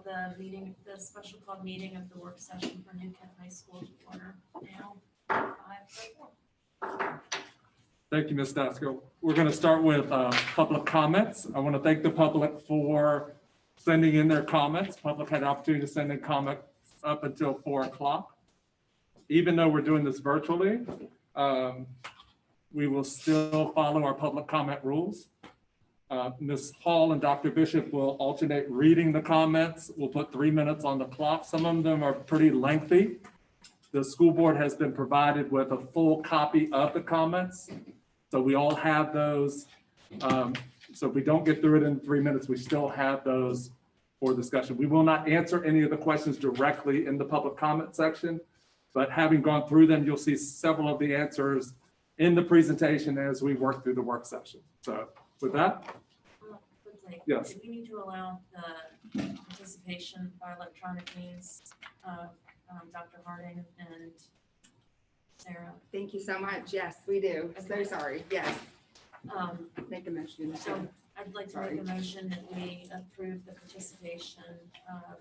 the meeting, the special called meeting of the work session for New Kent High School to order now. 5:04. Thank you, Ms. Dasko. We're going to start with public comments. I want to thank the public for sending in their comments. Public had an opportunity to send in comments up until 4 o'clock. Even though we're doing this virtually, we will still follow our public comment rules. Ms. Hall and Dr. Bishop will alternate reading the comments. We'll put 3 minutes on the clock. Some of them are pretty lengthy. The school board has been provided with a full copy of the comments. So we all have those. So if we don't get through it in 3 minutes, we still have those for discussion. We will not answer any of the questions directly in the public comment section, but having gone through them, you'll see several of the answers in the presentation as we work through the work session. So with that, Quickly, yes. do we need to allow the participation by electronic means of Dr. Harding and Sarah? Thank you so much. Yes, we do. So sorry. Yes. Make a motion. So I'd like to make a motion that we approve the participation of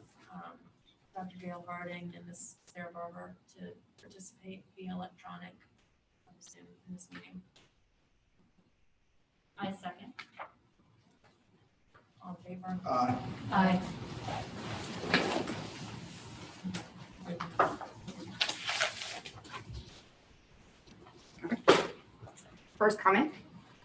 Dr. Gail Harding and Ms. Sarah Barber to participate via electronic Zoom in this meeting. I second. All in favor? Aye. First comment.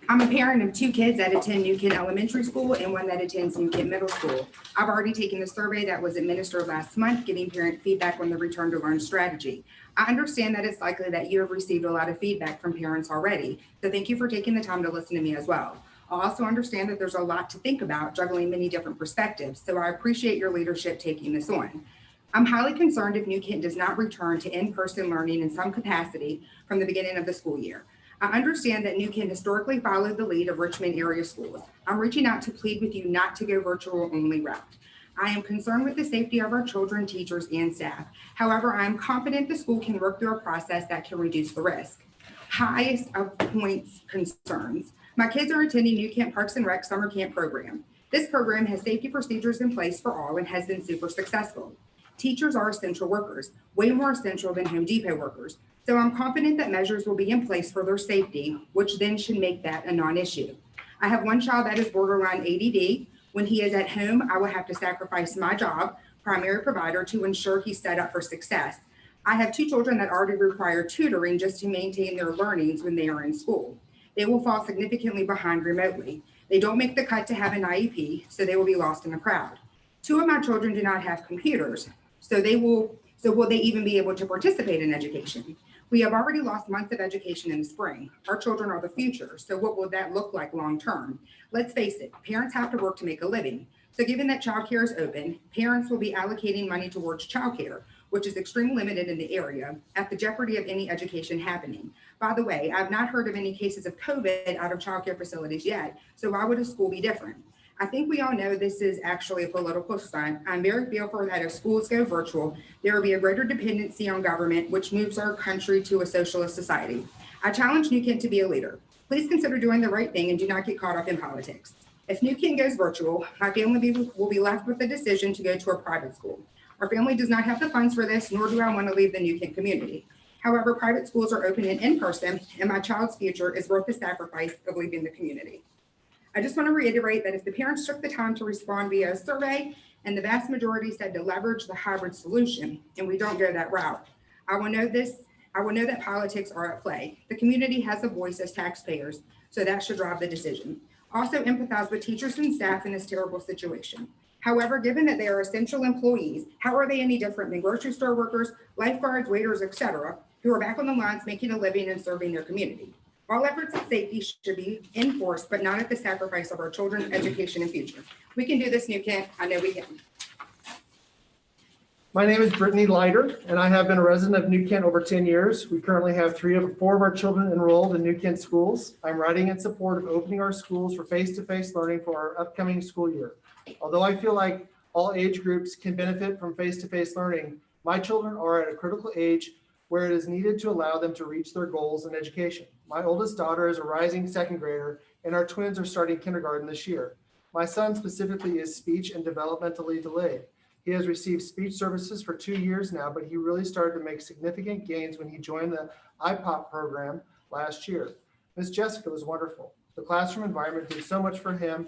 I'm a parent of 2 kids that attend New Kent Elementary School and 1 that attends New Kent Middle School. I've already taken the survey that was administered last month, getting parent feedback on the return to learn strategy. I understand that it's likely that you have received a lot of feedback from parents already, so thank you for taking the time to listen to me as well. I also understand that there's a lot to think about, juggling many different perspectives, so I appreciate your leadership taking this on. I'm highly concerned if New Kent does not return to in-person learning in some capacity from the beginning of the school year. I understand that New Kent historically followed the lead of Richmond area schools. I'm reaching out to plead with you not to go virtual only route. I am concerned with the safety of our children, teachers, and staff. However, I am confident the school can work through a process that can reduce the risk. Highest of points concerns. My kids are attending New Kent Parks and Rec summer camp program. This program has safety procedures in place for all and has been super successful. Teachers are essential workers, way more essential than Home Depot workers. So I'm confident that measures will be in place for their safety, which then should make that a non-issue. I have 1 child that is borderline ADD. When he is at home, I will have to sacrifice my job, primary provider, to ensure he's set up for success. I have 2 children that already require tutoring just to maintain their learnings when they are in school. They will fall significantly behind remotely. They don't make the cut to have an IEP, so they will be lost in the crowd. 2 of my children do not have computers, so will they even be able to participate in education? We have already lost months of education in the spring. Our children are the future, so what will that look like long term? Let's face it, parents have to work to make a living. So given that childcare is open, parents will be allocating money towards childcare, which is extremely limited in the area, at the jeopardy of any education happening. By the way, I've not heard of any cases of COVID out of childcare facilities yet, so why would a school be different? I think we all know this is actually a political stunt. I'm very fearful that as schools go virtual, there will be a greater dependency on government, which moves our country to a socialist society. I challenge New Kent to be a leader. Please consider doing the right thing and do not get caught up in politics. If New Kent goes virtual, my family will be left with the decision to go to a private school. Our family does not have the funds for this, nor do I want to leave the New Kent community. However, private schools are open and in person, and my child's future is worth the sacrifice of leaving the community. I just want to reiterate that if the parents took the time to respond via a survey and the vast majority said to leverage the hybrid solution, and we don't go that route, I will know that politics are at play. The community has a voice as taxpayers, so that should drive the decision. Also empathize with teachers and staff in this terrible situation. However, given that they are essential employees, how are they any different than grocery store workers, lifeguards, waiters, etc., who are back on the lines making a living and serving their community? All efforts at safety should be enforced, but not at the sacrifice of our children's education and future. We can do this, New Kent. I know we can. My name is Brittany Leiter, and I have been a resident of New Kent over 10 years. We currently have 4 of our children enrolled in New Kent schools. I'm writing in support of opening our schools for face-to-face learning for our upcoming school year. Although I feel like all age groups can benefit from face-to-face learning, my children are at a critical age where it is needed to allow them to reach their goals in education. My oldest daughter is a rising 2nd grader, and our twins are starting kindergarten this year. My son specifically is speech and developmentally delayed. He has received speech services for 2 years now, but he really started to make significant gains when he joined the IPOP program last year. Miss Jessica was wonderful. The classroom environment did so much for him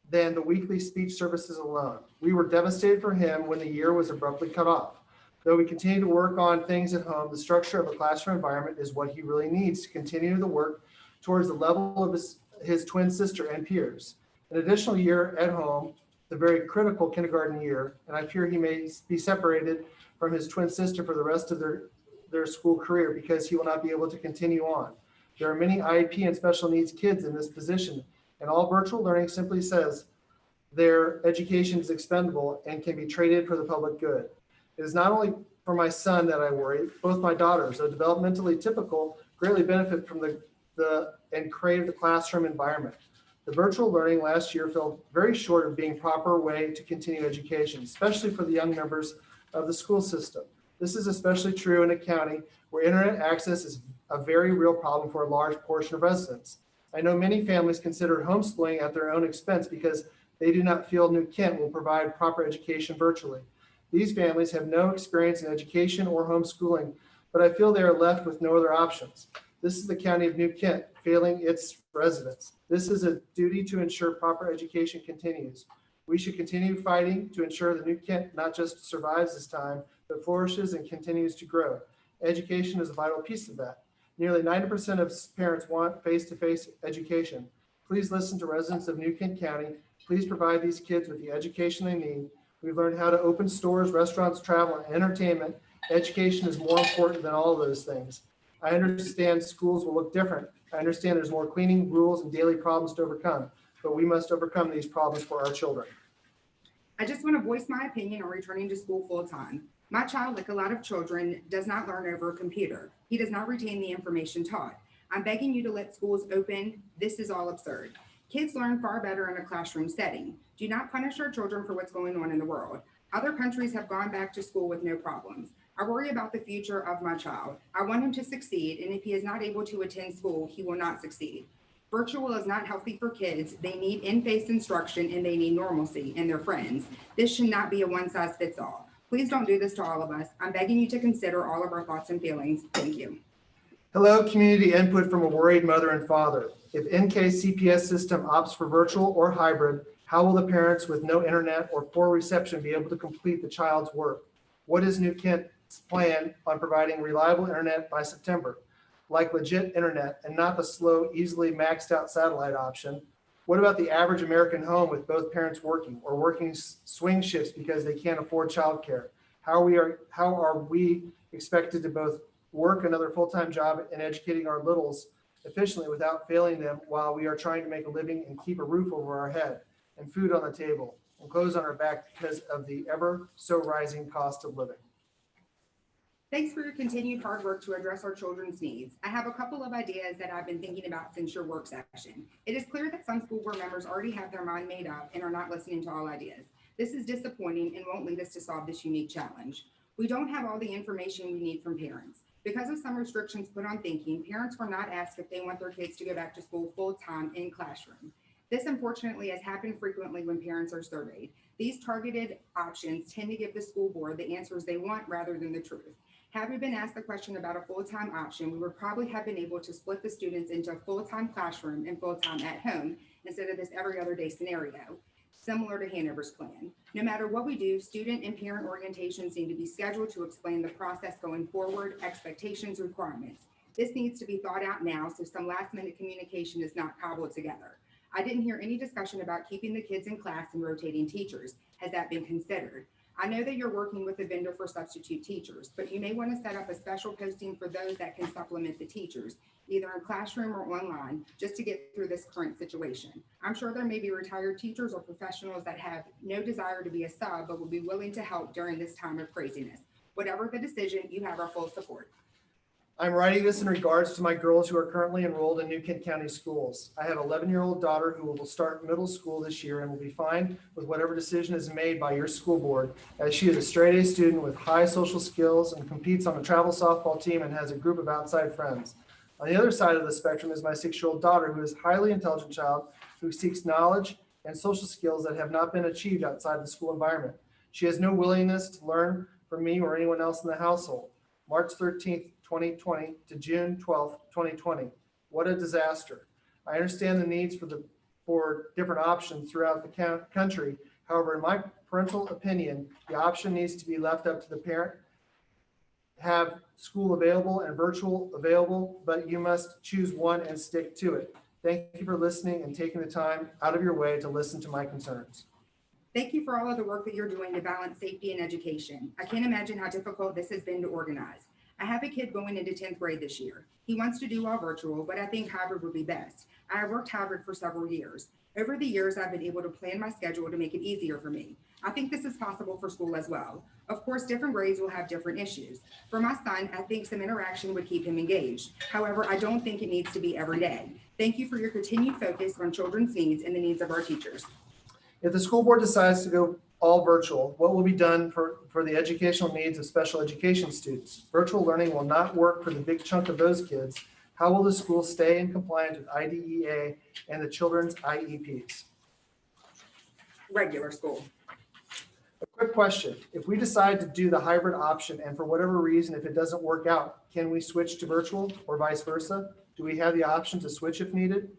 than the weekly speech services alone. We were devastated for him when the year was abruptly cut off. Though we continue to work on things at home, the structure of a classroom environment is what he really needs to continue the work towards the level of his twin sister and peers. An additional year at home, the very critical kindergarten year, and I fear he may be separated from his twin sister for the rest of their school career because he will not be able to continue on. There are many IEP and special needs kids in this position, and all virtual learning simply says their education is expendable and can be traded for the public good. It is not only for my son that I worry, both my daughters, though developmentally typical, greatly benefit from the and crave the classroom environment. The virtual learning last year fell very short of being proper way to continue education, especially for the young members of the school system. This is especially true in a county where internet access is a very real problem for a large portion of residents. I know many families consider homeschooling at their own expense because they do not feel New Kent will provide proper education virtually. These families have no experience in education or homeschooling, but I feel they are left with no other options. This is the county of New Kent failing its residents. This is a duty to ensure proper education continues. We should continue fighting to ensure that New Kent not just survives this time, but flourishes and continues to grow. Education is a vital piece of that. Nearly 90% of parents want face-to-face education. Please listen to residents of New Kent County. Please provide these kids with the education they need. We've learned how to open stores, restaurants, travel, and entertainment. Education is more important than all of those things. I understand schools will look different. I understand there's more cleaning, rules, and daily problems to overcome, but we must overcome these problems for our children. I just want to voice my opinion on returning to school full time. My child, like a lot of children, does not learn over a computer. He does not retain the information taught. I'm begging you to let schools open. This is all absurd. Kids learn far better in a classroom setting. Do not punish our children for what's going on in the world. Other countries have gone back to school with no problems. I worry about the future of my child. I want him to succeed, and if he is not able to attend school, he will not succeed. Virtual is not healthy for kids. They need in-face instruction and they need normalcy and their friends. This should not be a one-size-fits-all. Please don't do this to all of us. I'm begging you to consider all of our thoughts and feelings. Thank you. Hello, community input from a worried mother and father. If NK's CPS system opts for virtual or hybrid, how will the parents with no internet or poor reception be able to complete the child's work? What is New Kent's plan on providing reliable internet by September? Like legit internet and not the slow, easily maxed out satellite option. What about the average American home with both parents working or working swing shifts because they can't afford childcare? How are we expected to both work another full-time job and educating our littles efficiently without failing them while we are trying to make a living and keep a roof over our head and food on the table and clothes on our back because of the ever so rising cost of living? Thanks for your continued hard work to address our children's needs. I have a couple of ideas that I've been thinking about since your work session. It is clear that some school board members already have their mind made up and are not listening to all ideas. This is disappointing and won't lead us to solve this unique challenge. We don't have all the information we need from parents. Because of some restrictions put on thinking, parents were not asked if they want their kids to go back to school full-time in classroom. This unfortunately has happened frequently when parents are surveyed. These targeted options tend to give the school board the answers they want rather than the truth. Had we been asked the question about a full-time option, we would probably have been able to split the students into a full-time classroom and full-time at home instead of this every other day scenario, similar to Hanover's plan. No matter what we do, student and parent orientations need to be scheduled to explain the process going forward, expectations, requirements. This needs to be thought out now so some last-minute communication is not cobbled together. I didn't hear any discussion about keeping the kids in class and rotating teachers. Has that been considered? I know that you're working with a vendor for substitute teachers, but you may want to set up a special posting for those that can supplement the teachers, either in classroom or online, just to get through this current situation. I'm sure there may be retired teachers or professionals that have no desire to be a sub, but will be willing to help during this time of craziness. Whatever the decision, you have our full support. I'm writing this in regards to my girls who are currently enrolled in New Kent County schools. I have an 11-year-old daughter who will start middle school this year and will be fine with whatever decision is made by your school board, as she is a straight A student with high social skills and competes on a travel softball team and has a group of outside friends. On the other side of the spectrum is my 6-year-old daughter, who is a highly intelligent child who seeks knowledge and social skills that have not been achieved outside the school environment. She has no willingness to learn from me or anyone else in the household. March 13th, 2020 to June 12th, 2020. What a disaster. I understand the needs for different options throughout the country. However, in my parental opinion, the option needs to be left up to the parent. Have school available and virtual available, but you must choose one and stick to it. Thank you for listening and taking the time out of your way to listen to my concerns. Thank you for all of the work that you're doing to balance safety and education. I can't imagine how difficult this has been to organize. I have a kid going into 10th grade this year. He wants to do all virtual, but I think hybrid would be best. I have worked hybrid for several years. Over the years, I've been able to plan my schedule to make it easier for me. I think this is possible for school as well. Of course, different grades will have different issues. For my son, I think some interaction would keep him engaged. However, I don't think it needs to be every day. Thank you for your continued focus on children's needs and the needs of our teachers. If the school board decides to go all virtual, what will be done for the educational needs of special education students? Virtual learning will not work for the big chunk of those kids. How will the school stay in compliance with IDEA and the children's IEPs? Regular school. A quick question. If we decide to do the hybrid option and for whatever reason, if it doesn't work out, can we switch to virtual or vice versa? Do we have the option to switch if needed?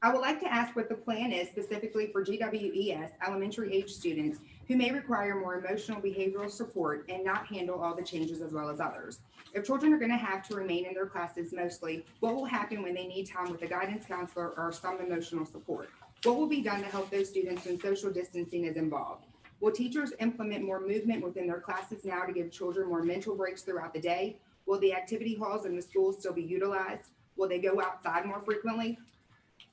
I would like to ask what the plan is specifically for GWES elementary age students who may require more emotional behavioral support and not handle all the changes as well as others. If children are going to have to remain in their classes mostly, what will happen when they need time with a guidance counselor or some emotional support? What will be done to help those students when social distancing is involved? Will teachers implement more movement within their classes now to give children more mental breaks throughout the day? Will the activity halls in the schools still be utilized? Will they go outside more frequently?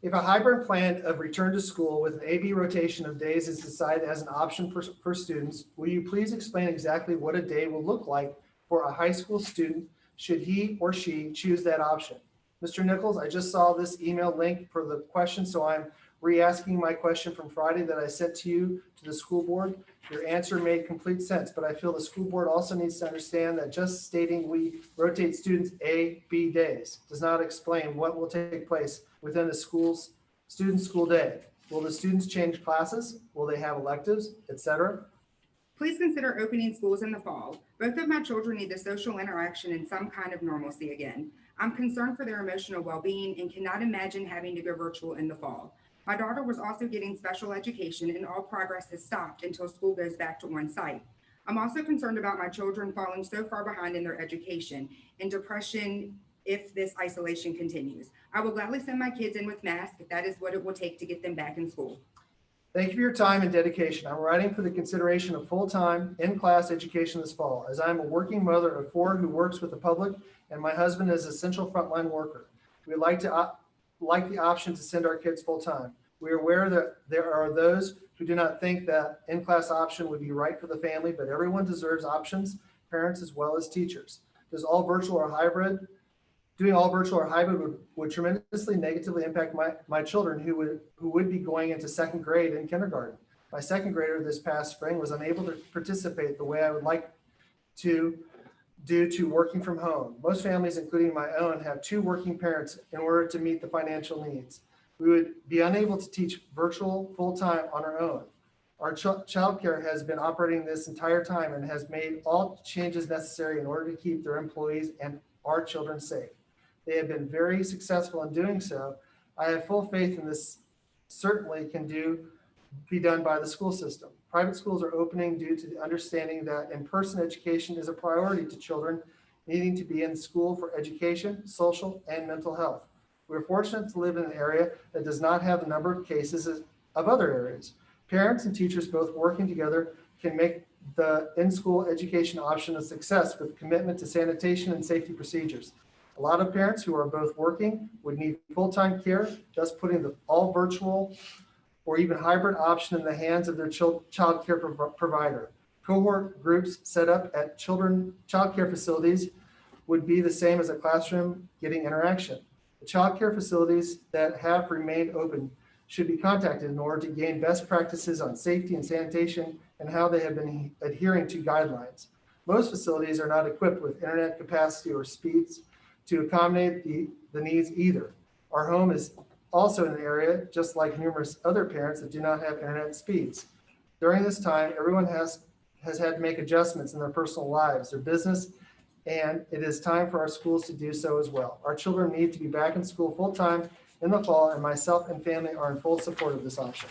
If a hybrid plan of return to school with an AB rotation of days is decided as an option for students, will you please explain exactly what a day will look like for a high school student should he or she choose that option? Mr. Nichols, I just saw this email link for the question, so I'm re-asking my question from Friday that I sent to you to the school board. Your answer made complete sense, but I feel the school board also needs to understand that just stating we rotate students A, B days does not explain what will take place within the student school day. Will the students change classes? Will they have electives, etc.? Please consider opening schools in the fall. Both of my children need the social interaction and some kind of normalcy again. I'm concerned for their emotional well-being and cannot imagine having to go virtual in the fall. My daughter was also getting special education and all progress has stopped until school goes back to on-site. I'm also concerned about my children falling so far behind in their education and depression if this isolation continues. I will gladly send my kids in with masks if that is what it will take to get them back in school. Thank you for your time and dedication. I'm writing for the consideration of full-time in-class education this fall, as I'm a working mother of 4 who works with the public, and my husband is an essential frontline worker. We like the option to send our kids full-time. We are aware that there are those who do not think that in-class option would be right for the family, but everyone deserves options, parents as well as teachers. Doing all virtual or hybrid would tremendously negatively impact my children who would be going into 2nd grade and kindergarten. My 2nd grader this past spring was unable to participate the way I would like to due to working from home. Most families, including my own, have 2 working parents in order to meet the financial needs. We would be unable to teach virtual full-time on our own. Our childcare has been operating this entire time and has made all changes necessary in order to keep their employees and our children safe. They have been very successful in doing so. I have full faith in this certainly can be done by the school system. Private schools are opening due to the understanding that in-person education is a priority to children needing to be in school for education, social, and mental health. We're fortunate to live in an area that does not have the number of cases of other areas. Parents and teachers both working together can make the in-school education option a success with commitment to sanitation and safety procedures. A lot of parents who are both working would need full-time care, thus putting the all virtual or even hybrid option in the hands of their child care provider. Cohort groups set up at child care facilities would be the same as a classroom getting interaction. The child care facilities that have remained open should be contacted in order to gain best practices on safety and sanitation and how they have been adhering to guidelines. Most facilities are not equipped with internet capacity or speeds to accommodate the needs either. Our home is also in an area, just like numerous other parents, that do not have internet speeds. During this time, everyone has had to make adjustments in their personal lives, their business, and it is time for our schools to do so as well. Our children need to be back in school full-time in the fall, and myself and family are in full support of this option.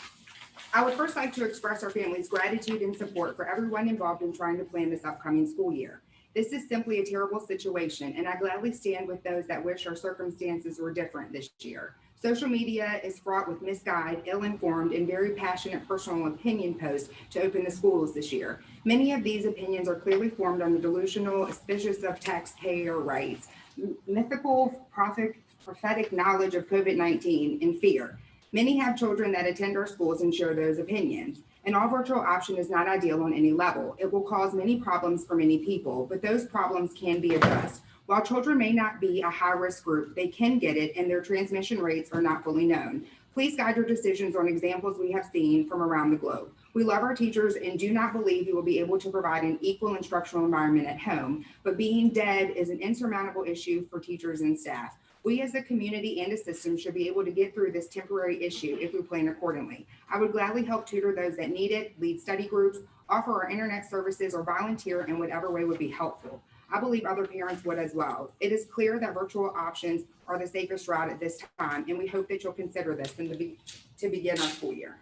I would first like to express our family's gratitude and support for everyone involved in trying to plan this upcoming school year. This is simply a terrible situation, and I gladly stand with those that wish our circumstances were different this year. Social media is fraught with misguided, ill-informed, and very passionate personal opinion posts to open the schools this year. Many of these opinions are clearly formed on the delusional, suspicious of taxpayer rights, mythical, prophetic knowledge of COVID-19, and fear. Many have children that attend our schools and share those opinions. An all virtual option is not ideal on any level. It will cause many problems for many people, but those problems can be addressed. While children may not be a high-risk group, they can get it and their transmission rates are not fully known. Please guide your decisions on examples we have seen from around the globe. We love our teachers and do not believe we will be able to provide an equal instructional environment at home, but being dead is an insurmountable issue for teachers and staff. We as a community and a system should be able to get through this temporary issue if we plan accordingly. I would gladly help tutor those that need it, lead study groups, offer our internet services, or volunteer in whatever way would be helpful. I believe other parents would as well. It is clear that virtual options are the safest route at this time, and we hope that you'll consider this to begin our school year.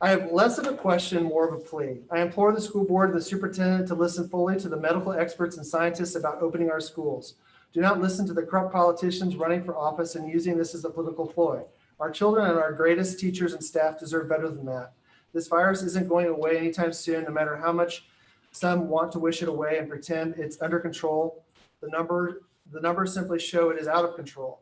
I have less of a question, more of a plea. I implore the school board and the superintendent to listen fully to the medical experts and scientists about opening our schools. Do not listen to the corrupt politicians running for office and using this as a political ploy. Our children and our greatest teachers and staff deserve better than that. This virus isn't going away anytime soon, no matter how much some want to wish it away and pretend it's under control. The numbers simply show it is out of control.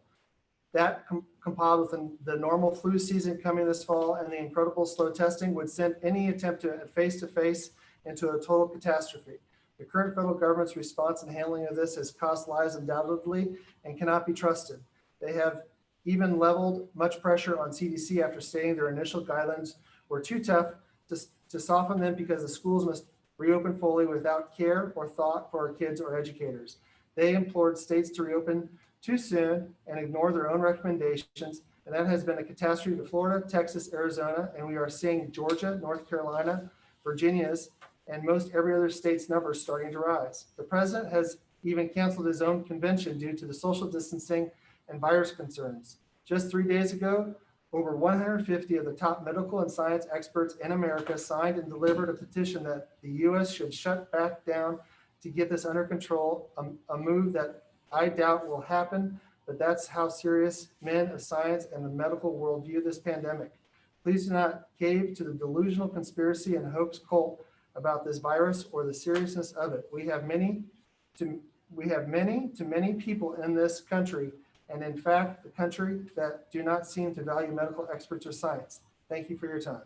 That compiled with the normal flu season coming this fall and the incredible slow testing would send any attempt to face-to-face into a total catastrophe. The current federal government's response and handling of this has cost lives undoubtedly and cannot be trusted. They have even leveled much pressure on CDC after stating their initial guidelines were too tough to soften them because the schools must reopen fully without care or thought for our kids or educators. They implored states to reopen too soon and ignore their own recommendations, and that has been a catastrophe to Florida, Texas, Arizona, and we are seeing Georgia, North Carolina, Virginia's, and most every other state's numbers starting to rise. The president has even canceled his own convention due to the social distancing and virus concerns. Just 3 days ago, over 150 of the top medical and science experts in America signed and delivered a petition that the U.S. should shut back down to get this under control, a move that I doubt will happen, but that's how serious men of science and the medical world view this pandemic. Please do not cave to the delusional conspiracy and hoax cult about this virus or the seriousness of it. We have many people in this country, and in fact, the country that do not seem to value medical experts or science. Thank you for your time.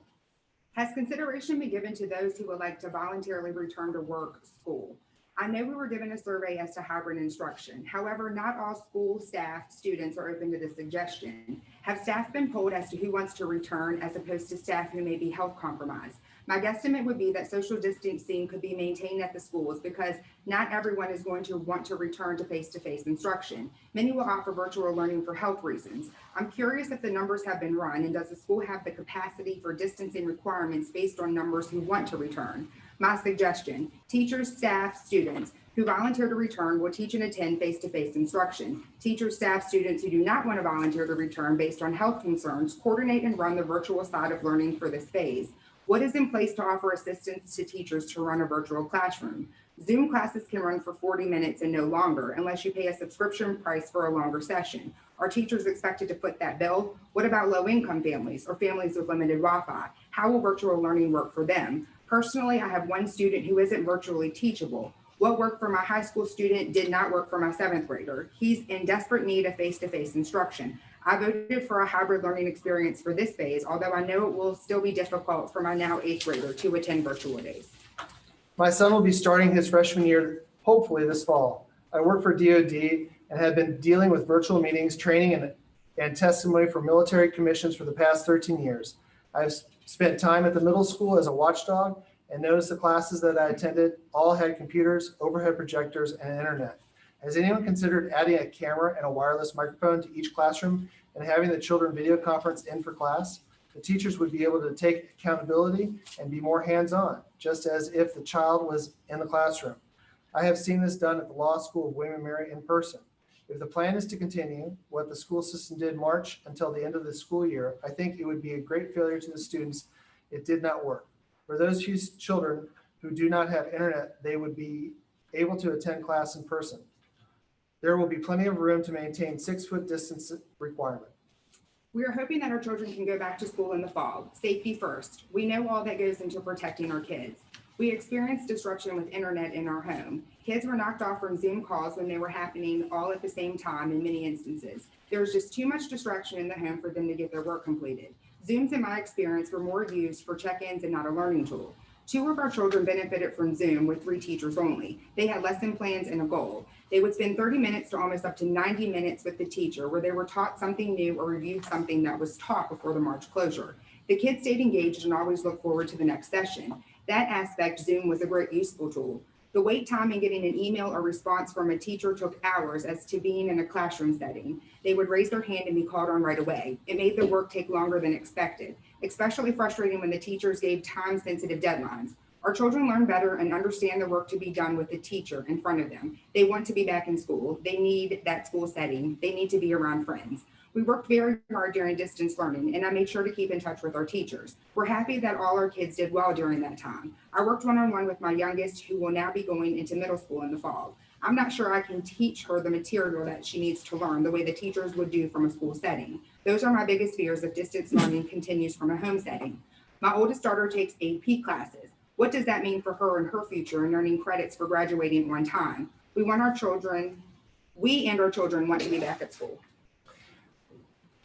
Has consideration been given to those who would like to voluntarily return to work, school? I know we were given a survey as to hybrid instruction. However, not all school staff, students are open to this suggestion. Have staff been polled as to who wants to return as opposed to staff who may be health compromised? My guesstimate would be that social distancing could be maintained at the schools because not everyone is going to want to return to face-to-face instruction. Many will offer virtual learning for health reasons. I'm curious if the numbers have been run and does the school have the capacity for distancing requirements based on numbers who want to return? My suggestion, teachers, staff, students who volunteer to return will teach and attend face-to-face instruction. Teachers, staff, students who do not want to volunteer to return based on health concerns coordinate and run the virtual side of learning for this phase. What is in place to offer assistance to teachers to run a virtual classroom? Zoom classes can run for 40 minutes and no longer unless you pay a subscription price for a longer session. Are teachers expected to foot that bill? What about low-income families or families with limited Wi-Fi? How will virtual learning work for them? Personally, I have one student who isn't virtually teachable. What worked for my high school student did not work for my 7th grader. He's in desperate need of face-to-face instruction. I voted for a hybrid learning experience for this phase, although I know it will still be difficult for my now 8th grader to attend virtual days. My son will be starting his freshman year, hopefully this fall. I work for DoD and have been dealing with virtual meetings, training, and testimony for military commissions for the past 13 years. I've spent time at the middle school as a watchdog and noticed the classes that I attended all had computers, overhead projectors, and internet. Has anyone considered adding a camera and a wireless microphone to each classroom and having the children video conference in for class? The teachers would be able to take accountability and be more hands-on, just as if the child was in the classroom. I have seen this done at the Law School of William & Mary in person. If the plan is to continue what the school system did March until the end of the school year, I think it would be a great failure to the students. It did not work. For those few children who do not have internet, they would be able to attend class in person. There will be plenty of room to maintain 6-foot distance requirement. We are hoping that our children can go back to school in the fall. Safety first. We know all that goes into protecting our kids. We experienced disruption with internet in our home. Kids were knocked off from Zoom calls when they were happening all at the same time in many instances. There was just too much distraction in the home for them to get their work completed. Zooms, in my experience, were more used for check-ins and not a learning tool. 2 of our children benefited from Zoom with 3 teachers only. They had lesson plans and a goal. They would spend 30 minutes to almost up to 90 minutes with the teacher where they were taught something new or reviewed something that was taught before the March closure. The kids stayed engaged and always looked forward to the next session. That aspect, Zoom was a great useful tool. The wait time in getting an email or response from a teacher took hours as to being in a classroom setting. They would raise their hand and be called on right away. It made the work take longer than expected, especially frustrating when the teachers gave time-sensitive deadlines. Our children learn better and understand the work to be done with the teacher in front of them. They want to be back in school. They need that school setting. They need to be around friends. We worked very hard during distance learning, and I made sure to keep in touch with our teachers. We're happy that all our kids did well during that time. I worked one-on-one with my youngest, who will now be going into middle school in the fall. I'm not sure I can teach her the material that she needs to learn the way the teachers would do from a school setting. Those are my biggest fears if distance learning continues from a home setting. My oldest daughter takes AP classes. What does that mean for her and her future in earning credits for graduating on time? We and our children want to be back at school.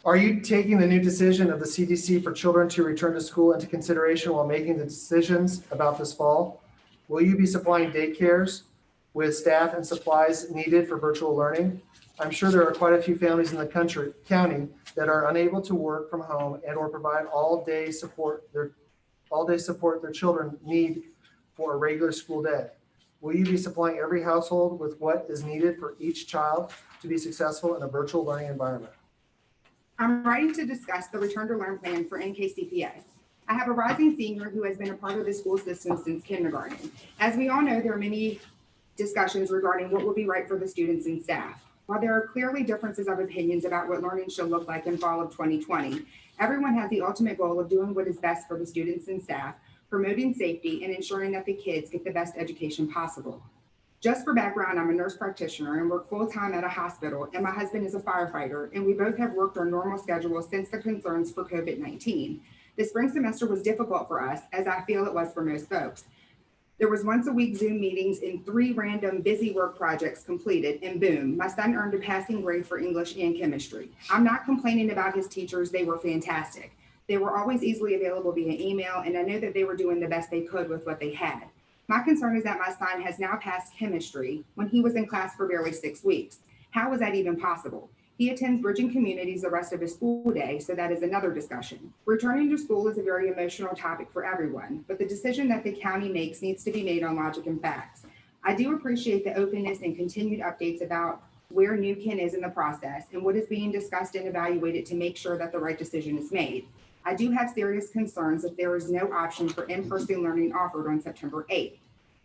Are you taking the new decision of the CDC for children to return to school into consideration while making the decisions about this fall? Will you be supplying daycares with staff and supplies needed for virtual learning? I'm sure there are quite a few families in the county that are unable to work from home and or provide all-day support their children need for a regular school day. Will you be supplying every household with what is needed for each child to be successful in a virtual learning environment? I'm writing to discuss the return to learn plan for NKCPS. I have a rising senior who has been a part of the school system since kindergarten. As we all know, there are many discussions regarding what will be right for the students and staff. While there are clearly differences of opinions about what learning should look like in fall of 2020, everyone has the ultimate goal of doing what is best for the students and staff, promoting safety, and ensuring that the kids get the best education possible. Just for background, I'm a nurse practitioner and work full-time at a hospital, and my husband is a firefighter, and we both have worked our normal schedules since the concerns for COVID-19. The spring semester was difficult for us, as I feel it was for most folks. There was once a week Zoom meetings and 3 random busy work projects completed, and boom, my son earned a passing grade for English and chemistry. I'm not complaining about his teachers, they were fantastic. They were always easily available via email, and I know that they were doing the best they could with what they had. My concern is that my son has now passed chemistry when he was in class for barely 6 weeks. How is that even possible? He attends Bridging Communities the rest of his school day, so that is another discussion. Returning to school is a very emotional topic for everyone, but the decision that the county makes needs to be made on logic and facts. I do appreciate the openness and continued updates about where New Ken is in the process and what is being discussed and evaluated to make sure that the right decision is made. I do have serious concerns if there is no option for in-person learning offered on September 8th.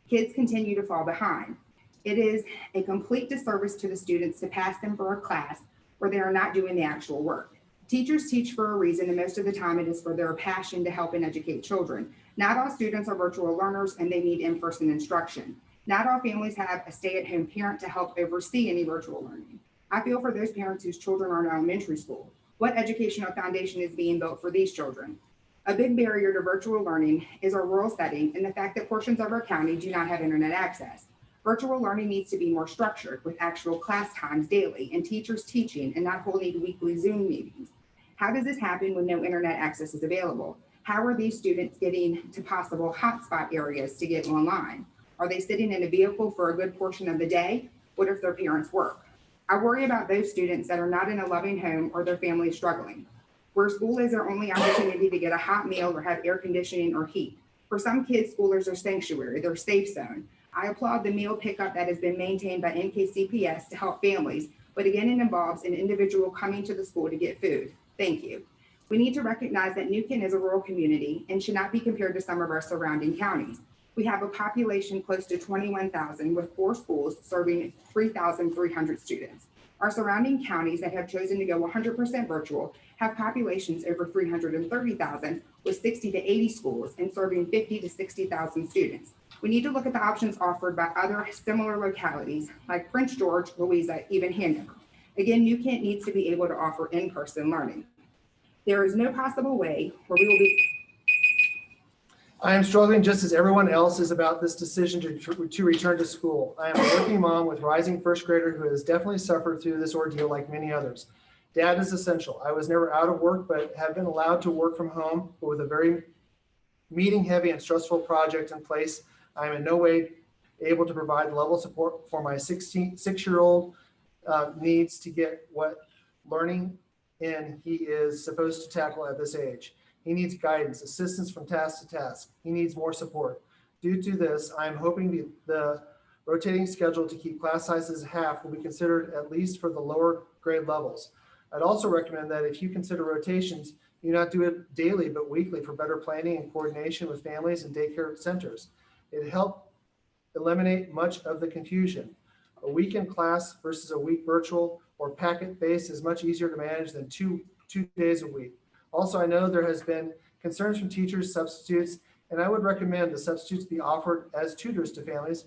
Kids continue to fall behind. It is a complete disservice to the students to pass them for a class where they are not doing the actual work. Teachers teach for a reason, and most of the time it is for their passion to help and educate children. Not all students are virtual learners and they need in-person instruction. Not all families have a stay-at-home parent to help oversee any virtual learning. I feel for those parents whose children are in elementary school. What educational foundation is being built for these children? A big barrier to virtual learning is our rural setting and the fact that portions of our county do not have internet access. Virtual learning needs to be more structured with actual class times daily and teachers teaching and not holding weekly Zoom meetings. How does this happen when no internet access is available? How are these students getting to possible hotspot areas to get online? Are they sitting in a vehicle for a good portion of the day? What if their parents work? I worry about those students that are not in a loving home or their family is struggling. Where school is their only opportunity to get a hot meal or have air conditioning or heat. For some kids, school is their sanctuary, their safe zone. I applaud the meal pickup that has been maintained by NKCPS to help families, but again, it involves an individual coming to the school to get food. Thank you. We need to recognize that New Kent is a rural community and should not be compared to some of our surrounding counties. We have a population close to 21,000 with 4 schools serving 3,300 students. Our surrounding counties that have chosen to go 100% virtual have populations over 330,000 with 60 to 80 schools and serving 50 to 60,000 students. We need to look at the options offered by other similar localities like Prince George, Louisa, even Hanover. Again, New Kent needs to be able to offer in-person learning. There is no possible way where we will be. I am struggling just as everyone else is about this decision to return to school. I am a working mom with rising first grader who has definitely suffered through this ordeal like many others. Dad is essential. I was never out of work, but have been allowed to work from home, but with a very meeting heavy and stressful project in place. I am in no way able to provide the level of support for my 6-year-old needs to get what learning in he is supposed to tackle at this age. He needs guidance, assistance from task to task. He needs more support. Due to this, I'm hoping the rotating schedule to keep class sizes half will be considered at least for the lower grade levels. I'd also recommend that if you consider rotations, you not do it daily, but weekly for better planning and coordination with families and daycare centers. It helped eliminate much of the confusion. A week in class versus a week virtual or packet-based is much easier to manage than two days a week. Also, I know there has been concerns from teachers, substitutes, and I would recommend the substitutes be offered as tutors to families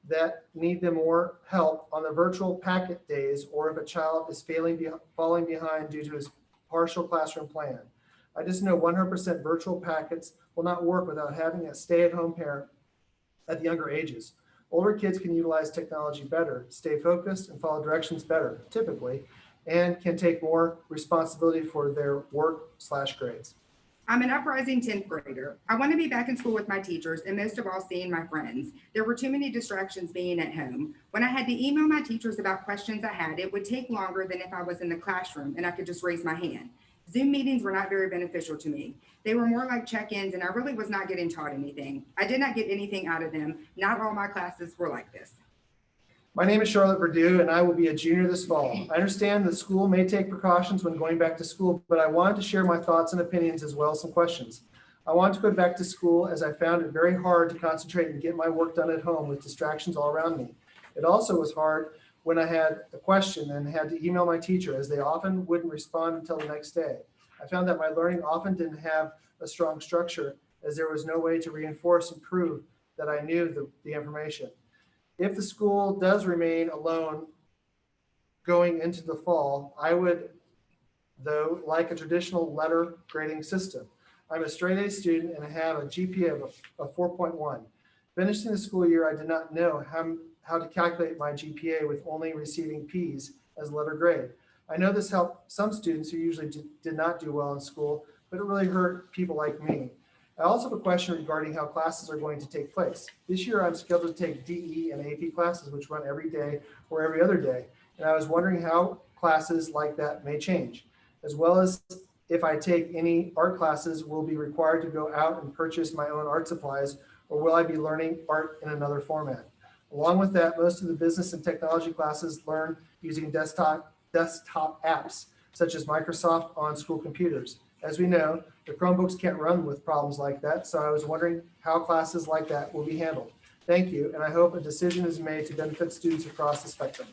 that need them more help on the virtual packet days, or if a child is falling behind due to his partial classroom plan. I just know 100% virtual packets will not work without having a stay-at-home parent at the younger ages. Older kids can utilize technology better, stay focused, and follow directions better, typically, and can take more responsibility for their work/grades. I'm an uprising 10th grader. I want to be back in school with my teachers and most of all seeing my friends. There were too many distractions being at home. When I had to email my teachers about questions I had, it would take longer than if I was in the classroom and I could just raise my hand. Zoom meetings were not very beneficial to me. They were more like check-ins and I really was not getting taught anything. I did not get anything out of them. Not all my classes were like this. My name is Charlotte Verdue, and I will be a junior this fall. I understand the school may take precautions when going back to school, but I wanted to share my thoughts and opinions as well as some questions. I wanted to go back to school as I found it very hard to concentrate and get my work done at home with distractions all around me. It also was hard when I had a question and had to email my teacher, as they often wouldn't respond until the next day. I found that my learning often didn't have a strong structure, as there was no way to reinforce and prove that I knew the information. If the school does remain alone going into the fall, I would, though, like a traditional letter grading system. I'm a straight A student and I have a GPA of 4.1. Finishing the school year, I did not know how to calculate my GPA with only receiving P's as a letter grade. I know this helped some students who usually did not do well in school, but it really hurt people like me. I also have a question regarding how classes are going to take place. This year, I'm scheduled to take DE and AP classes, which run every day or every other day. And I was wondering how classes like that may change, as well as if I take any art classes, will be required to go out and purchase my own art supplies, or will I be learning art in another format? Along with that, most of the business and technology classes learn using desktop apps, such as Microsoft on school computers. As we know, the Chromebooks can't run with problems like that, so I was wondering how classes like that will be handled. Thank you, and I hope a decision is made to benefit students across the spectrum.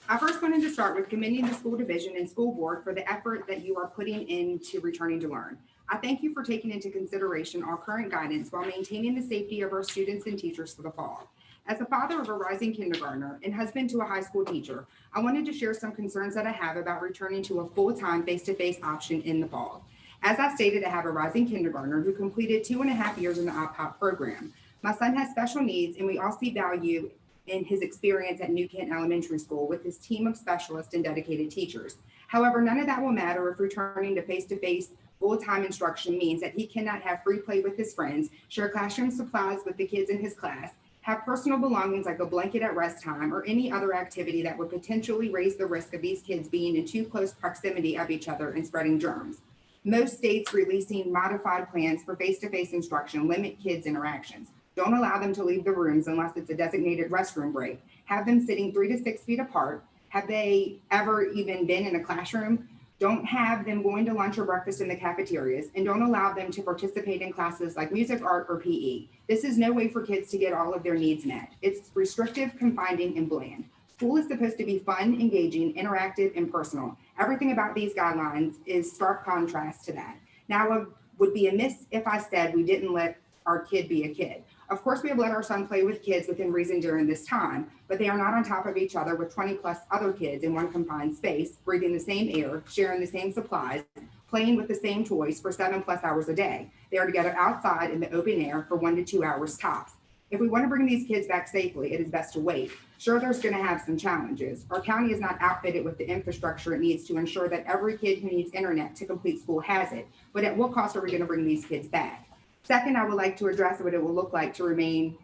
I first wanted to start with commending the school division and school board for the effort that you are putting into returning to learn. I thank you for taking into consideration our current guidance while maintaining the safety of our students and teachers for the fall. As a father of a rising kindergartner and husband to a high school teacher, I wanted to share some concerns that I have about returning to a full-time face-to-face option in the fall. As I stated, I have a rising kindergartner who completed 2.5 years in the OPHOP program. My son has special needs, and we all see value in his experience at New Kent Elementary School with his team of specialists and dedicated teachers. However, none of that will matter if returning to face-to-face full-time instruction means that he cannot have free play with his friends, share classroom supplies with the kids in his class, have personal belongings like a blanket at rest time, or any other activity that would potentially raise the risk of these kids being in too close proximity of each other and spreading germs. Most states releasing modified plans for face-to-face instruction limit kids' interactions. Don't allow them to leave the rooms unless it's a designated restroom break. Have them sitting 3 to 6 feet apart. Have they ever even been in a classroom Don't have them going to lunch or breakfast in the cafeterias, and don't allow them to participate in classes like music, art, or PE. This is no way for kids to get all of their needs met. It's restrictive, confining, and bland. School is supposed to be fun, engaging, interactive, and personal. Everything about these guidelines is stark contrast to that. Now, it would be amiss if I said we didn't let our kid be a kid. Of course, we have let our son play with kids within reason during this time, but they are not on top of each other with 20 plus other kids in one confined space, breathing the same air, sharing the same supplies, playing with the same toys for 7+ hours a day. They are together outside in the open air for 1 to 2 hours tops. If we want to bring these kids back safely, it is best to wait. Sure, there's going to have some challenges. Our county is not outfitted with the infrastructure it needs to ensure that every kid who needs internet to complete school has it. But at what cost are we going to bring these kids back? Second, I would like to address what it will look like to remain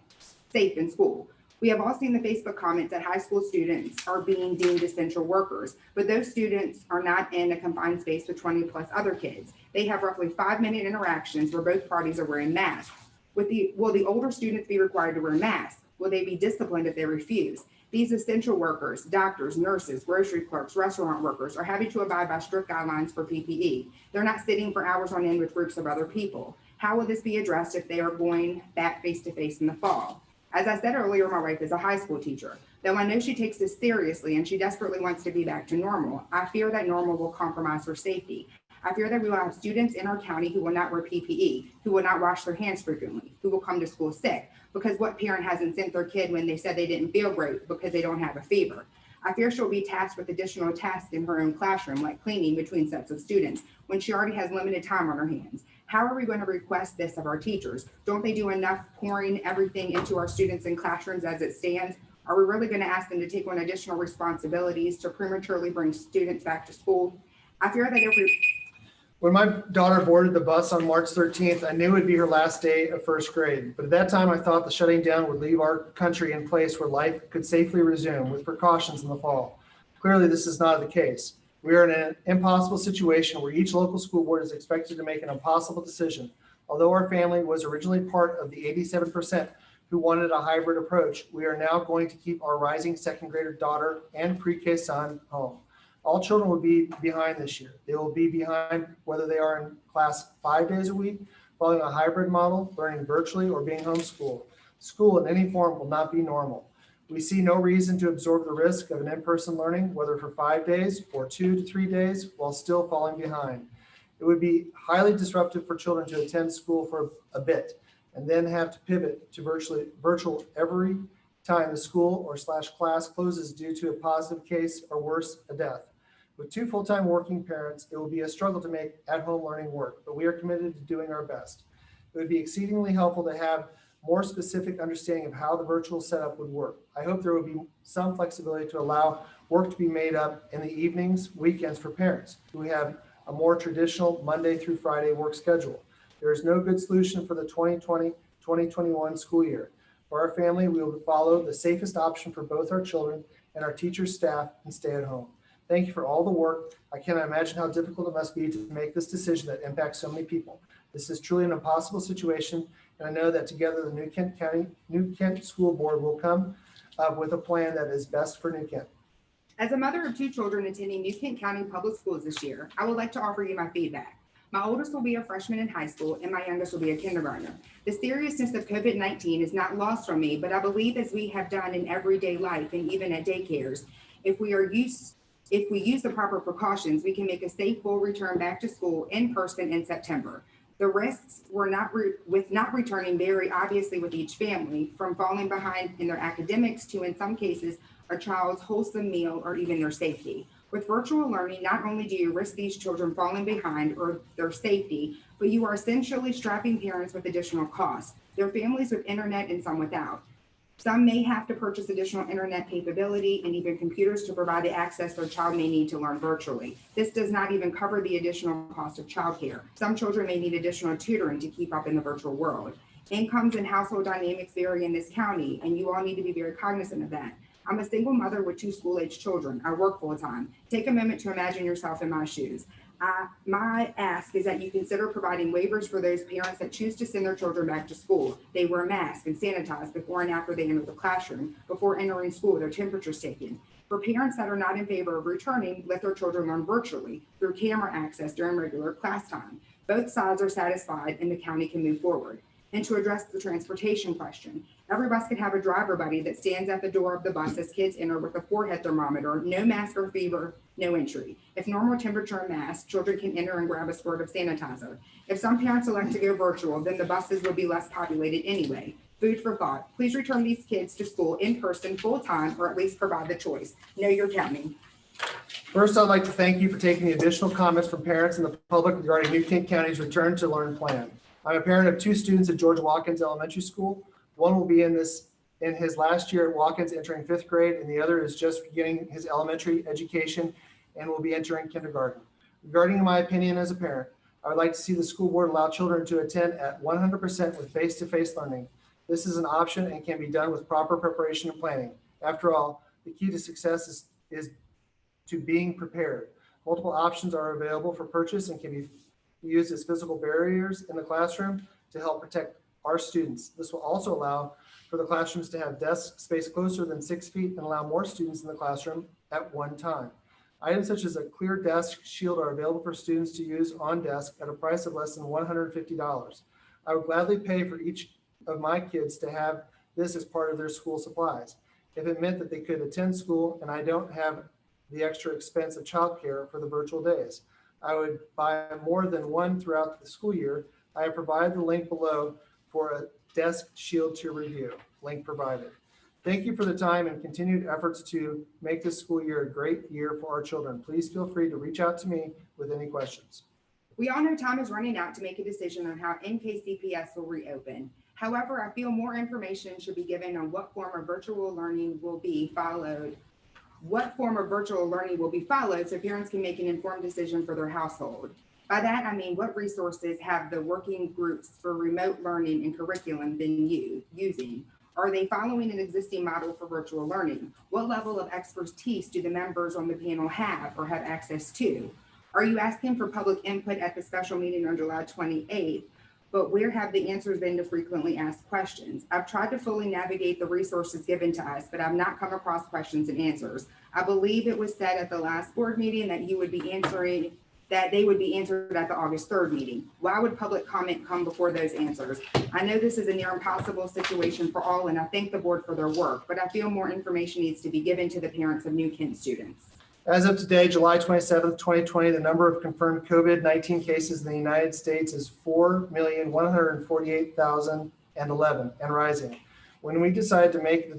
safe in school. We have all seen the Facebook comments that high school students are being deemed essential workers, but those students are not in a confined space with 20 plus other kids. They have roughly 5-minute interactions where both parties are wearing masks. Will the older students be required to wear masks? Will they be disciplined if they refuse? These essential workers, doctors, nurses, grocery clerks, restaurant workers are having to abide by strict guidelines for PPE. They're not sitting for hours on end with groups of other people. How will this be addressed if they are going back face-to-face in the fall? As I said earlier, my wife is a high school teacher. Though I know she takes this seriously and she desperately wants to be back to normal, I fear that normal will compromise her safety. I fear that we will have students in our county who will not wear PPE, who will not wash their hands frequently, who will come to school sick, because what parent hasn't sent their kid when they said they didn't feel great because they don't have a fever? I fear she'll be tasked with additional tasks in her own classroom, like cleaning between sets of students, when she already has limited time on her hands. How are we going to request this of our teachers? Don't they do enough pouring everything into our students in classrooms as it stands? Are we really going to ask them to take on additional responsibilities to prematurely bring students back to school? I fear that if we... When my daughter boarded the bus on March 13th, I knew it would be her last day of first grade. But at that time, I thought the shutting down would leave our country in place where life could safely resume with precautions in the fall. Clearly, this is not the case. We are in an impossible situation where each local school board is expected to make an impossible decision. Although our family was originally part of the 87% who wanted a hybrid approach, we are now going to keep our rising second grader daughter and pre-K son home. All children will be behind this year. They will be behind whether they are in class 5 days a week, following a hybrid model, learning virtually, or being homeschooled. School in any form will not be normal. We see no reason to absorb the risk of an in-person learning, whether for 5 days or 2 to 3 days, while still falling behind. It would be highly disruptive for children to attend school for a bit and then have to pivot to virtual every time the school or / class closes due to a positive case or worse, a death. With 2 full-time working parents, it will be a struggle to make at-home learning work, but we are committed to doing our best. It would be exceedingly helpful to have more specific understanding of how the virtual setup would work. I hope there will be some flexibility to allow work to be made up in the evenings, weekends for parents who have a more traditional Monday through Friday work schedule. There is no good solution for the 2020-2021 school year. For our family, we will follow the safest option for both our children and our teachers, staff, and stay at home. Thank you for all the work. I cannot imagine how difficult it must be to make this decision that impacts so many people. This is truly an impossible situation, and I know that together the New Kent School Board will come up with a plan that is best for New Kent. As a mother of 2 children attending New Kent County Public Schools this year, I would like to offer you my feedback. My oldest will be a freshman in high school, and my youngest will be a kindergartner. The seriousness of COVID-19 is not lost on me, but I believe, as we have done in everyday life and even at daycares, if we use the proper precautions, we can make a safe full return back to school in person in September. The risks were with not returning vary obviously with each family, from falling behind in their academics to, in some cases, a child's wholesome meal or even their safety. With virtual learning, not only do you risk these children falling behind or their safety, but you are essentially strapping parents with additional costs, their families with internet and some without. Some may have to purchase additional internet capability and even computers to provide the access their child may need to learn virtually. This does not even cover the additional cost of childcare. Some children may need additional tutoring to keep up in the virtual world. Incomes and household dynamics vary in this county, and you all need to be very cognizant of that. I'm a single mother with 2 school-age children. I work full-time. Take a moment to imagine yourself in my shoes. My ask is that you consider providing waivers for those parents that choose to send their children back to school. They wear masks and sanitize before and after they enter the classroom, before entering school, their temperatures taken. For parents that are not in favor of returning, let their children learn virtually through camera access during regular class time. Both sides are satisfied and the county can move forward. And to address the transportation question, every bus could have a driver buddy that stands at the door of the bus as kids enter with a forehead thermometer, no mask or fever, no entry. If normal temperature and mask, children can enter and grab a squirt of sanitizer. If some parents elect to go virtual, then the buses will be less populated anyway. Food for thought. Please return these kids to school in person full time, or at least provide the choice. Know your county. First, I'd like to thank you for taking the additional comments from parents and the public regarding New Kent County's Return to Learn plan. I'm a parent of 2 students at George Watkins Elementary School. One will be in his last year at Watkins, entering 5th grade, and the other is just beginning his elementary education and will be entering kindergarten. Regarding my opinion as a parent, I would like to see the school board allow children to attend at 100% with face-to-face learning. This is an option and can be done with proper preparation and planning. After all, the key to success is to being prepared. Multiple options are available for purchase and can be used as physical barriers in the classroom to help protect our students. This will also allow for the classrooms to have desk space closer than 6 feet and allow more students in the classroom at one time. Items such as a clear desk shield are available for students to use on desk at a price of less than $150. I would gladly pay for each of my kids to have this as part of their school supplies. If it meant that they could attend school and I don't have the extra expense of childcare for the virtual days, I would buy more than one throughout the school year. I have provided the link below for a desk shield to review. Link provided. Thank you for the time and continued efforts to make this school year a great year for our children. Please feel free to reach out to me with any questions. We all know time is running out to make a decision on how NKCPS will reopen. However, I feel more information should be given on what form of virtual learning will be followed so parents can make an informed decision for their household. By that, I mean, what resources have the working groups for remote learning and curriculum been using? Are they following an existing model for virtual learning? What level of expertise do the members on the panel have or have access to? Are you asking for public input at the special meeting on July 28th? But where have the answers been to frequently asked questions? I've tried to fully navigate the resources given to us, but I've not come across questions and answers. I believe it was said at the last board meeting that they would be answered at the August 3rd meeting. Why would public comment come before those answers? I know this is a near impossible situation for all, and I thank the board for their work, but I feel more information needs to be given to the parents of New Kent students. As of today, July 27th, 2020, the number of confirmed COVID-19 cases in the United States is 4,148,011 and rising. When we decided to make the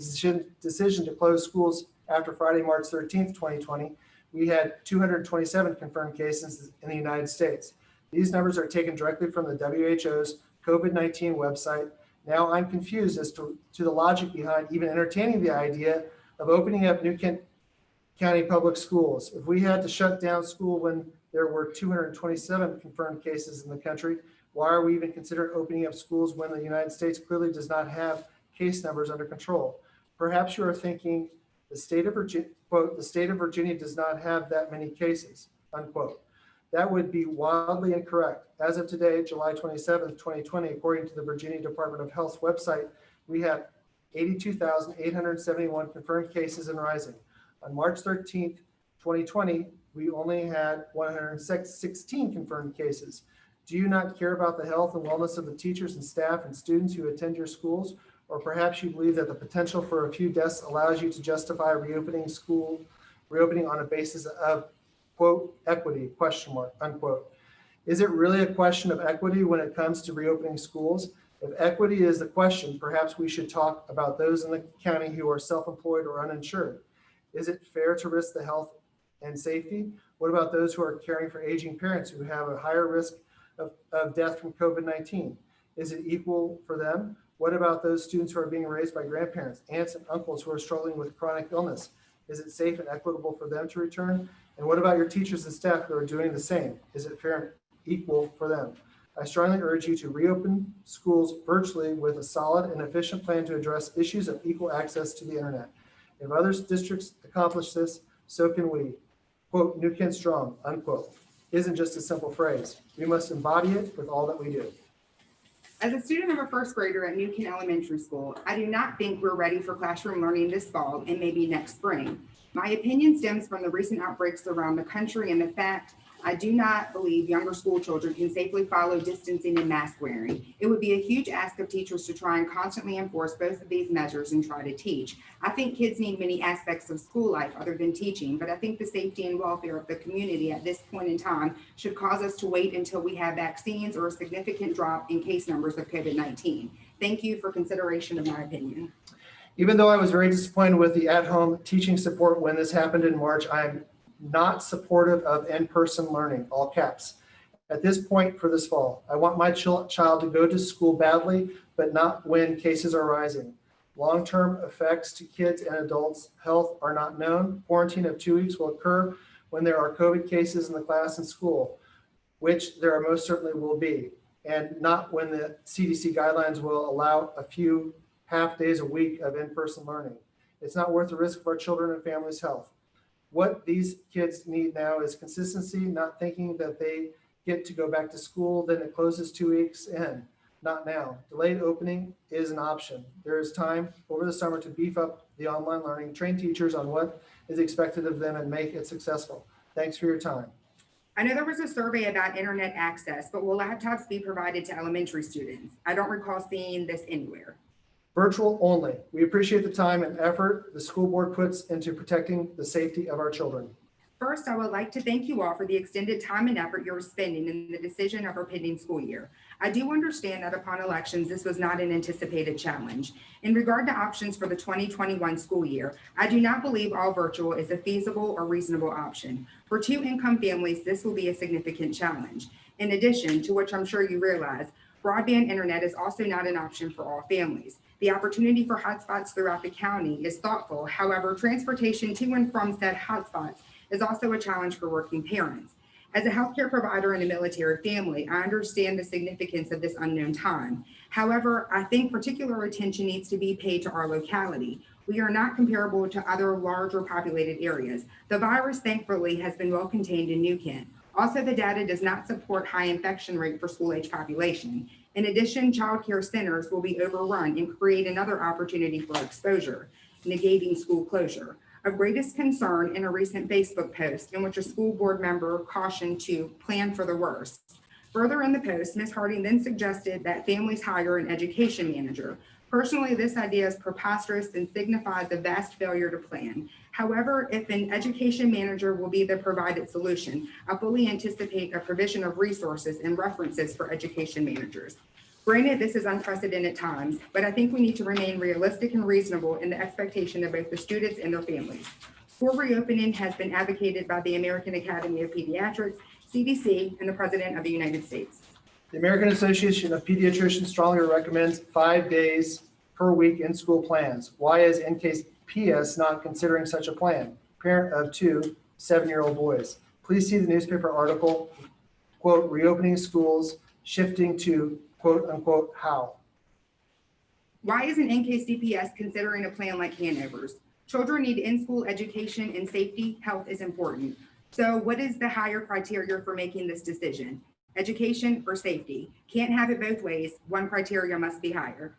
decision to close schools after Friday, March 13th, 2020, we had 227 confirmed cases in the United States. These numbers are taken directly from the WHO's COVID-19 website. Now I'm confused as to the logic behind even entertaining the idea of opening up New Kent County Public Schools. If we had to shut down school when there were 227 confirmed cases in the country, why are we even considering opening up schools when the United States clearly does not have case numbers under control? Perhaps you are thinking the state of Virginia, quote, the state of Virginia does not have that many cases, unquote. That would be wildly incorrect. As of today, July 27th, 2020, according to the Virginia Department of Health's website, we have 82,871 confirmed cases and rising. On March 13th, 2020, we only had 116 confirmed cases. Do you not care about the health and wellness of the teachers and staff and students who attend your schools? Or perhaps you believe that the potential for a few deaths allows you to justify reopening on a basis of, quote, equity, question mark, unquote. Is it really a question of equity when it comes to reopening schools? If equity is the question, perhaps we should talk about those in the county who are self-employed or uninsured. Is it fair to risk the health and safety? What about those who are caring for aging parents who have a higher risk of death from COVID-19? Is it equal for them? What about those students who are being raised by grandparents, aunts, and uncles who are struggling with chronic illness? Is it safe and equitable for them to return? And what about your teachers and staff who are doing the same? Is it fair and equal for them? I strongly urge you to reopen schools virtually with a solid and efficient plan to address issues of equal access to the internet. If other districts accomplish this, so can we. Quote, New Kent strong, unquote, isn't just a simple phrase. We must embody it with all that we do. As a student of a first grader at New Kent Elementary School, I do not think we're ready for classroom learning this fall and maybe next spring. My opinion stems from the recent outbreaks around the country and the fact I do not believe younger school children can safely follow distancing and mask wearing. It would be a huge ask of teachers to try and constantly enforce both of these measures and try to teach. I think kids need many aspects of school life other than teaching, but I think the safety and welfare of the community at this point in time should cause us to wait until we have vaccines or a significant drop in case numbers of COVID-19. Thank you for consideration of my opinion. Even though I was very disappointed with the at-home teaching support when this happened in March, I am not supportive of in-person learning, all caps, at this point for this fall. I want my child to go to school badly, but not when cases are rising. Long-term effects to kids and adults' health are not known. Quarantine of 2 weeks will occur when there are COVID cases in the class and school, which there most certainly will be, and not when the CDC guidelines will allow a few half days a week of in-person learning. It's not worth the risk of our children and families' health. What these kids need now is consistency, not thinking that they get to go back to school, then it closes 2 weeks in. Not now. Delayed opening is an option. There is time over the summer to beef up the online learning, train teachers on what is expected of them, and make it successful. Thanks for your time. I know there was a survey about internet access, but will laptops be provided to elementary students? I don't recall seeing this anywhere. Virtual only. We appreciate the time and effort the school board puts into protecting the safety of our children. First, I would like to thank you all for the extended time and effort you're spending in the decision of our pending school year. I do understand that upon elections, this was not an anticipated challenge. In regard to options for the 2021 school year, I do not believe all virtual is a feasible or reasonable option. For two-income families, this will be a significant challenge. In addition to which I'm sure you realize, broadband internet is also not an option for all families. The opportunity for hotspots throughout the county is thoughtful. However, transportation to and from said hotspots is also a challenge for working parents. As a healthcare provider in a military family, I understand the significance of this unknown time. However, I think particular attention needs to be paid to our locality. We are not comparable to other larger populated areas. The virus, thankfully, has been well contained in New Kent. Also, the data does not support high infection rate for school-age population. In addition, child care centers will be overrun and create another opportunity for exposure, negating school closure. Of greatest concern in a recent Facebook post in which a school board member cautioned to plan for the worst. Further in the post, Ms. Harding then suggested that families hire an education manager. Personally, this idea is preposterous and signifies a vast failure to plan. However, if an education manager will be the provided solution, I fully anticipate a provision of resources and references for education managers. Granted, this is unprecedented times, but I think we need to remain realistic and reasonable in the expectation of both the students and their families. School reopening has been advocated by the American Academy of Pediatrics, CDC, and the President of the United States. The American Association of Pediatricians strongly recommends 5 days per week in school plans. Why is NKPS not considering such a plan? Parent of 2 7-year-old boys. Please see the newspaper article, quote, reopening schools, shifting to quote unquote, how? Why isn't NKCPS considering a plan like Hanover's? Children need in-school education and safety. Health is important. So what is the higher criteria for making this decision? Education or safety? Can't have it both ways. One criteria must be higher.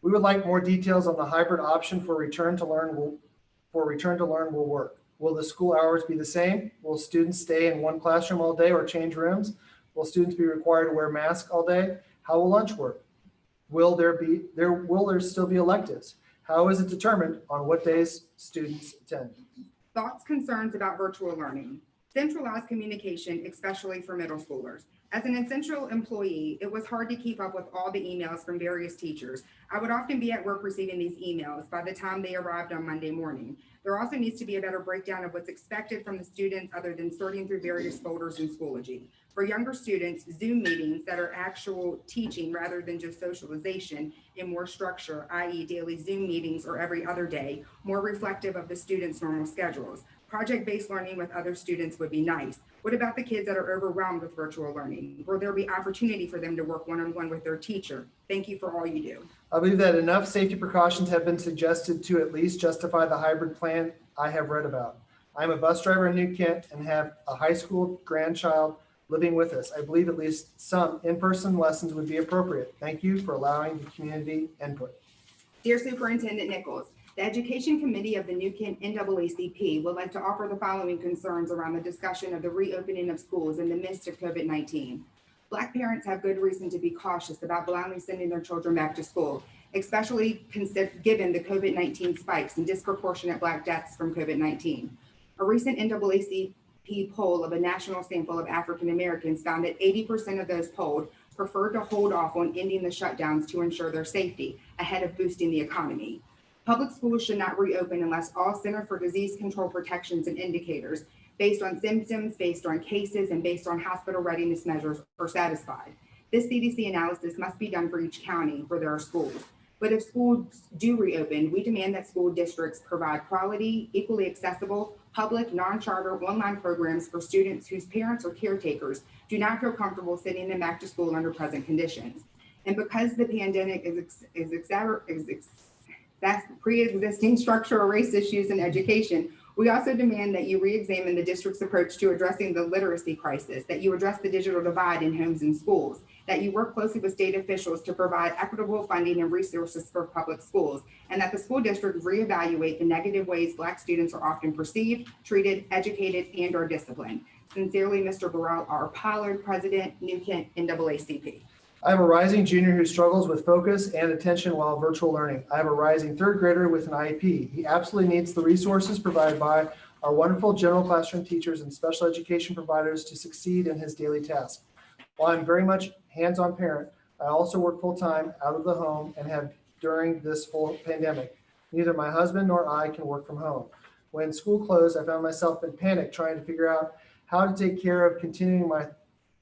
We would like more details on the hybrid option for return to learn will work. Will the school hours be the same? Will students stay in one classroom all day or change rooms? Will students be required to wear masks all day? How will lunch work? Will there still be electives? How is it determined on what days students attend? Thoughts, concerns about virtual learning. Centralized communication, especially for middle schoolers. As an essential employee, it was hard to keep up with all the emails from various teachers. I would often be at work receiving these emails by the time they arrived on Monday morning. There also needs to be a better breakdown of what's expected from the students other than sorting through various folders in Schoology. For younger students, Zoom meetings that are actual teaching rather than just socialization in more structure, i.e. daily Zoom meetings or every other day, more reflective of the students' normal schedules. Project-based learning with other students would be nice. What about the kids that are overwhelmed with virtual learning? Will there be opportunity for them to work one-on-one with their teacher? Thank you for all you do. I believe that enough safety precautions have been suggested to at least justify the hybrid plan I have read about. I'm a bus driver in New Kent and have a high school grandchild living with us. I believe at least some in-person lessons would be appropriate. Thank you for allowing the community input. Dear Superintendent Nichols, The Education Committee of the New Kent NAACP would like to offer the following concerns around the discussion of the reopening of schools in the midst of COVID-19. Black parents have good reason to be cautious about blindly sending their children back to school, especially given the COVID-19 spikes and disproportionate Black deaths from COVID-19. A recent NAACP poll of a national sample of African Americans found that 80% of those polled preferred to hold off on ending the shutdowns to ensure their safety ahead of boosting the economy. Public schools should not reopen unless all Center for Disease Control protections and indicators based on symptoms, based on cases, and based on hospital readiness measures are satisfied. This CDC analysis must be done for each county where there are schools. But if schools do reopen, we demand that school districts provide quality, equally accessible, public, non-charter online programs for students whose parents or caretakers do not feel comfortable sending them back to school under present conditions. And because the pandemic that's pre-existing structural race issues in education, we also demand that you re-examine the district's approach to addressing the literacy crisis, that you address the digital divide in homes and schools, that you work closely with state officials to provide equitable funding and resources for public schools, and that the school district reevaluate the negative ways Black students are often perceived, treated, educated, and or disciplined. Sincerely, Mr. Burrell R. Pollard, President, New Kent NAACP. I have a rising junior who struggles with focus and attention while virtual learning. I have a rising third grader with an IEP. He absolutely needs the resources provided by our wonderful general classroom teachers and special education providers to succeed in his daily tasks. While I'm very much hands-on parent, I also work full-time out of the home and have during this whole pandemic. Neither my husband nor I can work from home. When school closed, I found myself in panic trying to figure out how to take care of continuing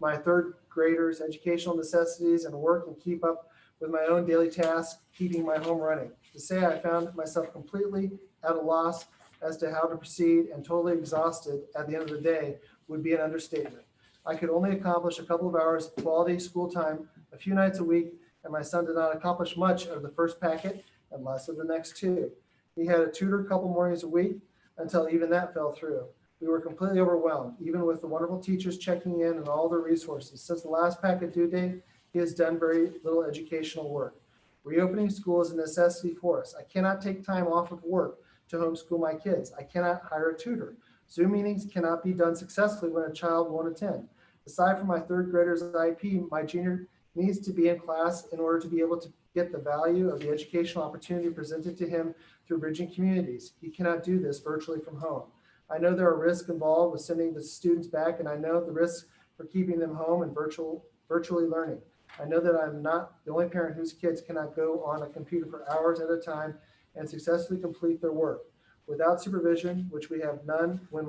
my third graders' educational necessities and work and keep up with my own daily tasks, keeping my home running. To say I found myself completely at a loss as to how to proceed and totally exhausted at the end of the day would be an understatement. I could only accomplish a couple of hours of quality school time a few nights a week, and my son did not accomplish much of the first packet and less of the next two. He had a tutor a couple mornings a week until even that fell through. We were completely overwhelmed, even with the wonderful teachers checking in and all the resources. Since the last packet due date, he has done very little educational work. Reopening school is a necessity for us. I cannot take time off of work to homeschool my kids. I cannot hire a tutor. Zoom meetings cannot be done successfully when a child won't attend. Aside from my third grader's IEP, my junior needs to be in class in order to be able to get the value of the educational opportunity presented to him through Bridging Communities. He cannot do this virtually from home. I know there are risks involved with sending the students back, and I know the risks for keeping them home and virtually learning. I know that I'm not the only parent whose kids cannot go on a computer for hours at a time and successfully complete their work. Without supervision, which we have none when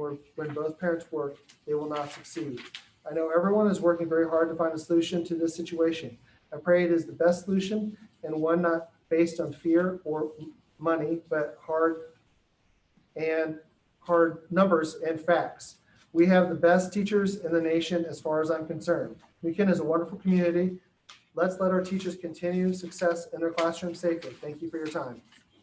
both parents work, they will not succeed. I know everyone is working very hard to find a solution to this situation. I pray it is the best solution and one not based on fear or money, but hard numbers and facts. We have the best teachers in the nation as far as I'm concerned. New Kent is a wonderful community. Let's let our teachers continue success in their classroom safely. Thank you for your time.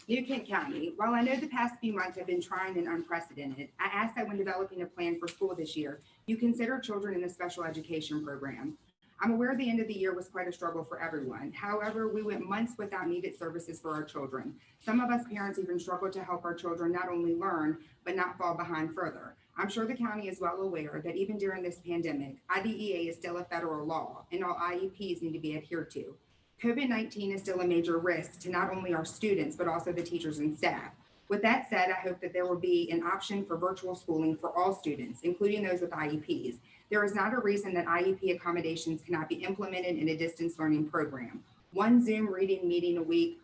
New Kent County, while I know the past few months have been trying and unprecedented, I ask that when developing a plan for school this year, you consider children in the special education program. I'm aware the end of the year was quite a struggle for everyone. However, we went months without needed services for our children. Some of us parents even struggled to help our children not only learn, but not fall behind further. I'm sure the county is well aware that even during this pandemic, IDEA is still a federal law and all IEPs need to be adhered to. COVID-19 is still a major risk to not only our students, but also the teachers and staff. With that said, I hope that there will be an option for virtual schooling for all students, including those with IEPs. There is not a reason that IEP accommodations cannot be implemented in a distance learning program. One Zoom reading meeting a week,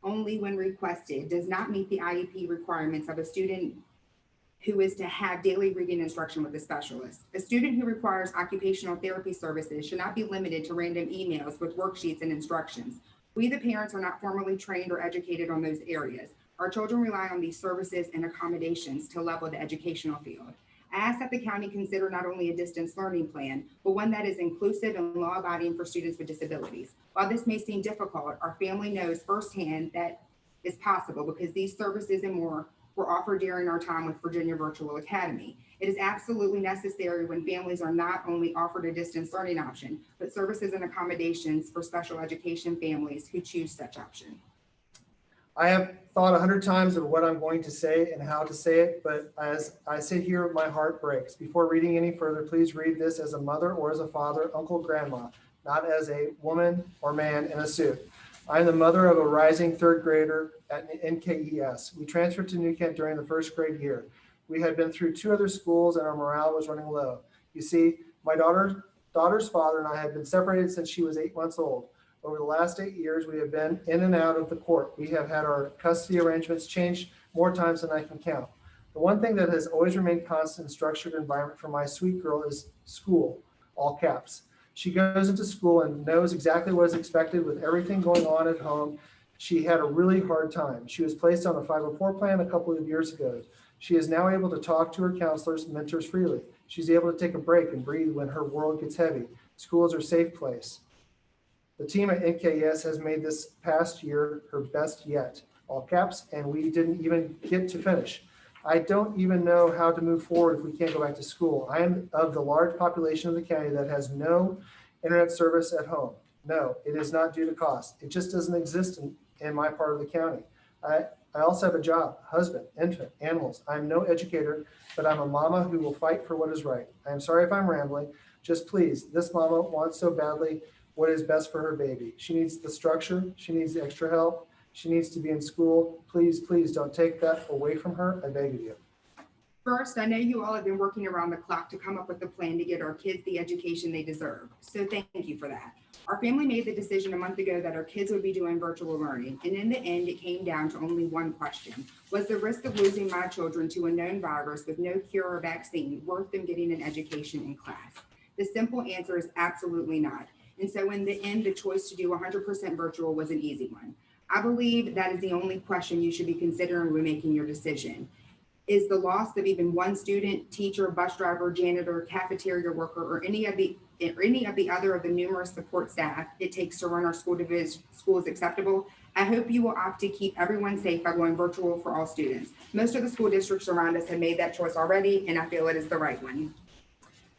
only when requested, does not meet the IEP requirements of a student who is to have daily reading instruction with a specialist. A student who requires occupational therapy services should not be limited to random emails with worksheets and instructions. We, the parents, are not formally trained or educated on those areas. Our children rely on these services and accommodations to level the educational field. I ask that the county consider not only a distance learning plan, but one that is inclusive and law-abiding for students with disabilities. While this may seem difficult, our family knows firsthand that is possible because these services and more were offered during our time with Virginia Virtual Academy. It is absolutely necessary when families are not only offered a distance learning option, but services and accommodations for special education families who choose such option. I have thought 100 times of what I'm going to say and how to say it, but as I sit here, my heart breaks. Before reading any further, please read this as a mother or as a father, uncle, grandma, not as a woman or man in a suit. I am the mother of a rising third grader at NKES. We transferred to New Kent during the first grade year. We had been through 2 other schools and our morale was running low. You see, my daughter's father and I had been separated since she was 8 months old. Over the last 8 years, we have been in and out of the court. We have had our custody arrangements changed more times than I can count. The one thing that has always remained constant in structured environment for my sweet girl is school, all caps. She goes into school and knows exactly what is expected with everything going on at home. She had a really hard time. She was placed on a 504 plan a couple of years ago. She is now able to talk to her counselors and mentors freely. She's able to take a break and breathe when her world gets heavy. School is her safe place. The team at NKS has made this past year her best yet, all caps, and we didn't even get to finish. I don't even know how to move forward if we can't go back to school. I am of the large population of the county that has no internet service at home. No, it is not due to cost. It just doesn't exist in my part of the county. I also have a job, husband, infant, animals. I'm no educator, but I'm a mama who will fight for what is right. I'm sorry if I'm rambling. Just please, this mama wants so badly what is best for her baby. She needs the structure. She needs the extra help. She needs to be in school. Please, please don't take that away from her. I beg of you. First, I know you all have been working around the clock to come up with a plan to get our kids the education they deserve. So thank you for that. Our family made the decision a month ago that our kids would be doing virtual learning. And in the end, it came down to only one question. Was the risk of losing my children to a known virus with no cure or vaccine worth them getting an education in class? The simple answer is absolutely not. And so in the end, the choice to do 100% virtual was an easy one. I believe that is the only question you should be considering when making your decision. Is the loss of even one student, teacher, bus driver, janitor, cafeteria worker, or any of the other of the numerous support staff it takes to run our schools acceptable? I hope you will opt to keep everyone safe by going virtual for all students. Most of the school districts around us have made that choice already, and I feel it is the right one.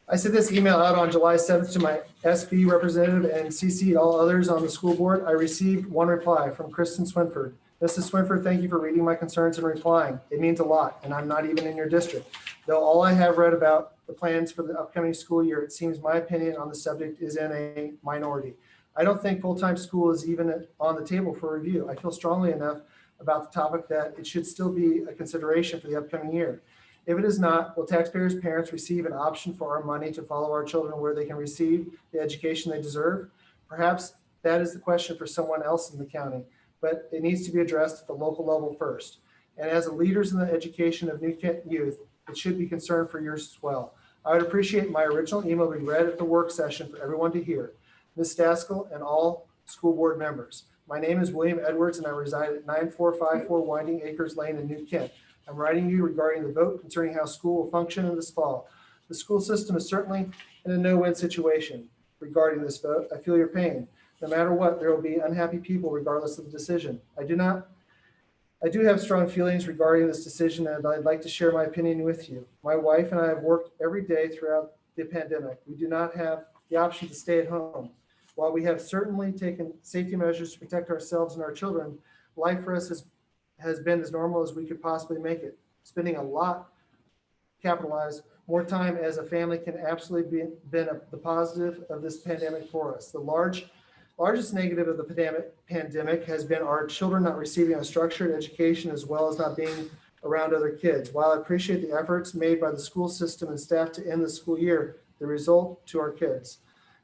I sent this email out on July 7th to my SB representative and CC'd all others on the school board. I received one reply from Kristen Swinford. Mrs. Swinford, thank you for reading my concerns and replying. It means a lot, and I'm not even in your district. Though all I have read about the plans for the upcoming school year, it seems my opinion on the subject is in a minority. I don't think full-time school is even on the table for review. I feel strongly enough about the topic that it should still be a consideration for the upcoming year. If it is not, will taxpayers' parents receive an option for our money to follow our children where they can receive the education they deserve? Perhaps that is the question for someone else in the county, but it needs to be addressed at the local level first. And as the leaders in the education of New Kent youth, it should be concerned for yours as well. I would appreciate my original email be read at the work session for everyone to hear. Ms. Daskell and all school board members. My name is William Edwards and I reside at 9454 Winding Acres Lane in New Kent. I'm writing you regarding the vote concerning how school will function in this fall. The school system is certainly in a no-win situation regarding this vote. I feel your pain. No matter what, there will be unhappy people regardless of the decision. I do have strong feelings regarding this decision and I'd like to share my opinion with you. My wife and I have worked every day throughout the pandemic. We do not have the option to stay at home. While we have certainly taken safety measures to protect ourselves and our children, life for us has been as normal as we could possibly make it. Spending a lot, capitalized, more time as a family can absolutely been the positive of this pandemic for us. The largest negative of the pandemic has been our children not receiving a structured education as well as not being around other kids. While I appreciate the efforts made by the school system and staff to end the school year, the result to our kids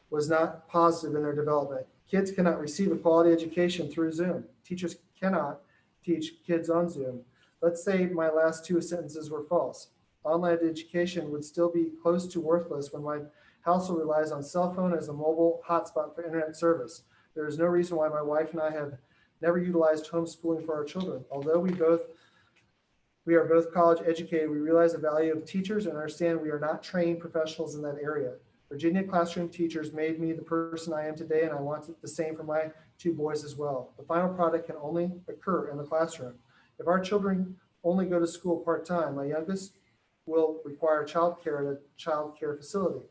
was not positive in their development. Kids cannot receive a quality education through Zoom. Teachers cannot teach kids on Zoom. Let's say my last 2 sentences were false. Online education would still be close to worthless when my household relies on cell phone as a mobile hotspot for internet service. There is no reason why my wife and I have never utilized homeschooling for our children. Although we are both college educated, we realize the value of teachers and understand we are not trained professionals in that area. Virginia classroom teachers made me the person I am today, and I want the same for my 2 boys as well. The final product can only occur in the classroom. If our children only go to school part-time, my youngest will require childcare at a childcare facility.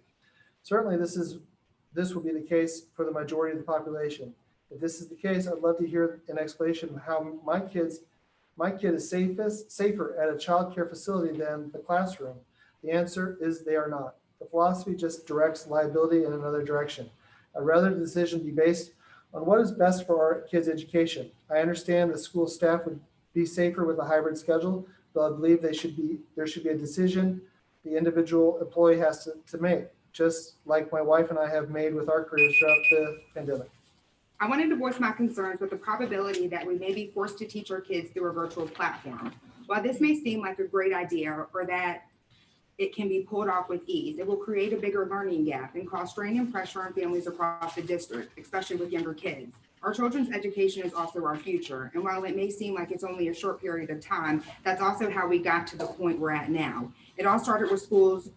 Certainly, this will be the case for the majority of the population. If this is the case, I'd love to hear an explanation of how my kid is safer at a child care facility than the classroom. The answer is they are not. The philosophy just directs liability in another direction. I'd rather the decision be based on what is best for our kids' education. I understand the school staff would be safer with a hybrid schedule, but I believe there should be a decision the individual employee has to make, just like my wife and I have made with our careers throughout the pandemic. I wanted to voice my concerns with the probability that we may be forced to teach our kids through a virtual platform. While this may seem like a great idea or that it can be pulled off with ease, it will create a bigger learning gap and cause strain and pressure on families across the district, especially with younger kids. Our children's education is also our future. And while it may seem like it's only a short period of time, that's also how we got to the point we're at now. It all started with schools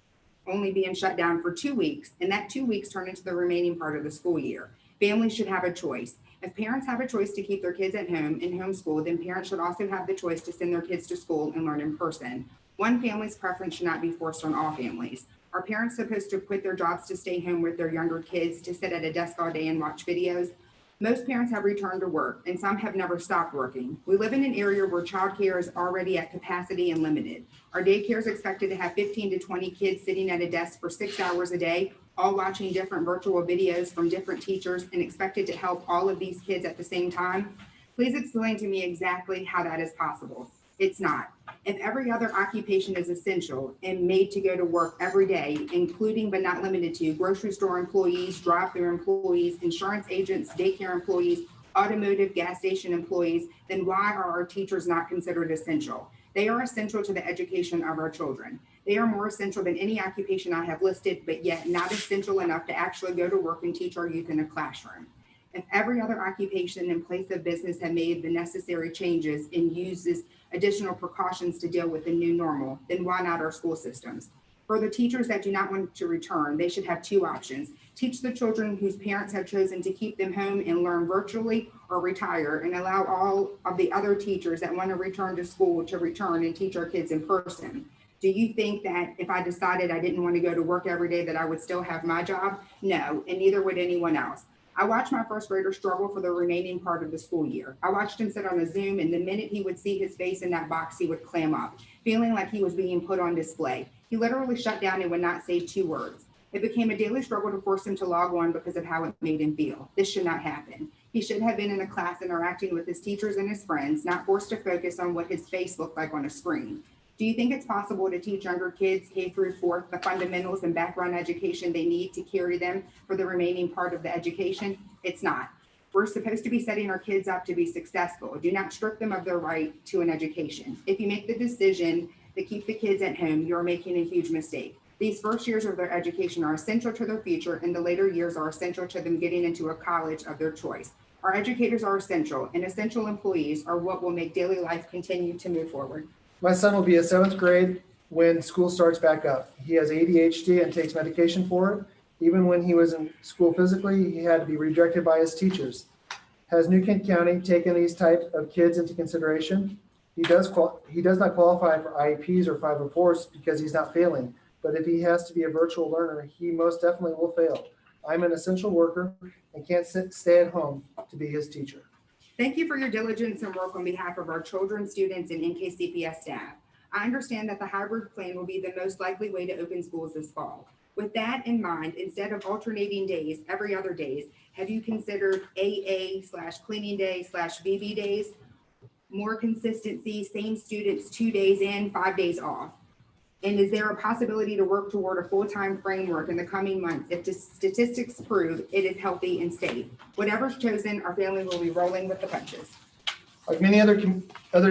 only being shut down for 2 weeks, and that 2 weeks turned into the remaining part of the school year. Families should have a choice. If parents have a choice to keep their kids at home and homeschool, then parents should also have the choice to send their kids to school and learn in person. One family's preference should not be forced on all families. Are parents supposed to quit their jobs to stay home with their younger kids to sit at a desk all day and watch videos? Most parents have returned to work, and some have never stopped working. We live in an area where childcare is already at capacity and limited. Our daycare is expected to have 15 to 20 kids sitting at a desk for 6 hours a day, all watching different virtual videos from different teachers and expected to help all of these kids at the same time. Please explain to me exactly how that is possible. It's not. If every other occupation is essential and made to go to work every day, including but not limited to grocery store employees, drive-through employees, insurance agents, daycare employees, automotive, gas station employees, then why are our teachers not considered essential? They are essential to the education of our children. They are more essential than any occupation I have listed, but yet not essential enough to actually go to work and teach our youth in a classroom. If every other occupation and place of business have made the necessary changes and uses additional precautions to deal with the new normal, then why not our school systems? For the teachers that do not want to return, they should have two options. Teach the children whose parents have chosen to keep them home and learn virtually, or retire and allow all of the other teachers that want to return to school to return and teach our kids in person. Do you think that if I decided I didn't want to go to work every day that I would still have my job? No, and neither would anyone else. I watched my first grader struggle for the remaining part of the school year. I watched him sit on a Zoom, and the minute he would see his face in that box, he would clam up, feeling like he was being put on display. He literally shut down and would not say 2 words. It became a daily struggle to force him to log on because of how it made him feel. This should not happen. He should have been in a class interacting with his teachers and his friends, not forced to focus on what his face looked like on a screen. Do you think it's possible to teach younger kids K through 4 the fundamentals and background education they need to carry them for the remaining part of the education? It's not. We're supposed to be setting our kids up to be successful. Do not strip them of their right to an education. If you make the decision to keep the kids at home, you're making a huge mistake. These first years of their education are essential to their future, and the later years are essential to them getting into a college of their choice. Our educators are essential, and essential employees are what will make daily life continue to move forward. My son will be in 7th grade when school starts back up. He has ADHD and takes medication for it. Even when he was in school physically, he had to be redirected by his teachers. Has New Kent County taken these types of kids into consideration? He does not qualify for IEPs or 504s because he's not failing. But if he has to be a virtual learner, he most definitely will fail. I'm an essential worker and can't stay at home to be his teacher. Thank you for your diligence and work on behalf of our children, students, and NKCPS staff. I understand that the hybrid plan will be the most likely way to open schools this fall. With that in mind, instead of alternating days every other days, have you considered AA/cleaning day/BB days? More consistency, same students 2 days in, 5 days off. And is there a possibility to work toward a full-time framework in the coming months if the statistics prove it is healthy and safe? Whatever's chosen, our family will be rolling with the punches. Like many others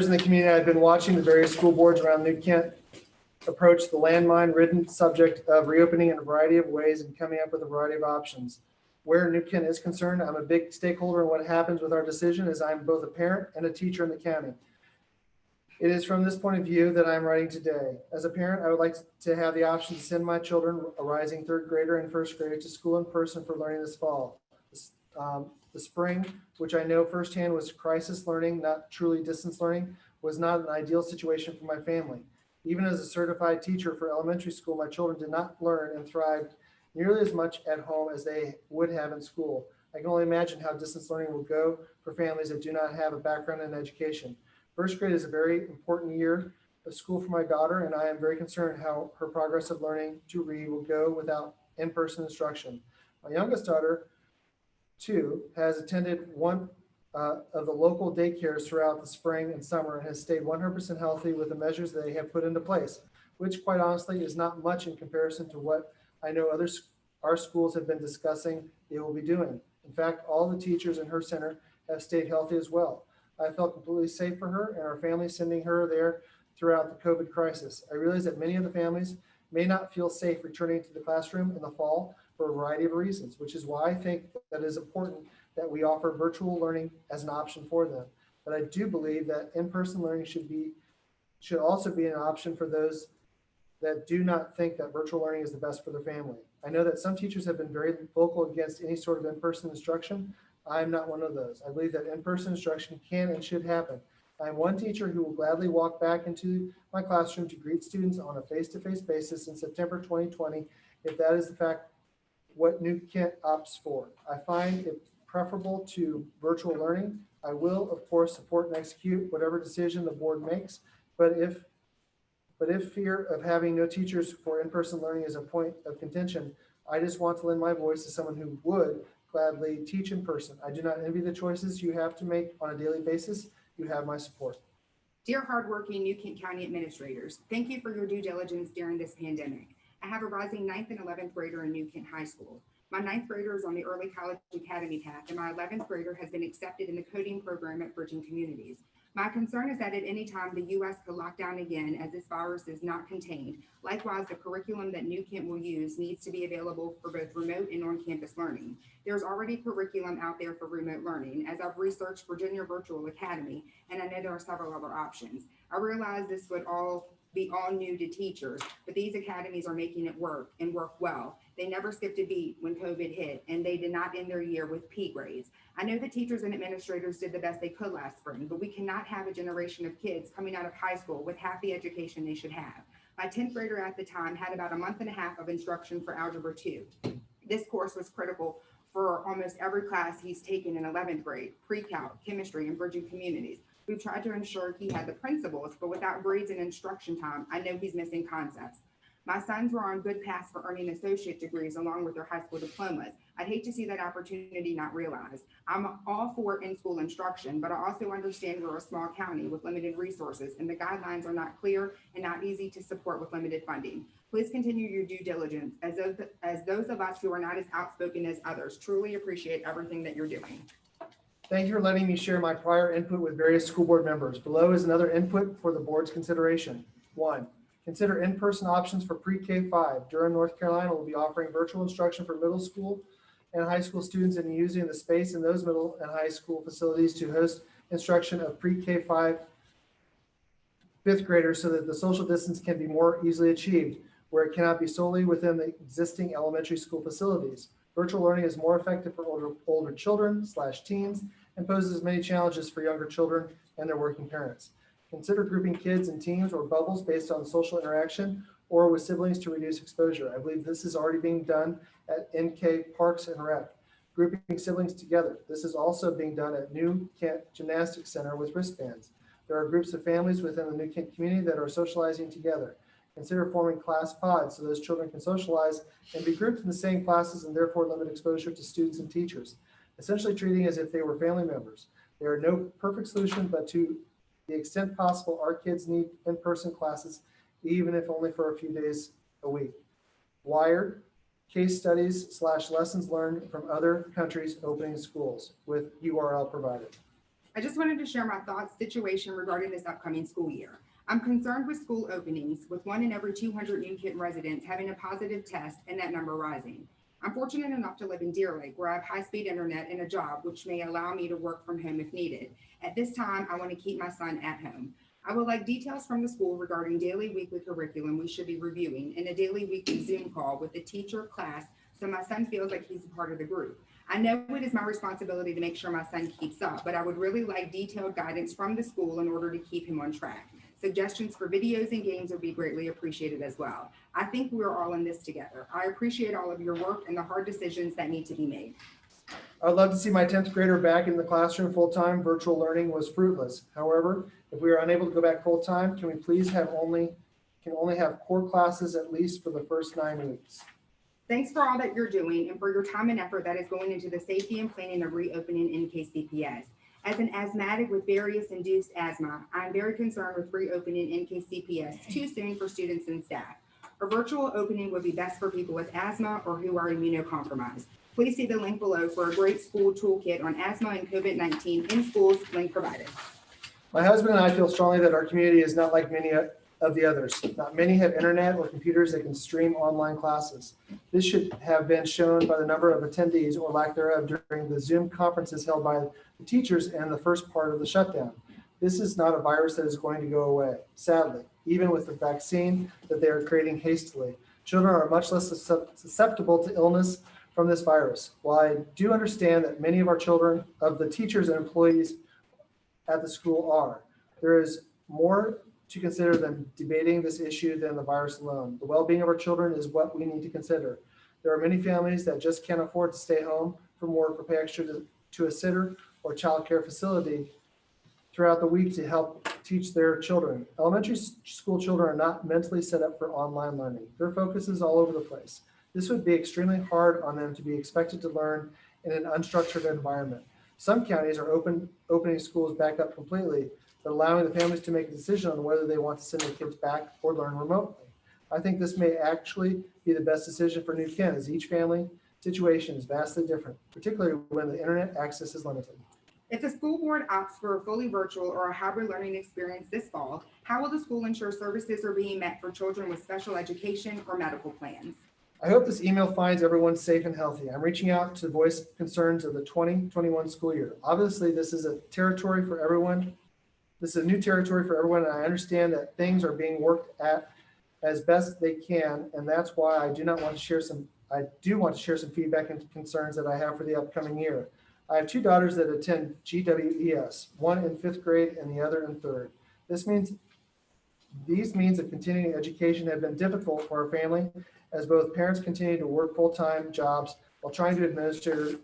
in the community, I've been watching the various school boards around New Kent approach the landmine-ridden subject of reopening in a variety of ways and coming up with a variety of options. Where New Kent is concerned, I'm a big stakeholder in what happens with our decision, as I'm both a parent and a teacher in the county. It is from this point of view that I'm writing today. As a parent, I would like to have the option to send my children, a rising 3rd grader and 1st grader, to school in person for learning this fall. The spring, which I know firsthand was crisis learning, not truly distance learning, was not an ideal situation for my family. Even as a certified teacher for elementary school, my children did not learn and thrive nearly as much at home as they would have in school. I can only imagine how distance learning will go for families that do not have a background in education. First grade is a very important year of school for my daughter, and I am very concerned how her progress of learning to read will go without in-person instruction. My youngest daughter, too, has attended one of the local daycares throughout the spring and summer and has stayed 100% healthy with the measures they have put into place, which quite honestly is not much in comparison to what I know our schools have been discussing they will be doing. In fact, all the teachers in her center have stayed healthy as well. I felt completely safe for her and our family sending her there throughout the COVID crisis. I realize that many of the families may not feel safe returning to the classroom in the fall for a variety of reasons, which is why I think that it is important that we offer virtual learning as an option for them. But I do believe that in-person learning should also be an option for those that do not think that virtual learning is the best for their family. I know that some teachers have been very vocal against any sort of in-person instruction. I'm not one of those. I believe that in-person instruction can and should happen. I'm one teacher who will gladly walk back into my classroom to greet students on a face-to-face basis in September 2020, if that is the fact what New Kent opts for. I find it preferable to virtual learning. I will, of course, support and execute whatever decision the board makes, but if fear of having no teachers for in-person learning is a point of contention, I just want to lend my voice to someone who would gladly teach in person. I do not envy the choices you have to make on a daily basis. You have my support. Dear hardworking New Kent County administrators, thank you for your due diligence during this pandemic. I have a rising 9th and 11th grader in New Kent High School. My 9th grader is on the early college academy path, and my 11th grader has been accepted in the coding program at Bridging Communities. My concern is that at any time the U.S. could lock down again as this virus is not contained. Likewise, the curriculum that New Kent will use needs to be available for both remote and on-campus learning. There's already curriculum out there for remote learning, as I've researched Virginia Virtual Academy, and I know there are several other options. I realize this would be all new to teachers, but these academies are making it work and work well. They never skipped a beat when COVID hit, and they did not end their year with P grades. I know the teachers and administrators did the best they could last spring, but we cannot have a generation of kids coming out of high school with half the education they should have. My 10th grader at the time had about a month and a half of instruction for Algebra 2. This course was critical for almost every class he's taken in 11th grade, pre-calc, chemistry, and Bridging Communities. We've tried to ensure he had the principles, but without grades and instruction time, I know he's missing concepts. My sons were on good paths for earning associate degrees along with their high school diplomas. I'd hate to see that opportunity not realized. I'm all for in-school instruction, but I also understand we're a small county with limited resources, and the guidelines are not clear and not easy to support with limited funding. Please continue your due diligence, as those of us who are not as outspoken as others truly appreciate everything that you're doing. Thank you for letting me share my prior input with various school board members. Below is another input for the board's consideration. 1. Consider in-person options for pre-K-5. Durham, North Carolina will be offering virtual instruction for middle school and high school students and using the space in those middle and high school facilities to host instruction of pre-K-5 fifth graders so that the social distance can be more easily achieved, where it cannot be solely within the existing elementary school facilities. Virtual learning is more effective for older children/teens and poses many challenges for younger children and their working parents. Consider grouping kids in teams or bubbles based on social interaction or with siblings to reduce exposure. I believe this is already being done at NK Parks and Rec, grouping siblings together. This is also being done at New Kent Gymnastics Center with wristbands. There are groups of families within the New Kent community that are socializing together. Consider forming class pods so those children can socialize and be grouped in the same classes and therefore limit exposure to students and teachers, essentially treating as if they were family members. There are no perfect solution, but to the extent possible, our kids need in-person classes, even if only for a few days a week. Wired, case studies / lessons learned from other countries opening schools with URL provided. I just wanted to share my thoughts situation regarding this upcoming school year. I'm concerned with school openings, with 1 in every 200 New Kent residents having a positive test and that number rising. I'm fortunate enough to live in Deer Lake, where I have high-speed internet and a job which may allow me to work from home if needed. At this time, I want to keep my son at home. I would like details from the school regarding daily, weekly curriculum we should be reviewing and a daily, weekly Zoom call with the teacher, class, so my son feels like he's a part of the group. I know it is my responsibility to make sure my son keeps up, but I would really like detailed guidance from the school in order to keep him on track. Suggestions for videos and games would be greatly appreciated as well. I think we're all in this together. I appreciate all of your work and the hard decisions that need to be made. I'd love to see my 10th grader back in the classroom full-time. Virtual learning was fruitless. However, if we are unable to go back full-time, can we please only have core classes at least for the first 9 weeks? Thanks for all that you're doing and for your time and effort that is going into the safety and planning of reopening NKCPS. As an asthmatic with various induced asthma, I'm very concerned with reopening NKCPS too soon for students and staff. A virtual opening would be best for people with asthma or who are immunocompromised. Please see the link below for a great school toolkit on asthma and COVID-19 in schools, link provided. My husband and I feel strongly that our community is not like many of the others. Not many have internet or computers that can stream online classes. This should have been shown by the number of attendees or lack thereof during the Zoom conferences held by the teachers and the first part of the shutdown. This is not a virus that is going to go away. Sadly, even with the vaccine that they are creating hastily, children are much less susceptible to illness from this virus. While I do understand that many of our children, of the teachers and employees at the school are, there is more to consider than debating this issue than the virus alone. The well-being of our children is what we need to consider. There are many families that just can't afford to stay home from work or pay extra to a sitter or child care facility throughout the week to help teach their children. Elementary school children are not mentally set up for online learning. Their focus is all over the place. This would be extremely hard on them to be expected to learn in an unstructured environment. Some counties are opening schools back up completely, but allowing the families to make a decision on whether they want to send their kids back or learn remotely. I think this may actually be the best decision for New Kent, as each family situation is vastly different, particularly when the internet access is limited. If the school board opts for a fully virtual or a hybrid learning experience this fall, how will the school ensure services are being met for children with special education or medical plans? I hope this email finds everyone safe and healthy. I'm reaching out to voice concerns of the 2021 school year. Obviously, this is a territory for everyone. This is a new territory for everyone, and I understand that things are being worked at as best they can, and that's why I do want to share some feedback and concerns that I have for the upcoming year. I have 2 daughters that attend GWES, one in 5th grade and the other in 3rd. These means of continuing education have been difficult for our family, as both parents continue to work full-time jobs while trying to administer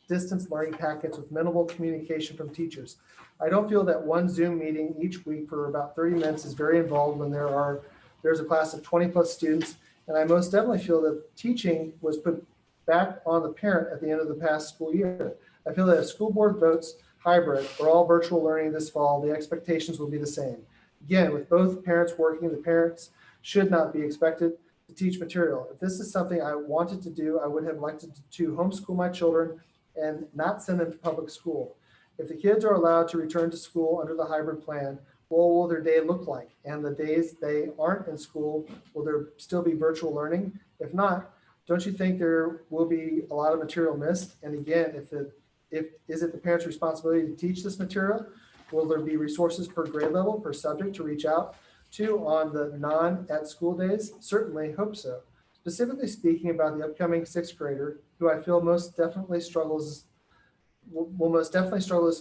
distance learning packets with minimal communication from teachers. I don't feel that one Zoom meeting each week for about 30 minutes is very involved when there's a class of 20 plus students, and I most definitely feel that teaching was put back on the parent at the end of the past school year. I feel that if school board votes hybrid or all virtual learning this fall, the expectations will be the same. Again, with both parents working, the parents should not be expected to teach material. If this is something I wanted to do, I would have elected to homeschool my children and not send them to public school. If the kids are allowed to return to school under the hybrid plan, what will their day look like? And the days they aren't in school, will there still be virtual learning? If not, don't you think there will be a lot of material missed? And again, is it the parent's responsibility to teach this material? Will there be resources per grade level, per subject to reach out to on the non-at-school days? Certainly hope so. Specifically speaking about the upcoming 6th grader, who I feel will most definitely struggle this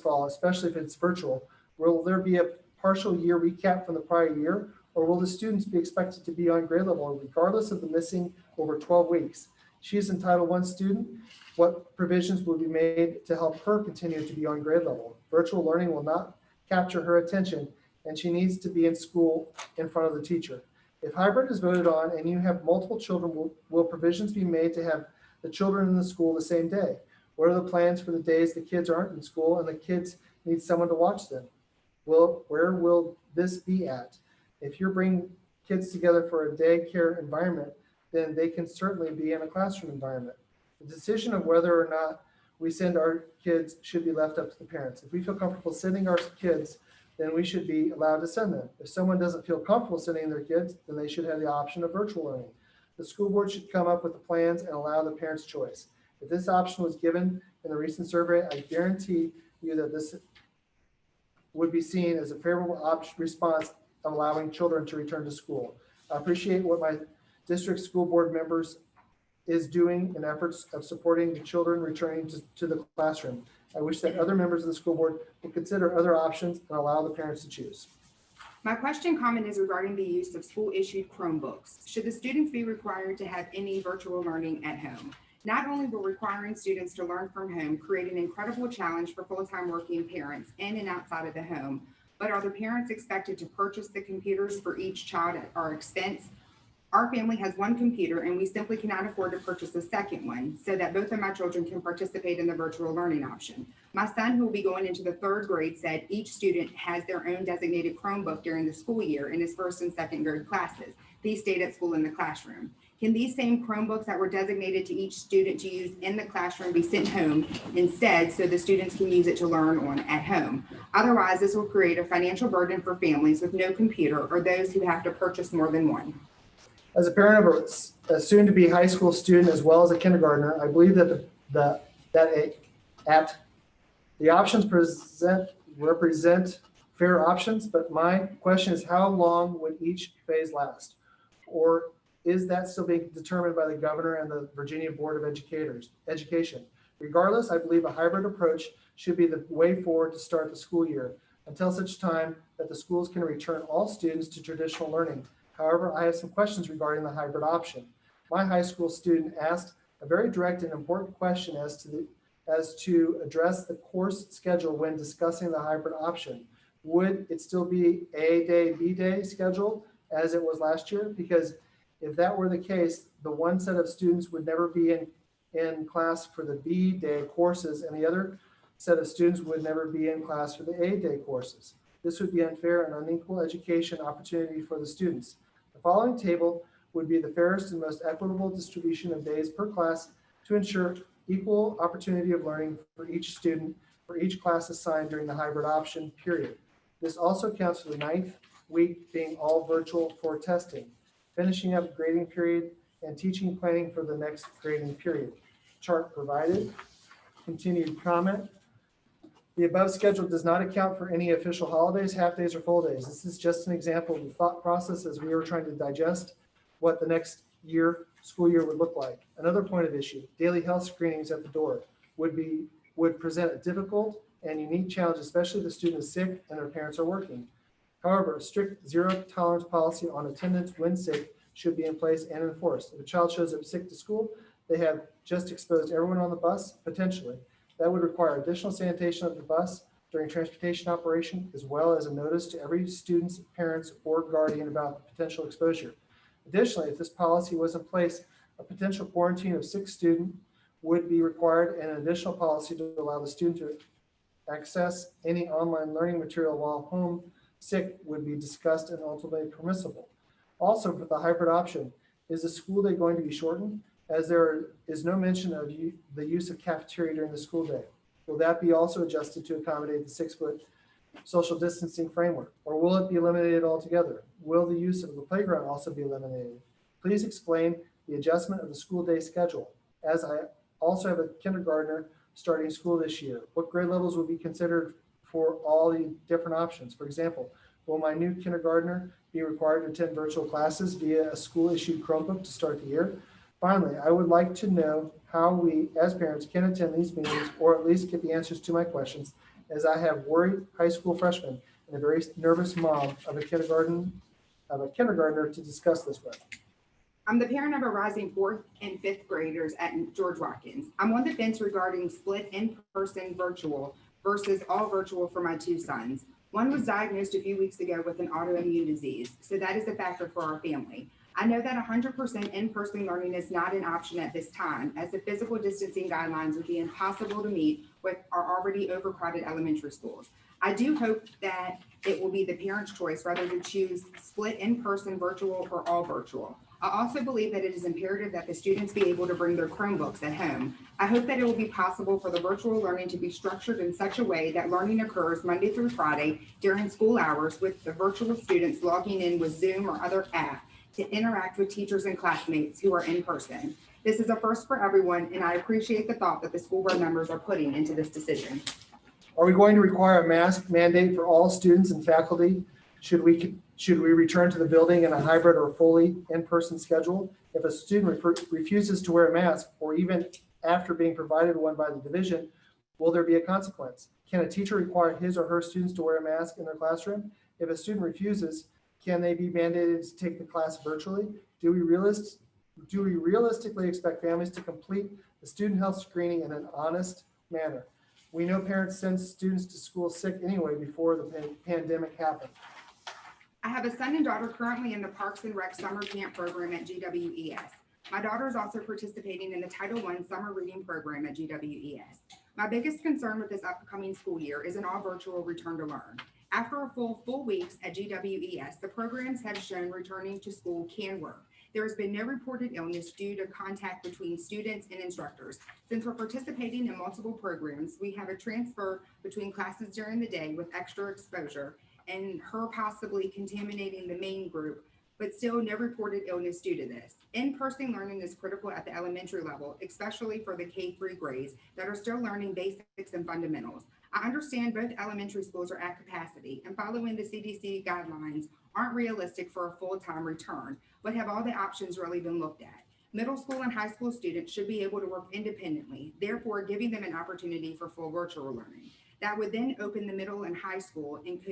fall, especially if it's virtual. Will there be a partial year recap from the prior year, or will the students be expected to be on grade level regardless of the missing over 12 weeks? She is an Title I student. What provisions will be made to help her continue to be on grade level? Virtual learning will not capture her attention, and she needs to be in school in front of the teacher. If hybrid is voted on and you have multiple children, will provisions be made to have the children in the school the same day? What are the plans for the days the kids aren't in school and the kids need someone to watch them? Where will this be at? If you're bringing kids together for a daycare environment, then they can certainly be in a classroom environment. The decision of whether or not we send our kids should be left up to the parents. If we feel comfortable sending our kids, then we should be allowed to send them. If someone doesn't feel comfortable sending their kids, then they should have the option of virtual learning. The school board should come up with the plans and allow the parents' choice. If this option was given in the recent survey, I guarantee you that this would be seen as a favorable response of allowing children to return to school. I appreciate what my district school board members is doing in efforts of supporting the children returning to the classroom. I wish that other members of the school board will consider other options and allow the parents to choose. My comment is regarding the use of school-issued Chromebooks. Should the students be required to have any virtual learning at home? Not only will requiring students to learn from home create an incredible challenge for full-time working parents in and outside of the home, but are the parents expected to purchase the computers for each child at our expense? Our family has one computer and we simply cannot afford to purchase a second one so that both of my children can participate in the virtual learning option. My son, who will be going into the 3rd grade, said each student has their own designated Chromebook during the school year in his 1st and 2nd grade classes. These stayed at school in the classroom. Can these same Chromebooks that were designated to each student to use in the classroom be sent home instead so the students can use it to learn on at home? Otherwise, this will create a financial burden for families with no computer or those who have to purchase more than one. As a parent of a soon-to-be high school student as well as a kindergartner, I believe that the options represent fair options, but my question is, how long would each phase last? Or is that still being determined by the governor and the Virginia Board of Education? Regardless, I believe a hybrid approach should be the way forward to start the school year until such time that the schools can return all students to traditional learning. However, I have some questions regarding the hybrid option. My high school student asked a very direct and important question as to address the course schedule when discussing the hybrid option. Would it still be A day, B day schedule as it was last year? Because if that were the case, the one set of students would never be in class for the B day courses and the other set of students would never be in class for the A day courses. This would be unfair and unequal education opportunity for the students. The following table would be the fairest and most equitable distribution of days per class to ensure equal opportunity of learning for each student for each class assigned during the hybrid option period. This also counts for the 9th week being all virtual for testing, finishing up grading period, and teaching planning for the next grading period. Chart provided. Continued comment. The above schedule does not account for any official holidays, half days, or full days. This is just an example of the thought process as we were trying to digest what the next school year would look like. Another point of issue, daily health screenings at the door would present a difficult and unique challenge, especially if the student is sick and their parents are working. However, a strict zero tolerance policy on attendance when sick should be in place and enforced. If a child shows up sick to school, they have just exposed everyone on the bus, potentially. That would require additional sanitation of the bus during transportation operation, as well as a notice to every student's parents or guardian about the potential exposure. Additionally, if this policy was in place, a potential quarantine of sick student would be required and an additional policy to allow the student to access any online learning material while home sick would be discussed and ultimately permissible. Also, for the hybrid option, is the school day going to be shortened, as there is no mention of the use of cafeteria during the school day? Will that be also adjusted to accommodate the 6-foot social distancing framework, or will it be eliminated altogether? Will the use of the playground also be eliminated? Please explain the adjustment of the school day schedule, as I also have a kindergartner starting school this year. What grade levels will be considered for all the different options? For example, will my new kindergartner be required to attend virtual classes via a school-issued Chromebook to start the year? Finally, I would like to know how we, as parents, can attend these meetings or at least get the answers to my questions, as I have worried high school freshmen and a very nervous mom of a kindergartner to discuss this with. I'm the parent of a rising 4th and 5th graders at George Watkins. I'm on the fence regarding split in-person virtual versus all virtual for my 2 sons. One was diagnosed a few weeks ago with an autoimmune disease, so that is a factor for our family. I know that 100% in-person learning is not an option at this time, as the physical distancing guidelines would be impossible to meet with our already overcrowded elementary schools. I do hope that it will be the parent's choice whether to choose split in-person virtual or all virtual. I also believe that it is imperative that the students be able to bring their Chromebooks at home. I hope that it will be possible for the virtual learning to be structured in such a way that learning occurs Monday through Friday during school hours, with the virtual students logging in with Zoom or other app to interact with teachers and classmates who are in person. This is a first for everyone, and I appreciate the thought that the school board members are putting into this decision. Are we going to require a mask mandate for all students and faculty? Should we return to the building in a hybrid or fully in-person schedule? If a student refuses to wear a mask, or even after being provided one by the division, will there be a consequence? Can a teacher require his or her students to wear a mask in their classroom? If a student refuses, can they be mandated to take the class virtually? Do we realistically expect families to complete the student health screening in an honest manner. We know parents send students to school sick anyway before the pandemic happened. I have a son and daughter currently in the Parks and Rec Summer Camp program at GWES. My daughter is also participating in the Title I Summer Reading Program at GWES. My biggest concern with this upcoming school year is an all virtual return to learn. After a full weeks at GWES, the programs have shown returning to school can work. There has been no reported illness due to contact between students and instructors. Since we're participating in multiple programs, we have a transfer between classes during the day with extra exposure and her possibly contaminating the main group, but still no reported illness due to this. In-person learning is critical at the elementary level, especially for the K-3 grades that are still learning basics and fundamentals. I understand both elementary schools are at capacity and following the CDC guidelines aren't realistic for a full-time return, but have all the options really been looked at? Middle school and high school students should be able to work independently, therefore giving them an opportunity for full virtual learning. That would then open the middle and high school and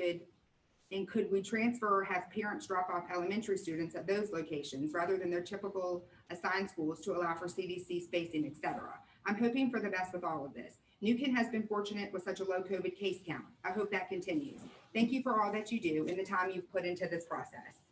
could we transfer or have parents drop off elementary students at those locations rather than their typical assigned schools to allow for CDC spacing, etc.? I'm hoping for the best with all of this. New Kent has been fortunate with such a low COVID case count. I hope that continues. Thank you for all that you do and the time you've put into this process.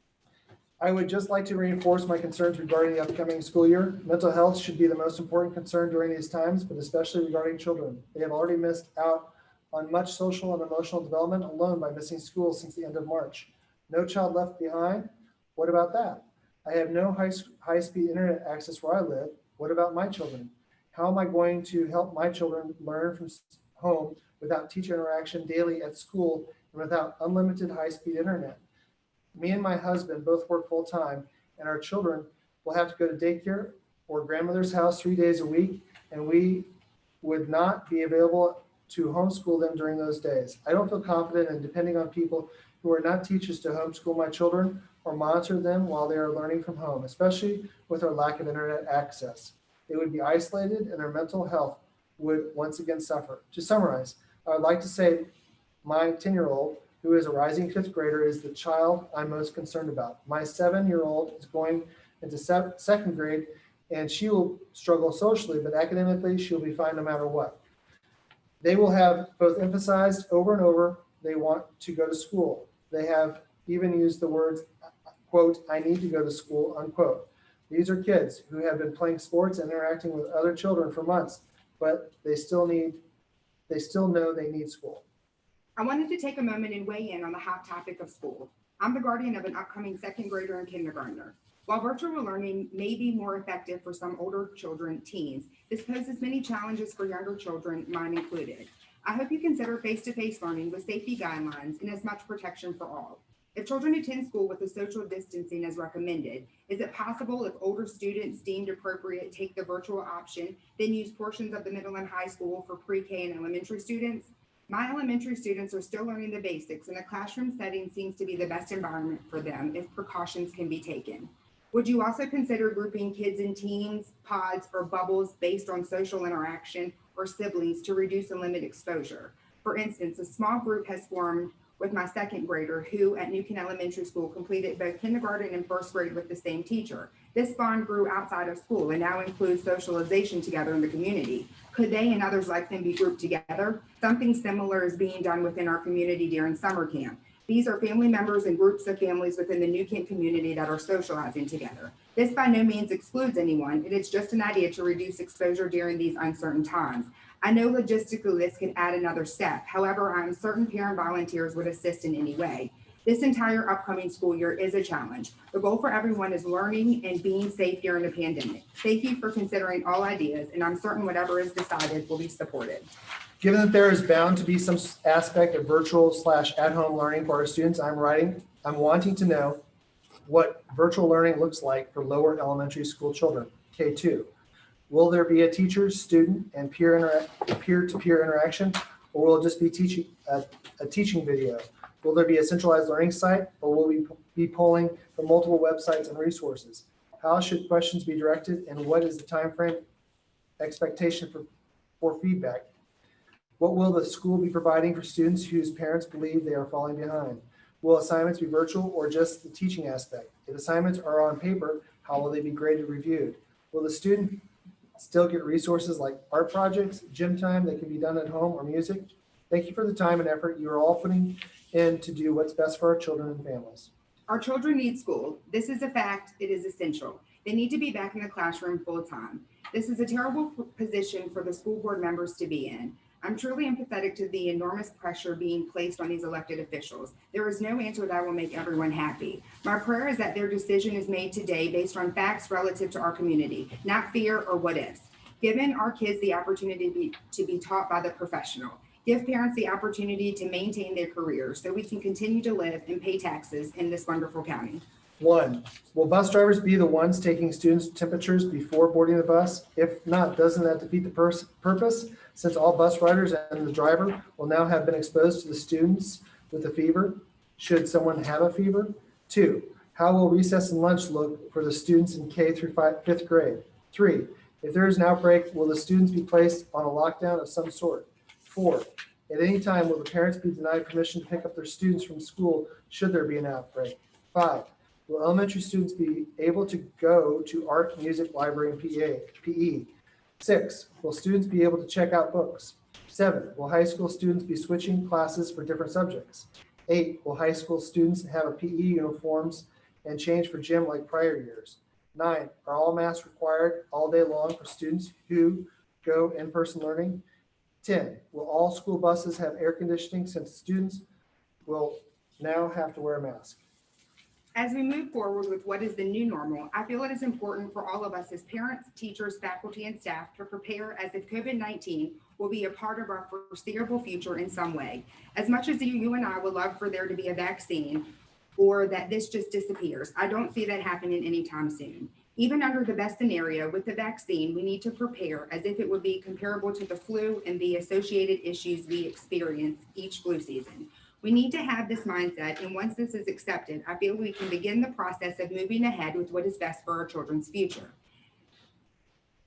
I would just like to reinforce my concerns regarding the upcoming school year. Mental health should be the most important concern during these times, but especially regarding children. They have already missed out on much social and emotional development alone by missing school since the end of March. No child left behind. What about that? I have no high-speed internet access where I live. What about my children? How am I going to help my children learn from home without teacher interaction daily at school and without unlimited high-speed internet? Me and my husband both work full-time, and our children will have to go to daycare or grandmother's house 3 days a week, and we would not be available to homeschool them during those days. I don't feel confident in depending on people who are not teachers to homeschool my children or monitor them while they are learning from home, especially with our lack of internet access. They would be isolated and their mental health would once again suffer. To summarize, I would like to say my 10-year-old, who is a rising 5th grader, is the child I'm most concerned about. My 7-year-old is going into 2nd grade and she will struggle socially, but academically she'll be fine no matter what. They will have both emphasized over and over they want to go to school. They have even used the words, quote, "I need to go to school," unquote. These are kids who have been playing sports and interacting with other children for months, but they still know they need school. I wanted to take a moment and weigh in on the hot topic of school. I'm the guardian of an upcoming 2nd grader and kindergartner. While virtual learning may be more effective for some older children, teens, this poses many challenges for younger children, mine included. I hope you consider face-to-face learning with safety guidelines and as much protection for all. If children attend school with the social distancing as recommended, is it possible if older students deemed appropriate take the virtual option, then use portions of the middle and high school for pre-K and elementary students? My elementary students are still learning the basics and the classroom setting seems to be the best environment for them if precautions can be taken. Would you also consider grouping kids in teams, pods, or bubbles based on social interaction or siblings to reduce and limit exposure? For instance, a small group has formed with my 2nd grader who at New Kent Elementary School completed both kindergarten and 1st grade with the same teacher. This bond grew outside of school and now includes socialization together in the community. Could they and others like them be grouped together? Something similar is being done within our community during summer camp. These are family members and groups of families within the New Kent community that are socializing together. This by no means excludes anyone. It is just an idea to reduce exposure during these uncertain times. I know logistically this can add another step. However, I am certain parent volunteers would assist in any way. This entire upcoming school year is a challenge. The goal for everyone is learning and being safe during the pandemic. Thank you for considering all ideas, and I'm certain whatever is decided will be supported. Given that there is bound to be some aspect of virtual/at-home learning for our students, I'm wanting to know what virtual learning looks like for lower elementary school children, K2. Will there be a teacher, student, and peer-to-peer interaction, or will it just be a teaching video? Will there be a centralized learning site, or will we be pulling from multiple websites and resources? How should questions be directed, and what is the time frame expectation for feedback? What will the school be providing for students whose parents believe they are falling behind? Will assignments be virtual or just the teaching aspect? If assignments are on paper, how will they be graded, reviewed? Will the student still get resources like art projects, gym time that can be done at home, or music. Thank you for the time and effort you are all putting in to do what's best for our children and families. Our children need school. This is a fact. It is essential. They need to be back in the classroom full time. This is a terrible position for the school board members to be in. I'm truly empathetic to the enormous pressure being placed on these elected officials. There is no answer that will make everyone happy. My prayer is that their decision is made today based on facts relative to our community, not fear or what ifs. Giving our kids the opportunity to be taught by the professional. Give parents the opportunity to maintain their careers so we can continue to live and pay taxes in this wonderful county. 1, will bus drivers be the ones taking students' temperatures before boarding the bus? If not, doesn't that defeat the purpose, since all bus riders and the driver will now have been exposed to the students with a fever, should someone have a fever? 2, how will recess and lunch look for the students in K through 5th grade? 3, if there is an outbreak, will the students be placed on a lockdown of some sort? 4, at any time, will the parents be denied permission to pick up their students from school should there be an outbreak? 5, will elementary students be able to go to art, music, library, and PE? 6, will students be able to check out books? 7, will high school students be switching classes for different subjects? 8, will high school students have a PE uniforms and change for gym like prior years? 9, are all masks required all day long for students who go in-person learning? 10, will all school buses have air conditioning since students will now have to wear a mask? As we move forward with what is the new normal, I feel it is important for all of us as parents, teachers, faculty, and staff to prepare as if COVID-19 will be a part of our foreseeable future in some way. As much as you and I would love for there to be a vaccine or that this just disappears, I don't see that happening anytime soon. Even under the best scenario with the vaccine, we need to prepare as if it would be comparable to the flu and the associated issues we experience each flu season. We need to have this mindset, and once this is accepted, I feel we can begin the process of moving ahead with what is best for our children's future.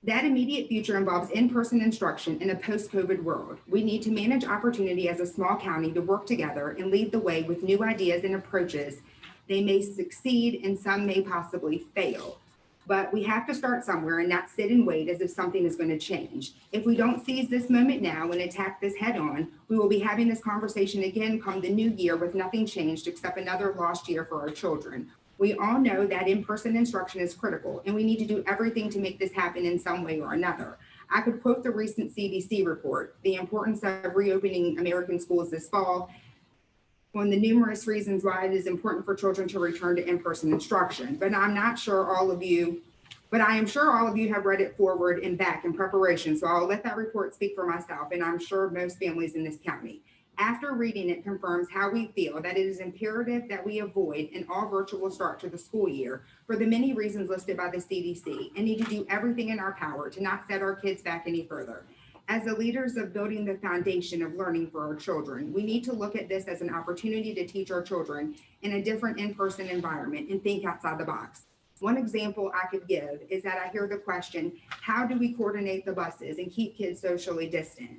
That immediate future involves in-person instruction in a post-COVID world. We need to manage opportunity as a small county to work together and lead the way with new ideas and approaches. They may succeed and some may possibly fail. But we have to start somewhere and not sit and wait as if something is going to change. If we don't seize this moment now and attack this head on, we will be having this conversation again come the new year with nothing changed except another lost year for our children. We all know that in-person instruction is critical, and we need to do everything to make this happen in some way or another. I could quote the recent CDC report, the importance of reopening American schools this fall, on the numerous reasons why it is important for children to return to in-person instruction. But I am sure all of you have read it forward and back in preparation. So I'll let that report speak for myself, and I'm sure most families in this county. After reading it confirms how we feel that it is imperative that we avoid an all virtual start to the school year for the many reasons listed by the CDC, and need to do everything in our power to not set our kids back any further. As the leaders of building the foundation of learning for our children, we need to look at this as an opportunity to teach our children in a different in-person environment and think outside the box. One example I could give is that I hear the question, how do we coordinate the buses and keep kids socially distant?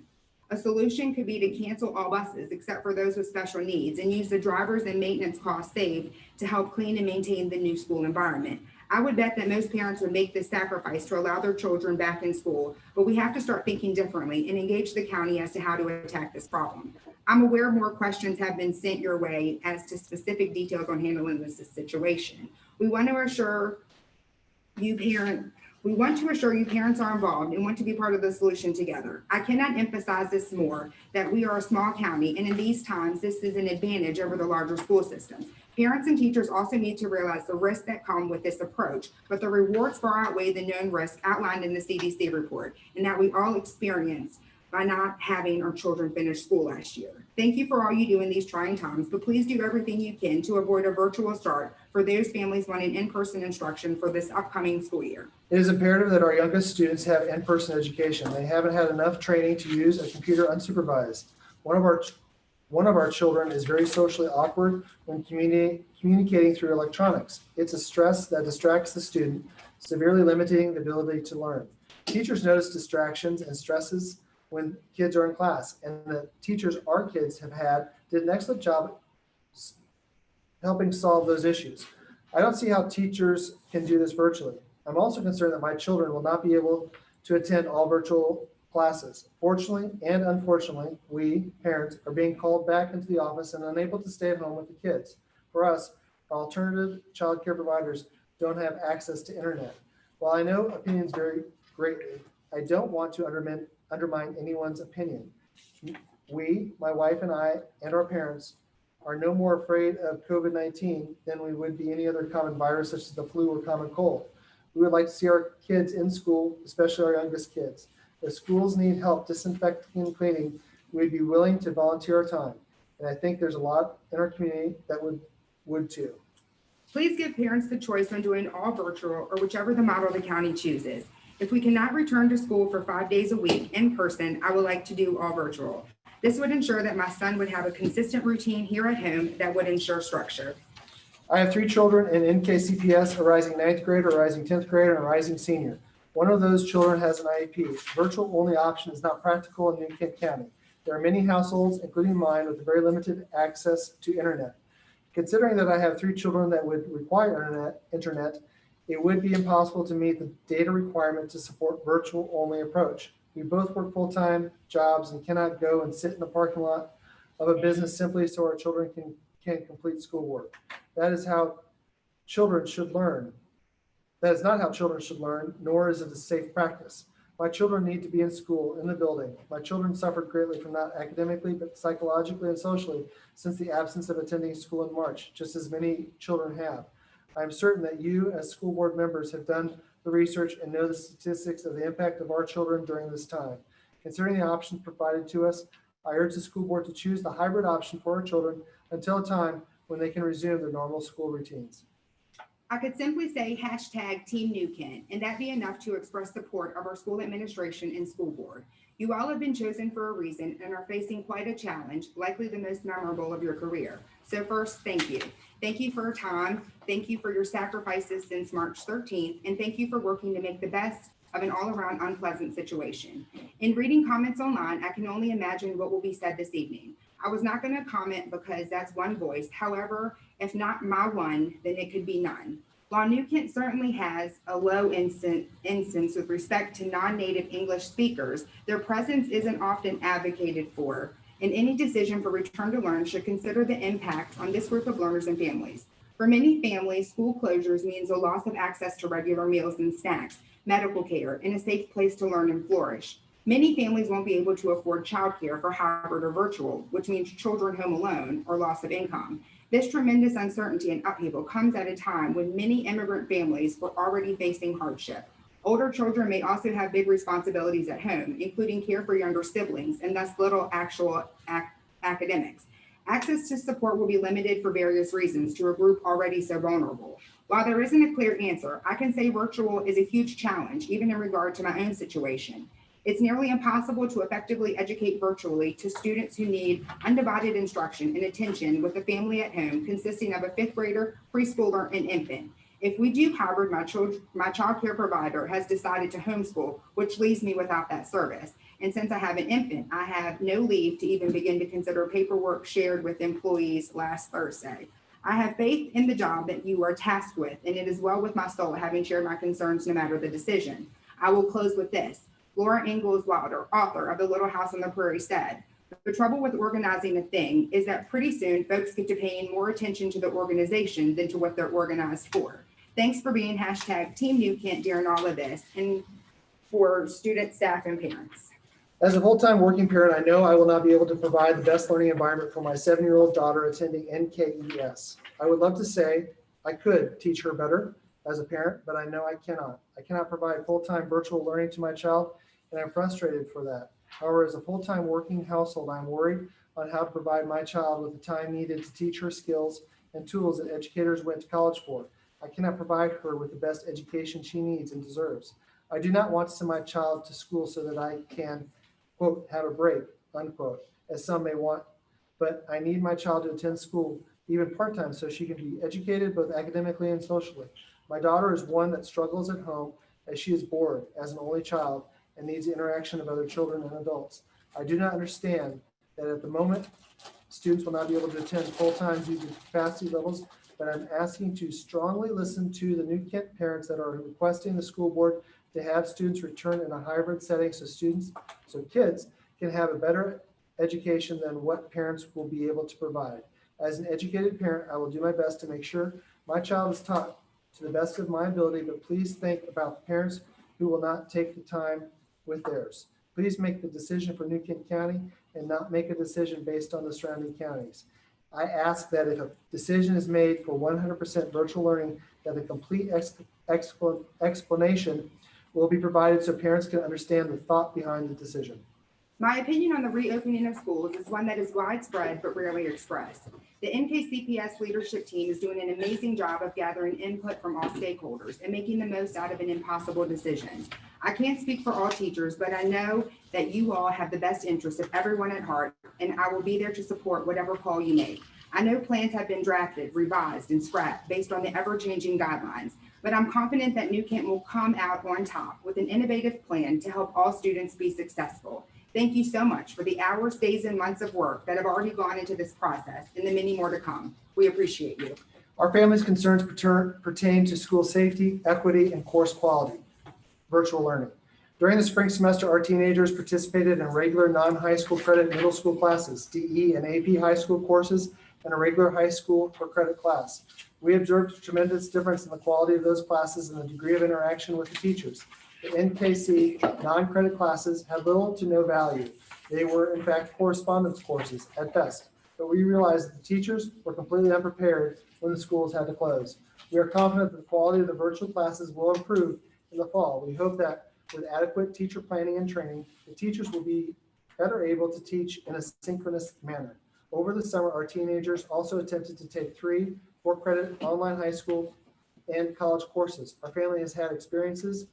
A solution could be to cancel all buses except for those with special needs and use the drivers and maintenance costs saved to help clean and maintain the new school environment. I would bet that most parents would make this sacrifice to allow their children back in school, but we have to start thinking differently and engage the county as to how to attack this problem. I'm aware more questions have been sent your way as to specific details on handling this situation. We want to assure you parents are involved and want to be part of the solution together. I cannot emphasize this more, that we are a small county, and in these times, this is an advantage over the larger school systems. Parents and teachers also need to realize the risks that come with this approach, but the rewards far outweigh the known risks outlined in the CDC report, and that we all experienced by not having our children finish school last year. Thank you for all you do in these trying times, but please do everything you can to avoid a virtual start for those families wanting in-person instruction for this upcoming school year. It is imperative that our youngest students have in-person education. They haven't had enough training to use a computer unsupervised. One of our children is very socially awkward when communicating through electronics. It's a stress that distracts the student, severely limiting the ability to learn. Teachers notice distractions and stresses when kids are in class, and the teachers our kids have had did an excellent job helping solve those issues. I don't see how teachers can do this virtually. I'm also concerned that my children will not be able to attend all virtual classes. Fortunately and unfortunately, we, parents, are being called back into the office and unable to stay at home with the kids. For us, our alternative childcare providers don't have access to internet. While I know opinions vary greatly, I don't want to undermine anyone's opinion. We, my wife and I, and our parents are no more afraid of COVID-19 than we would be any other common virus such as the flu or common cold. We would like to see our kids in school, especially our youngest kids. If schools need help disinfecting and cleaning, we'd be willing to volunteer our time. And I think there's a lot in our community that would too. Please give parents the choice on doing all virtual or whichever the model the county chooses. If we cannot return to school for 5 days a week in person, I would like to do all virtual. This would ensure that my son would have a consistent routine here at home that would ensure structure. I have 3 children in NKCPS, a rising 9th grader, a rising 10th grader, and a rising senior. One of those children has an IEP. Virtual only option is not practical in New Kent County. There are many households, including mine, with very limited access to internet. Considering that I have 3 children that would require internet, it would be impossible to meet the data requirement to support virtual only approach. We both work full-time jobs and cannot go and sit in the parking lot of a business simply so our children can complete schoolwork. That is how children should learn. That is not how children should learn, nor is it a safe practice. My children need to be in school, in the building. My children suffered greatly from not academically, but psychologically and socially since the absence of attending school in March, just as many children have. I am certain that you, as school board members, have done the research and know the statistics of the impact of our children during this time. Considering the options provided to us, I urge the school board to choose the hybrid option for our children until a time when they can resume their normal school routines. I could simply say #Team New Kent, and that be enough to express support of our school administration and school board. You all have been chosen for a reason and are facing quite a challenge, likely the most memorable of your career. So first, thank you. Thank you for your time. Thank you for your sacrifices since March 13th, and thank you for working to make the best of an all-around unpleasant situation. In reading comments online, I can only imagine what will be said this evening. I was not going to comment because that's one voice. However, if not my one, then it could be none. While New Kent certainly has a low instance with respect to non-native English speakers, their presence isn't often advocated for, and any decision for return to learn should consider the impact on this group of learners and families. For many families, school closures means a loss of access to regular meals and snacks, medical care, and a safe place to learn and flourish. Many families won't be able to afford childcare for hybrid or virtual, which means children home alone or loss of income. This tremendous uncertainty and upheaval comes at a time when many immigrant families were already facing hardship. Older children may also have big responsibilities at home, including care for younger siblings, and thus little actual academics. Access to support will be limited for various reasons to a group already so vulnerable. While there isn't a clear answer, I can say virtual is a huge challenge, even in regard to my own situation. It's nearly impossible to effectively educate virtually to students who need undivided instruction and attention with a family at home consisting of a 5th grader, preschooler, and infant. If we do hybrid, my child care provider has decided to homeschool, which leaves me without that service. And since I have an infant, I have no leave to even begin to consider paperwork shared with employees last Thursday. I have faith in the job that you are tasked with, and it is well with my soul having shared my concerns no matter the decision. I will close with this. Laura Ingalls Wilder, author of The Little House on the Prairie, said, "The trouble with organizing a thing is that pretty soon folks get to paying more attention to the organization than to what they're organized for." Thanks for being #Team New Kent during all of this, and for students, staff, and parents. As a full-time working parent, I know I will not be able to provide the best learning environment for my 7-year-old daughter attending NKES. I would love to say I could teach her better as a parent, but I know I cannot. I cannot provide full-time virtual learning to my child, and I'm frustrated for that. However, as a full-time working household, I'm worried on how to provide my child with the time needed to teach her skills and tools that educators went to college for. I cannot provide her with the best education she needs and deserves. I do not want to send my child to school so that I can, quote, have a break, unquote, as some may want, but I need my child to attend school, even part-time, so she can be educated both academically and socially. My daughter is one that struggles at home as she is bored as an only child and needs the interaction of other children and adults. I do not understand that at the moment, students will not be able to attend full-time due to capacity levels, but I'm asking to strongly listen to the New Kent parents that are requesting the school board to have students return in a hybrid setting so kids can have a better education than what parents will be able to provide. As an educated parent, I will do my best to make sure my child is taught to the best of my ability, but please think about the parents who will not take the time with theirs. Please make the decision for New Kent County and not make a decision based on the surrounding counties. I ask that if a decision is made for 100% virtual learning, that a complete explanation will be provided so parents can understand the thought behind the decision. My opinion on the reopening of schools is one that is widespread but rarely expressed. The NKCPS leadership team is doing an amazing job of gathering input from all stakeholders and making the most out of an impossible decision. I can't speak for all teachers, but I know that you all have the best interests of everyone at heart, and I will be there to support whatever call you make. I know plans have been drafted, revised, and scrapped based on the ever-changing guidelines, but I'm confident that New Kent will come out on top with an innovative plan to help all students be successful. Thank you so much for the hours, days, and months of work that have already gone into this process and the many more to come. We appreciate you. Our family's concerns pertain to school safety, equity, and course quality. Virtual learning. During the spring semester, our teenagers participated in regular non-high school credit middle school classes, DE and AP high school courses, and a regular high school for credit class. We observed a tremendous difference in the quality of those classes and the degree of interaction with the teachers. The NKC non-credit classes had little to no value. They were, in fact, correspondence courses at best, but we realized that the teachers were completely unprepared when the schools had to close. We are confident that the quality of the virtual classes will improve in the fall. We hope that with adequate teacher planning and training, the teachers will be better able to teach in a synchronous manner. Over the summer, our teenagers also attempted to take 3 4-credit online high school and college courses. Our family has had experiences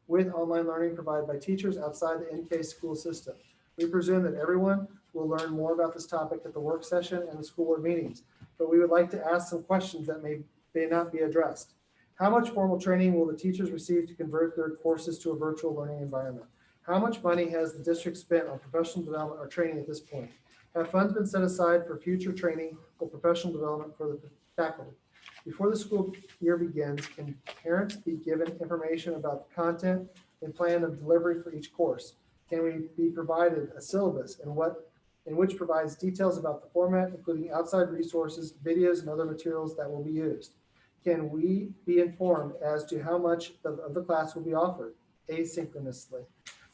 with online learning provided by teachers outside the NK school system. We presume that everyone will learn more about this topic at the work session and the school board meetings, but we would like to ask some questions that may not be addressed. How much formal training will the teachers receive to convert their courses to a virtual learning environment? How much money has the district spent on professional development or training at this point? Have funds been set aside for future training or professional development for the faculty? Before the school year begins, can parents be given information about the content and plan of delivery for each course? Can we be provided a syllabus in which provides details about the format, including outside resources, videos, and other materials that will be used? Can we be informed as to how much of the class will be offered asynchronously?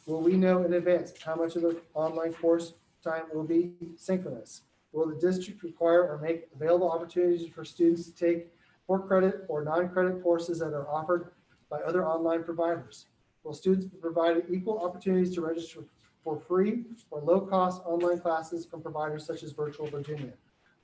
Will we know in advance how much of the online course time will be synchronous? Will the district require or make available opportunities for students to take 4-credit or non-credit courses that are offered by other online providers? Will students be provided equal opportunities to register for free or low-cost online classes from providers such as Virtual Virginia?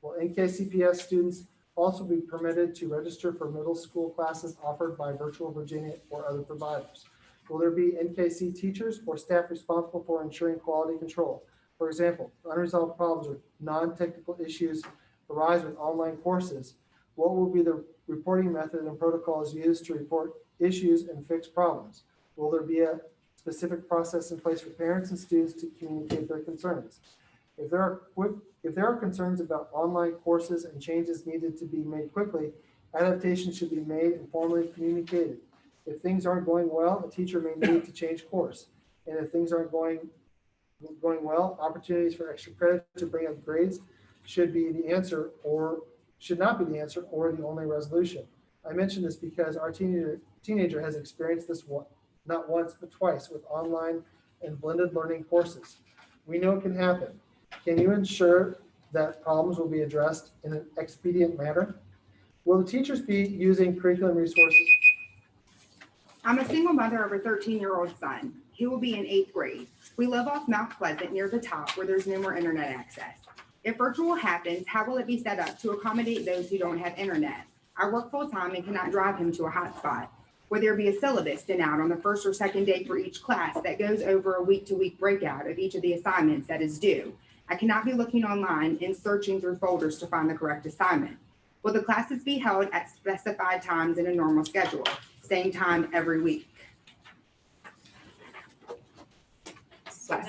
Will NKCPS students also be permitted to register for middle school classes offered by Virtual Virginia or other providers? Will there be NKC teachers or staff responsible for ensuring quality control? For example, if unresolved problems or non-technical issues arise with online courses, what will be the reporting method and protocols used to report issues and fix problems? Will there be a specific process in place for parents and students to communicate their concerns? If there are concerns about online courses and changes needed to be made quickly, adaptations should be made and formally communicated. If things aren't going well, a teacher may need to change course. And if things aren't going well, opportunities for extra credit to bring up grades should be the answer or should not be the answer or the only resolution. I mention this because our teenager has experienced this not once but twice with online and blended learning courses. We know it can happen. Can you ensure that problems will be addressed in an expedient manner? Will the teachers be using curriculum resources? I'm a single mother of a 13-year-old son. He will be in 8th grade. We live off Mount Pleasant near the top where there's no more internet access. If virtual happens, how will it be set up to accommodate those who don't have internet? I work full-time and cannot drive him to a hotspot. Will there be a syllabus sent out on the first or second day for each class that goes over a week-to-week breakout of each of the assignments that is due? I cannot be looking online and searching through folders to find the correct assignment. Will the classes be held at specified times in a normal schedule, same time every week? So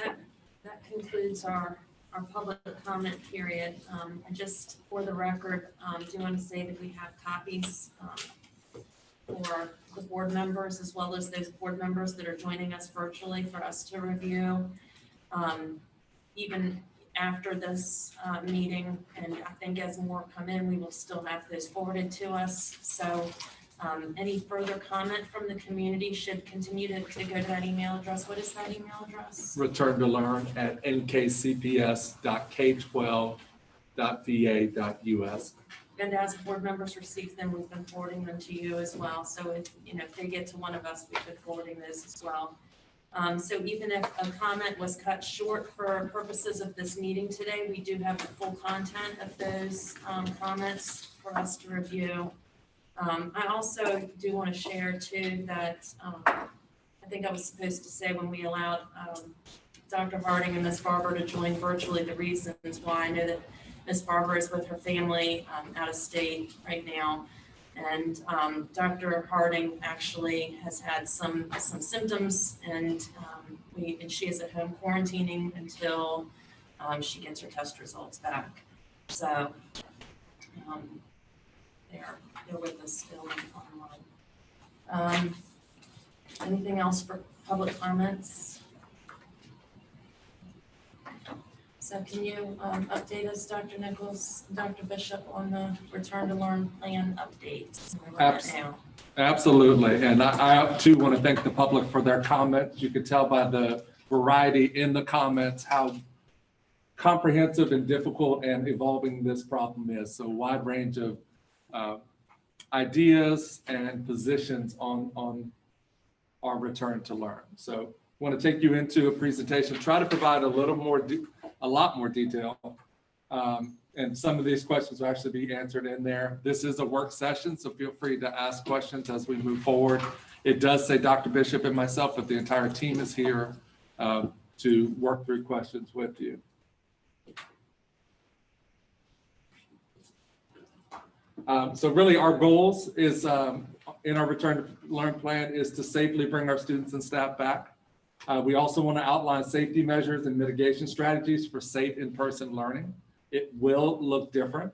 that concludes our public comment period. And just for the record, do want to say that we have copies for the board members as well as those board members that are joining us virtually for us to review. Even after this meeting, and I think as more come in, we will still have those forwarded to us. So any further comment from the community should continue to go to that email address. What is that email address? Return to learn at nkcps.k12.va.us. And as board members receive them, we've been forwarding them to you as well. So if they get to one of us, we've been forwarding those as well. So even if a comment was cut short for purposes of this meeting today, we do have the full content of those comments for us to review. I also do want to share too that I think I was supposed to say when we allowed Dr. Harding and Ms. Barber to join virtually, the reasons why. I know that Ms. Barber is with her family out of state right now. And Dr. Harding actually has had some symptoms, and she is at home quarantining until she gets her test results back. So they're with us still online. Anything else for public comments? So can you update us, Dr. Nichols, Dr. Bishop, on the return to learn plan updates? Where we're at now? Absolutely. And I too want to thank the public for their comments. You could tell by the variety in the comments how comprehensive and difficult and evolving this problem is. So a wide range of ideas and positions on our return to learn. So I want to take you into a presentation, try to provide a lot more detail. And some of these questions will actually be answered in there. This is a work session, so feel free to ask questions as we move forward. It does say Dr. Bishop and myself, but the entire team is here to work through questions with you. So really our goals is in our return to learn plan is to safely bring our students and staff back. We also want to outline safety measures and mitigation strategies for safe in-person learning. It will look different,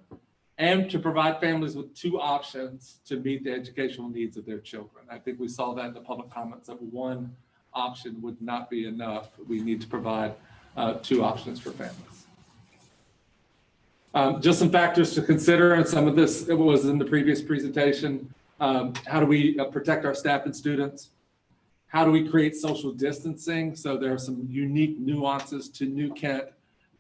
and to provide families with two options to meet the educational needs of their children. I think we saw that in the public comments that one option would not be enough. We need to provide two options for families. Just some factors to consider, and some of this was in the previous presentation. How do we protect our staff and students? How do we create social distancing? So there are some unique nuances to New Kent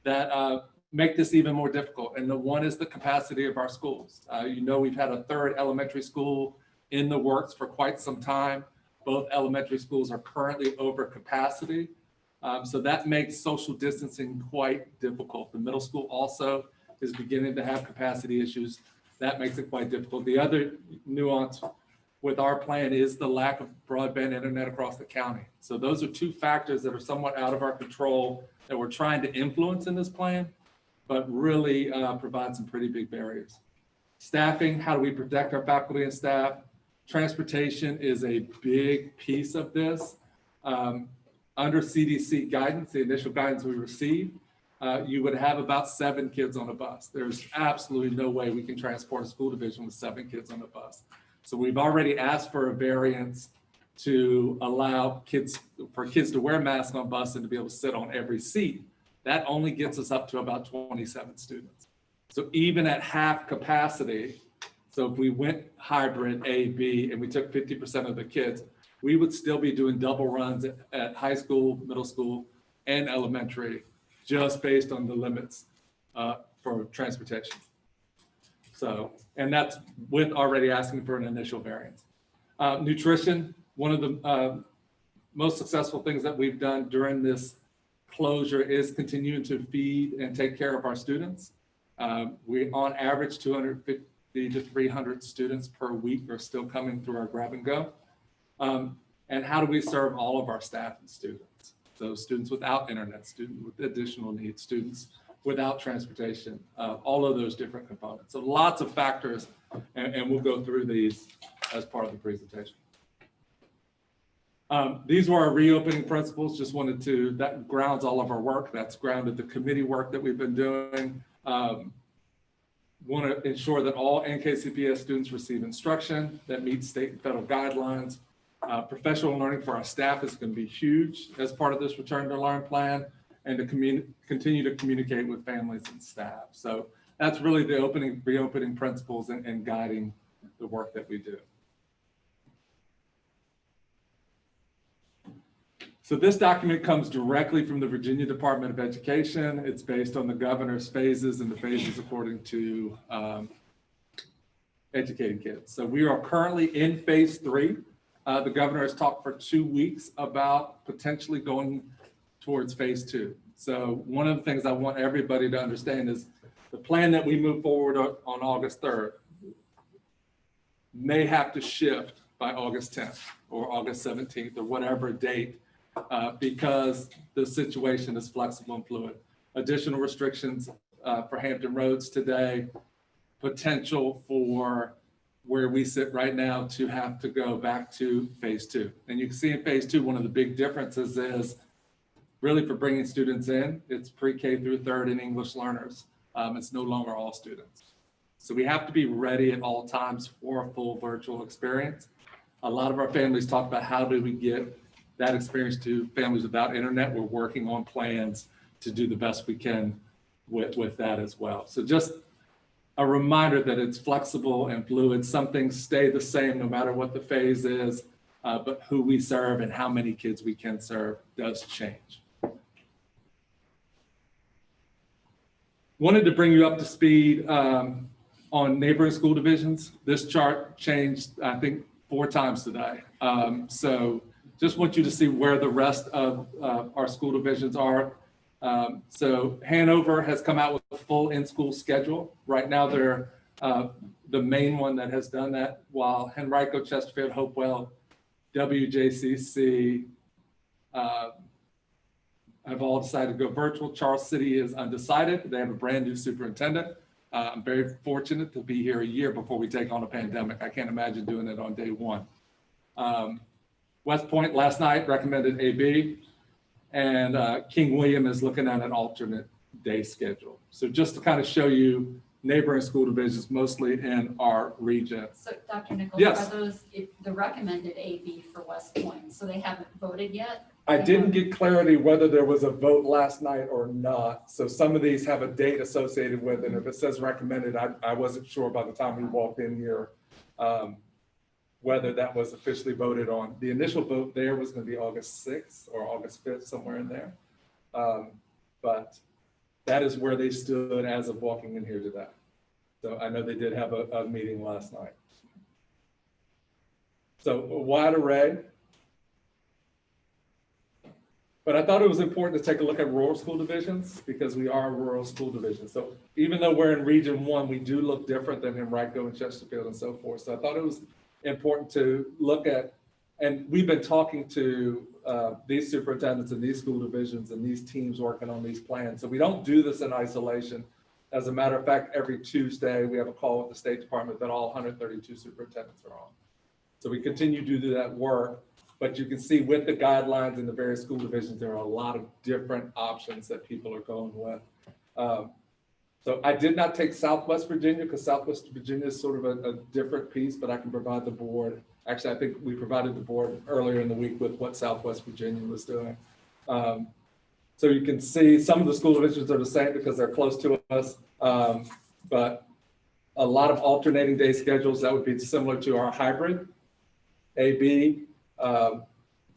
that make this even more difficult. And the one is the capacity of our schools. We've had a third elementary school in the works for quite some time. Both elementary schools are currently over capacity. So that makes social distancing quite difficult. The middle school also is beginning to have capacity issues. That makes it quite difficult. The other nuance with our plan is the lack of broadband internet across the county. So those are two factors that are somewhat out of our control that we're trying to influence in this plan, but really provide some pretty big barriers. Staffing, how do we protect our faculty and staff? Transportation is a big piece of this. Under CDC guidance, the initial guidance we received, you would have about 7 kids on a bus. There's absolutely no way we can transport a school division with 7 kids on a bus. So we've already asked for a variance to allow kids to wear masks on bus and to be able to sit on every seat. That only gets us up to about 27 students. So even at half capacity, so if we went hybrid A, B, and we took 50% of the kids, we would still be doing double runs at high school, middle school, and elementary, just based on the limits for transportation. So, and that's with already asking for an initial variance. Nutrition, one of the most successful things that we've done during this closure is continuing to feed and take care of our students. We, on average, 250 to 300 students per week are still coming through our grab and go. And how do we serve all of our staff and students? So students without internet, students with additional needs, students without transportation, all of those different components. So lots of factors, and we'll go through these as part of the presentation. These were our reopening principles. Just wanted to, that grounds all of our work. That's grounded the committee work that we've been doing. want to ensure that all NKCPS students receive instruction that meets state and federal guidelines. Professional learning for our staff is going to be huge as part of this return to learn plan, and to continue to communicate with families and staff. So that's really the reopening principles and guiding the work that we do. So this document comes directly from the Virginia Department of Education. It's based on the governor's phases and the phases according to educating kids. So we are currently in phase 3. The governor has talked for 2 weeks about potentially going towards phase 2. So one of the things I want everybody to understand is the plan that we move forward on August 3rd may have to shift by August 10th or August 17th or whatever date, because the situation is flexible and fluid. Additional restrictions for Hampton Roads today, potential for where we sit right now to have to go back to phase 2. And you can see in phase 2, one of the big differences is really for bringing students in, it's pre-K through 3rd and English learners. It's no longer all students. So we have to be ready at all times for a full virtual experience. A lot of our families talk about how do we get that experience to families without internet. We're working on plans to do the best we can with that as well. So just a reminder that it's flexible and fluid. Some things stay the same no matter what the phase is, but who we serve and how many kids we can serve does change. Wanted to bring you up to speed on neighboring school divisions. This chart changed, I think, 4 times today. So just want you to see where the rest of our school divisions are. So Hanover has come out with a full in-school schedule. Right now, they're the main one that has done that, while Henrico, Chesterfield, Hopewell, WJCC have all decided to go virtual. Charles City is undecided. They have a brand new superintendent. I'm very fortunate to be here a year before we take on a pandemic. I can't imagine doing it on day 1. West Point last night recommended AB, and King William is looking at an alternate day schedule. So just to kind of show you neighboring school divisions, mostly in our region. So Dr. Nichols, Yes. are those the recommended AB for West Point? So they haven't voted yet? I didn't get clarity whether there was a vote last night or not. So some of these have a date associated with it. If it says recommended, I wasn't sure by the time we walked in here whether that was officially voted on. The initial vote there was going to be August 6th or August 5th, somewhere in there. But that is where they stood as of walking in here today. So I know they did have a meeting last night. So a wide array. But I thought it was important to take a look at rural school divisions because we are a rural school division. So even though we're in Region 1, we do look different than Henrico and Chesterfield and so forth. So I thought it was important to look at, and we've been talking to these superintendents and these school divisions and these teams working on these plans. So we don't do this in isolation. As a matter of fact, every Tuesday we have a call with the State Department that all 132 superintendents are on. So we continue to do that work. But you can see with the guidelines in the various school divisions, there are a lot of different options that people are going with. So I did not take Southwest Virginia because Southwest Virginia is sort of a different piece, but I can provide the board. Actually, I think we provided the board earlier in the week with what Southwest Virginia was doing. So you can see some of the school divisions are the same because they're close to us, but a lot of alternating day schedules that would be similar to our hybrid. AB,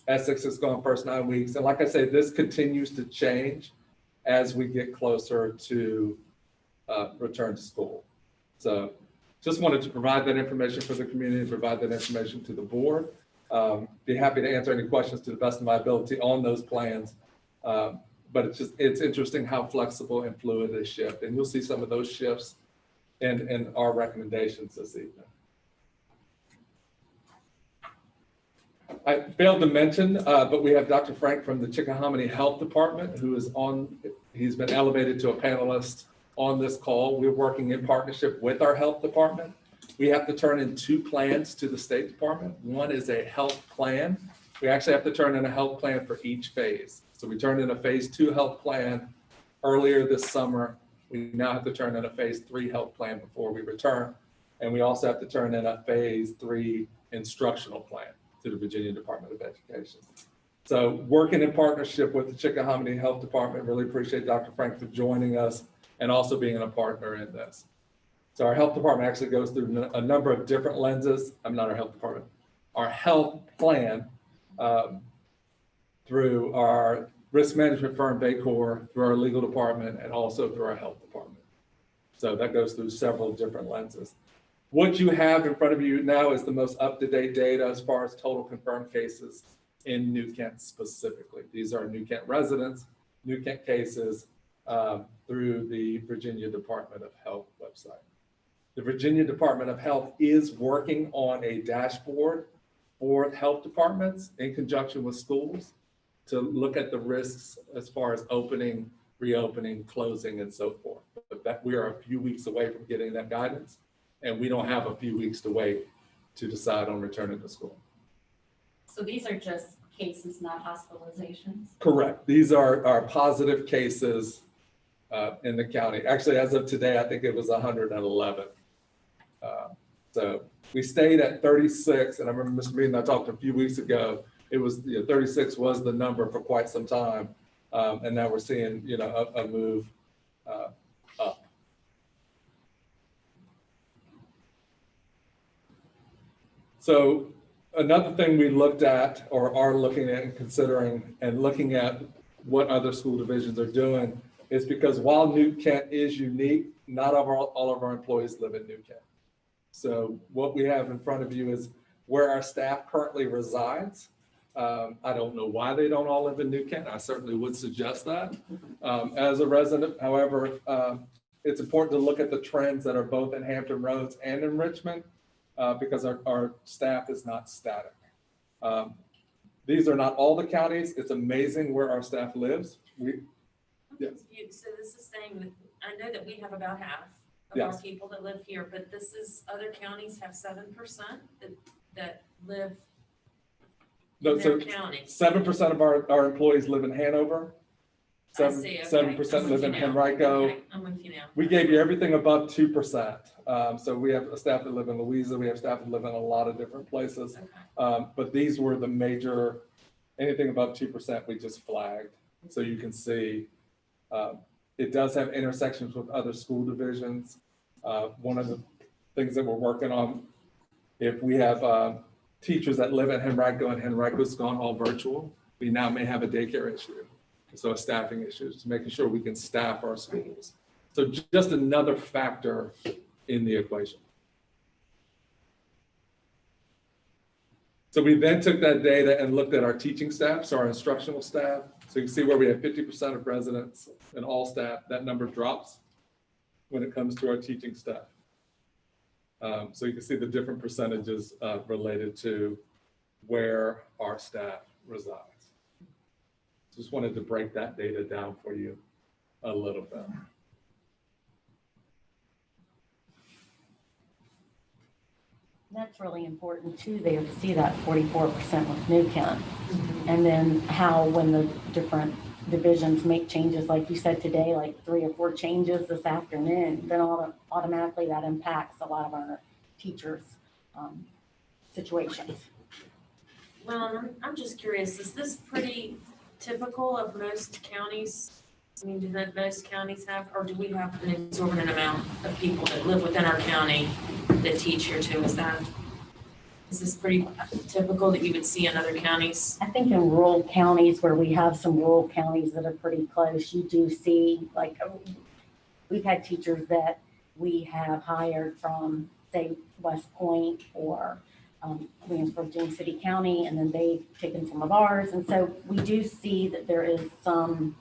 Essex has gone first 9 weeks. And like I say, this continues to change as we get closer to return to school. So just wanted to provide that information for the community, provide that information to the board. Be happy to answer any questions to the best of my ability on those plans. But it's interesting how flexible and fluid they shift. And you'll see some of those shifts in our recommendations this evening. I failed to mention, but we have Dr. Frank from the Chickahominy Health Department who is he's been elevated to a panelist on this call. We're working in partnership with our health department. We have to turn in 2 plans to the State Department. One is a health plan. We actually have to turn in a health plan for each phase. So we turned in a phase 2 health plan earlier this summer. We now have to turn in a phase 3 health plan before we return. And we also have to turn in a phase 3 instructional plan to the Virginia Department of Education. So working in partnership with the Chickahominy Health Department, really appreciate Dr. Frank for joining us and also being a partner in this. So our health department actually goes through a number of different lenses. I'm not our health department, our health plan through our risk management firm, Baycor, through our legal department, and also through our health department. So that goes through several different lenses. What you have in front of you now is the most up-to-date data as far as total confirmed cases in New Kent specifically. These are New Kent residents, New Kent cases through the Virginia Department of Health website. The Virginia Department of Health is working on a dashboard for health departments in conjunction with schools to look at the risks as far as opening, reopening, closing, and so forth. But that we are a few weeks away from getting that guidance, and we don't have a few weeks to wait to decide on returning to school. So these are just cases, not hospitalizations? Correct. These are positive cases in the county. Actually, as of today, I think it was 111. So we stayed at 36, and I remember Mr. Mead and I talked a few weeks ago. It was 36 was the number for quite some time, and now we're seeing a move up. So another thing we looked at or are looking at and considering and looking at what other school divisions are doing is because while New Kent is unique, not all of our employees live in New Kent. So what we have in front of you is where our staff currently resides. I don't know why they don't all live in New Kent. I certainly would suggest that as a resident. However, it's important to look at the trends that are both in Hampton Roads and in Richmond because our staff is not static. These are not all the counties. It's amazing where our staff lives. Yes. So this is saying that, I know that we have about half of our people that live here, but this is, other counties have 7% that live in their county. 7% of our employees live in Hanover. 7% live in Henrico. Okay, I'm with you now. We gave you everything above 2%. So we have a staff that live in Louisa. We have staff that live in a lot of different places. Okay. But these were the major, anything above 2% we just flagged. So you can see it does have intersections with other school divisions. One of the things that we're working on, if we have teachers that live in Henrico and Henrico's gone all virtual, we now may have a daycare issue. So a staffing issue, is making sure we can staff our schools. So just another factor in the equation. So we then took that data and looked at our teaching staff, so our instructional staff. So you can see where we have 50% of residents and all staff, that number drops when it comes to our teaching staff. So you can see the different percentages related to where our staff resides. Just wanted to break that data down for you a little bit. That's really important too, there to see that 44% with New Kent. And then how when the different divisions make changes, like you said today, like 3 or 4 changes this afternoon, then automatically that impacts a lot of our teachers' situations. Well, I'm just curious, is this pretty typical of most counties? I mean, do most counties have, or do we have an exorbitant amount of people that live within our county that teach here too? Is this pretty typical that you would see in other counties? I think in rural counties where we have some rural counties that are pretty close, you do see, like, we've had teachers that we have hired from, say, West Point or Williamsburg, James City County, and then they've taken some of ours. And so we do see that there is some,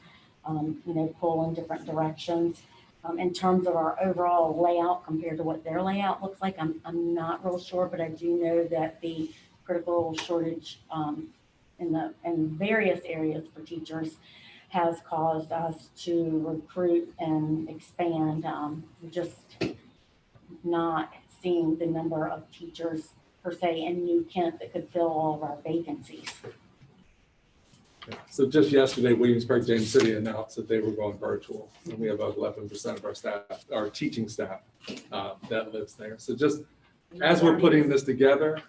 pull in different directions. In terms of our overall layout compared to what their layout looks like, I'm not real sure, but I do know that the critical shortage in various areas for teachers has caused us to recruit and expand. Just not seeing the number of teachers per se in New Kent that could fill all of our vacancies. So just yesterday, Williamsburg, James City announced that they were going virtual. And we have 11% of our staff, our teaching staff that lives there. So just as we're putting this together,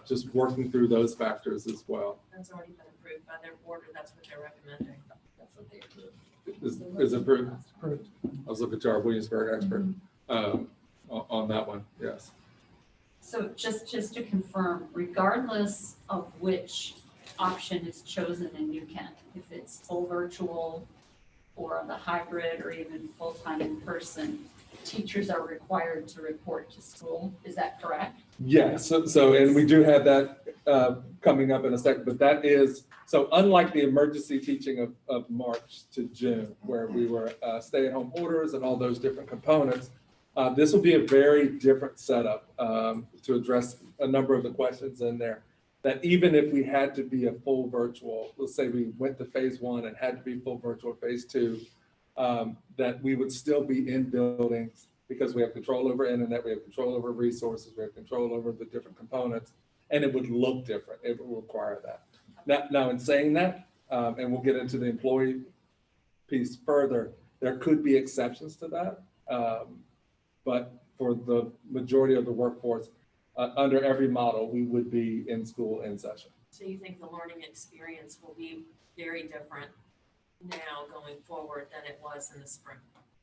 just working through those factors as well. That's already been approved by their board, or that's what they're recommending. That's what they approved. Is approved? I was looking to our Williamsburg expert on that one, yes. So just to confirm, regardless of which option is chosen in New Kent, if it's full virtual or the hybrid or even full-time in person, teachers are required to report to school. Is that correct? Yes, so and we do have that coming up in a second, but that is, so unlike the emergency teaching of March to June, where we were stay-at-home orders and all those different components, this will be a very different setup to address a number of the questions in there. That even if we had to be a full virtual, let's say we went to phase 1 and had to be full virtual phase 2, that we would still be in buildings because we have control over internet, we have control over resources, we have control over the different components, and it would look different. It would require that. Now in saying that, and we'll get into the employee piece further, there could be exceptions to that. But for the majority of the workforce, under every model, we would be in school in session. So you think the learning experience will be very different now going forward than it was in the spring?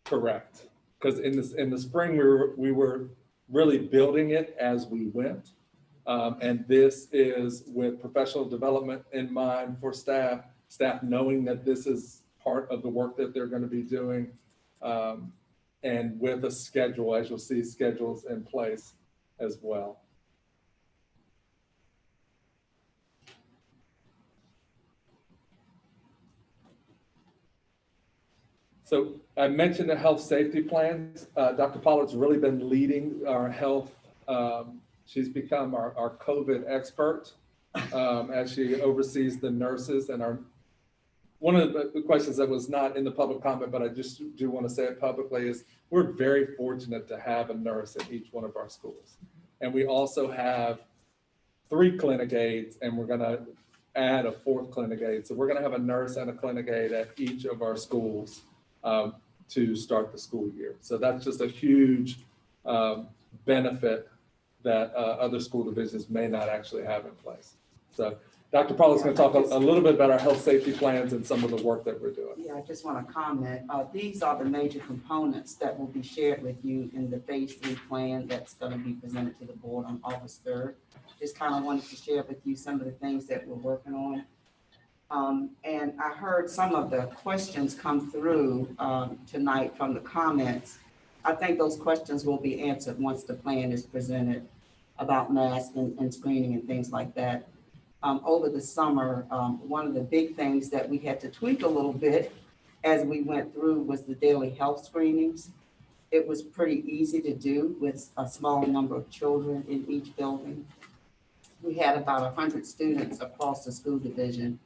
Correct. Because in the spring, we were really building it as we went. And this is with professional development in mind for staff knowing that this is part of the work that they're going to be doing. And with a schedule, as you'll see, schedules in place as well. So I mentioned the health safety plans. Dr. Pollard's really been leading our health. She's become our COVID expert as she oversees the nurses and one of the questions that was not in the public comment, but I just do want to say it publicly, is we're very fortunate to have a nurse at each one of our schools. And we also have 3 clinic aides, and we're going to add a 4th clinic aide. So we're going to have a nurse and a clinic aide at each of our schools to start the school year. So that's just a huge benefit that other school divisions may not actually have in place. So Dr. Pollard's going to talk a little bit about our health safety plans and some of the work that we're doing. Yeah, I just want to comment. These are the major components that will be shared with you in the phase 3 plan that's going to be presented to the board on August 3rd. Just kind of wanted to share with you some of the things that we're working on. And I heard some of the questions come through tonight from the comments. I think those questions will be answered once the plan is presented about masks and screening and things like that. Over the summer, one of the big things that we had to tweak a little bit as we went through was the daily health screenings. It was pretty easy to do with a small number of children in each building. We had about 100 students across the school division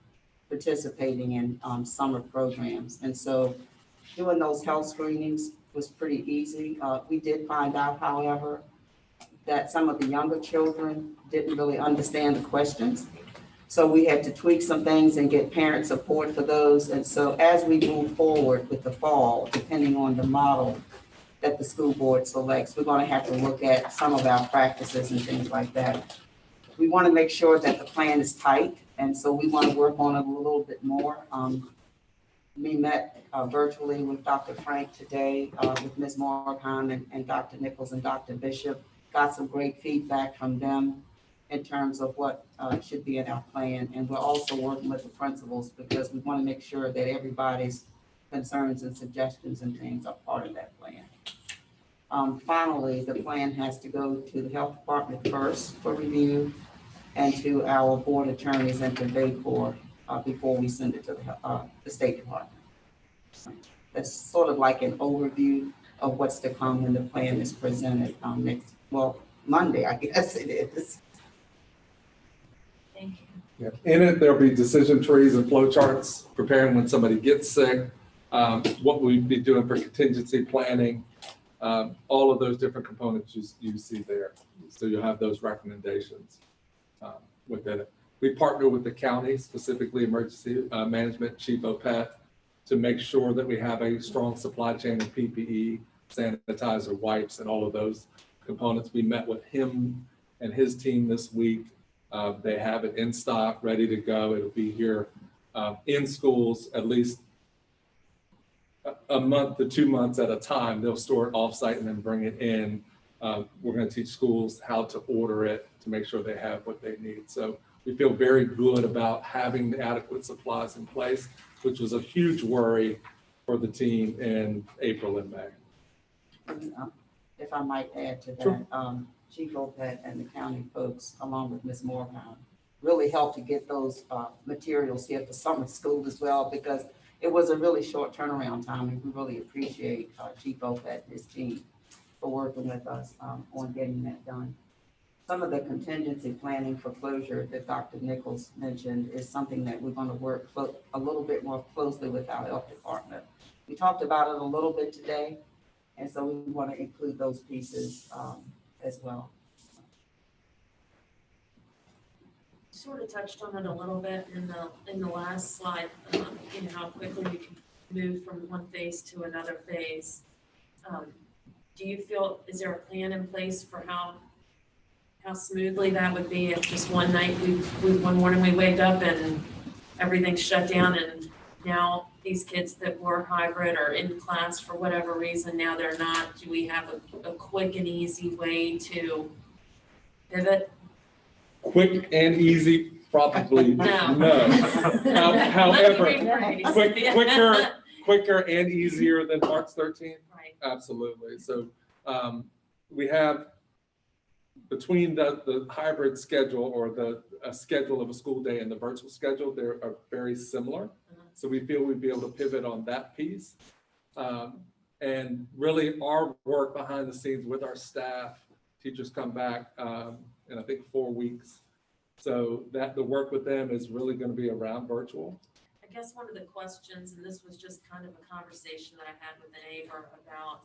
participating in summer programs. And so doing those health screenings was pretty easy. We did find out, however, that some of the younger children didn't really understand the questions. So we had to tweak some things and get parent support for those. And so as we move forward with the fall, depending on the model that the school board selects, we're going to have to look at some of our practices and things like that. We want to make sure that the plan is tight. And so we want to work on it a little bit more. We met virtually with Dr. Frank today, with Ms. Morgan and Dr. Nichols and Dr. Bishop. Got some great feedback from them in terms of what should be in our plan. And we're also working with the principals because we want to make sure that everybody's concerns and suggestions and things are part of that plan. Finally, the plan has to go to the health department first for review and to our board attorneys and to VACOR before we send it to the State Department. So that's sort of like an overview of what's to come when the plan is presented Monday, I guess it is. Thank you. Yeah. In it, there'll be decision trees and flow charts, preparing when somebody gets sick, what we'd be doing for contingency planning, all of those different components you see there. So you'll have those recommendations within it. We partner with the county, specifically Emergency Management Chief OPET, to make sure that we have a strong supply chain of PPE, sanitizer, wipes, and all of those components. We met with him and his team this week. They have it in stock, ready to go. It'll be here in schools at least a month to 2 months at a time. They'll store it offsite and then bring it in. We're going to teach schools how to order it to make sure they have what they need. So we feel very good about having the adequate supplies in place, which was a huge worry for the team in April and May. And, if I might add to that, Sure. Chief OPET and the county folks, along with Ms. Moorheim, really helped to get those materials here for summer school as well, because it was a really short turnaround time, and we really appreciate Chief OPET and his team for working with us on getting that done. Some of the contingency planning for closure that Dr. Nichols mentioned is something that we're going to work a little bit more closely with our health department. We talked about it a little bit today, and so we want to include those pieces as well. Sort of touched on it a little bit in the last slide, you know, how quickly we can move from one phase to another phase. Do you feel, is there a plan in place for how smoothly that would be if just one night one morning we wake up and everything's shut down, and now these kids that were hybrid or in class for whatever reason, now they're not? Do we have a quick and easy way to pivot? Quick and easy, probably No. no. However, Rephrase. quicker and easier than March 13th? Right. Absolutely. So we have, between the hybrid schedule or the schedule of a school day and the virtual schedule, they are very similar. So we feel we'd be able to pivot on that piece. And really our work behind the scenes with our staff, teachers come back in I think 4 weeks. So that the work with them is really going to be around virtual. I guess one of the questions, and this was just kind of a conversation that I had with a neighbor about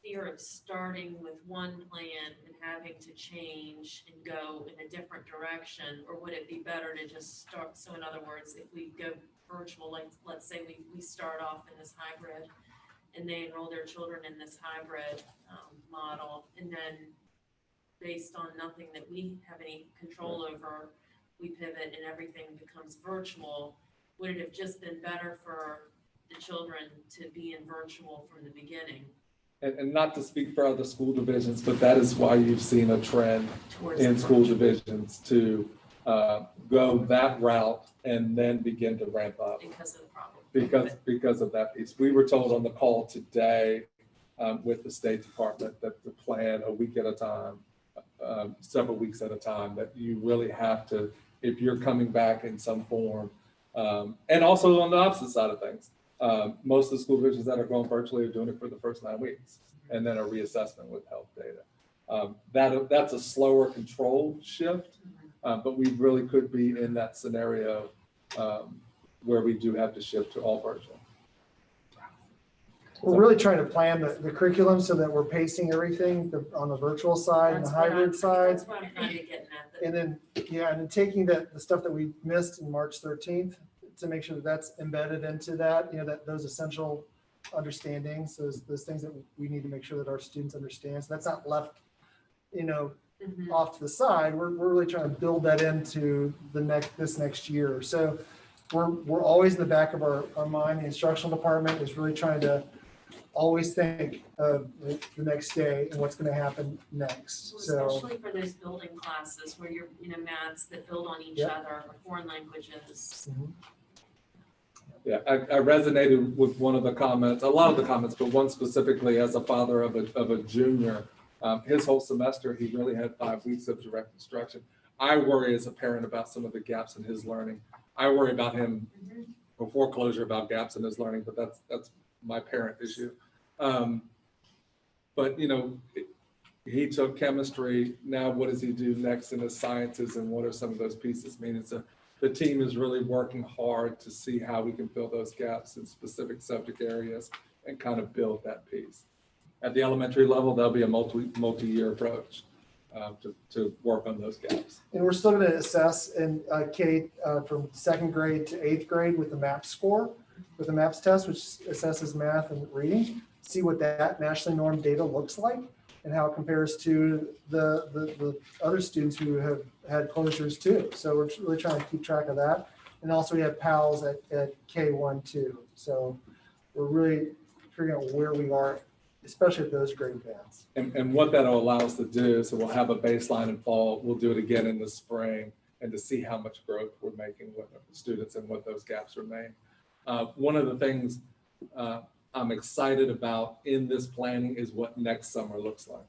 fear of starting with one plan and having to change and go in a different direction, or would it be better to just start? So in other words, if we go virtual, like let's say we start off in this hybrid and they enroll their children in this hybrid model, and then based on nothing that we have any control over, we pivot and everything becomes virtual, would it have just been better for the children to be in virtual from the beginning? And not to speak for other school divisions, but that is why you've seen a trend Towards in the school virtual? divisions to go that route and then begin to ramp up Because of the problem. because of that piece. We were told on the call today with the State Department that the plan a week at a time, several weeks at a time, that you really have to, if you're coming back in some form, and also on the opposite side of things, most of the school divisions that are going virtually are doing it for the first 9 weeks and then a reassessment with health data. That's a slower controlled shift, but we really could be in that scenario where we do have to shift to all virtual. We're really trying to plan the curriculum so that we're pacing everything on the virtual side and the hybrid side. That's what I'm kind of getting at. And then, yeah, and then taking the stuff that we missed in March 13th to make sure that that's embedded into that, that those essential understandings, those things that we need to make sure that our students understand. So that's not left, off to the side. We're really trying to build that into this next year. So we're always in the back of our mind. The instructional department is really trying to always think of the next day and what's going to happen next. So Especially for those building classes where you're, maths that build on each Yep. other, or foreign languages. Yeah, I resonated with one of the comments, a lot of the comments, but one specifically as a father of a junior. His whole semester, he really had 5 weeks of direct instruction. I worry as a parent about some of the gaps in his learning. I worry about him before closure about gaps in his learning, but that's my parent issue. But he took chemistry. Now what does he do next in his sciences, and what are some of those pieces? I mean, the team is really working hard to see how we can fill those gaps in specific subject areas and kind of build that piece. At the elementary level, there'll be a multi-year approach. to work on those gaps. And we're still going to assess in K from 2nd grade to 8th grade with the MAPS score, with the MAPS test, which assesses math and reading, see what that nationally normed data looks like and how it compares to the other students who have had closures too. So we're really trying to keep track of that. And also we have PALs at K1 too. So we're really figuring out where we are, especially at those grade bands. And what that'll allow us to do, so we'll have a baseline in fall, we'll do it again in the spring, and to see how much growth we're making with students and what those gaps remain. One of the things I'm excited about in this planning is what next summer looks like.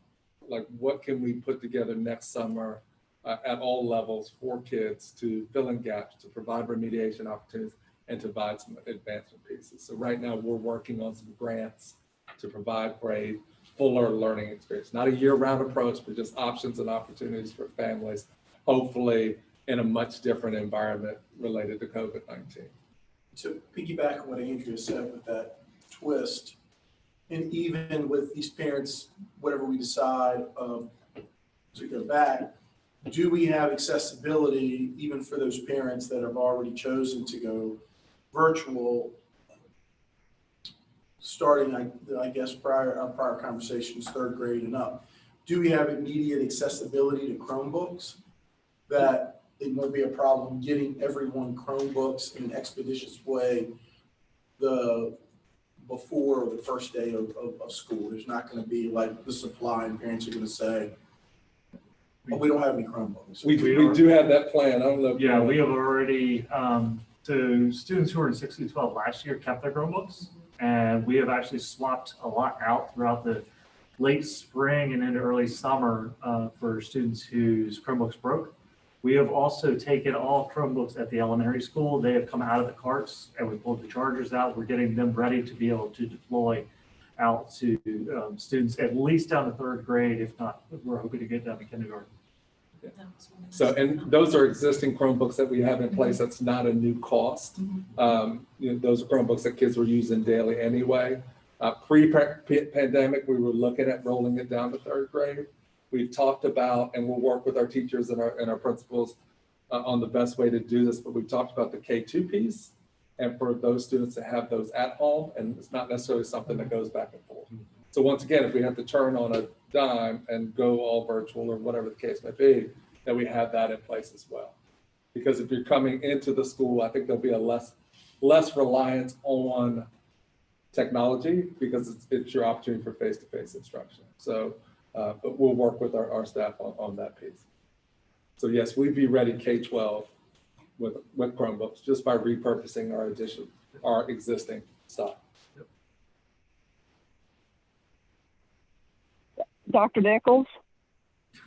Like, what can we put together next summer at all levels for kids to fill in gaps, to provide remediation opportunities, and to provide some advancement pieces. So right now we're working on some grants to provide for a fuller learning experience, not a year-round approach, but just options and opportunities for families, hopefully in a much different environment related to COVID-19. To piggyback on what Andrea said with that twist, and even with these parents, whatever we decide to go back, do we have accessibility even for those parents that have already chosen to go virtual, starting, I guess, our prior conversations, 3rd grade and up? Do we have immediate accessibility to Chromebooks that it won't be a problem getting everyone Chromebooks in an expeditious way before the first day of school? There's not going to be like the supply and parents are going to say, well, we don't have any Chromebooks. We do have that plan. I don't know. Yeah, we have already, to students who were in 6 through 12 last year kept their Chromebooks. And we have actually swapped a lot out throughout the late spring and into early summer for students whose Chromebooks broke. We have also taken all Chromebooks at the elementary school. They have come out of the carts and we pulled the chargers out. We're getting them ready to be able to deploy out to students at least down to 3rd grade. If not, we're hoping to get down to kindergarten. So, and those are existing Chromebooks that we have in place. That's not a new cost. Those are Chromebooks that kids were using daily anyway. Pre-pandemic, we were looking at rolling it down to 3rd grade. We've talked about, and we'll work with our teachers and our principals on the best way to do this, but we've talked about the K2 piece and for those students to have those at home, and it's not necessarily something that goes back and forth. So once again, if we have to turn on a dime and go all virtual or whatever the case may be, that we have that in place as well. Because if you're coming into the school, I think there'll be a less reliance on technology because it's your opportunity for face-to-face instruction. So, but we'll work with our staff on that piece. So yes, we'd be ready K-12 with Chromebooks just by repurposing our existing stock. Dr. Nichols?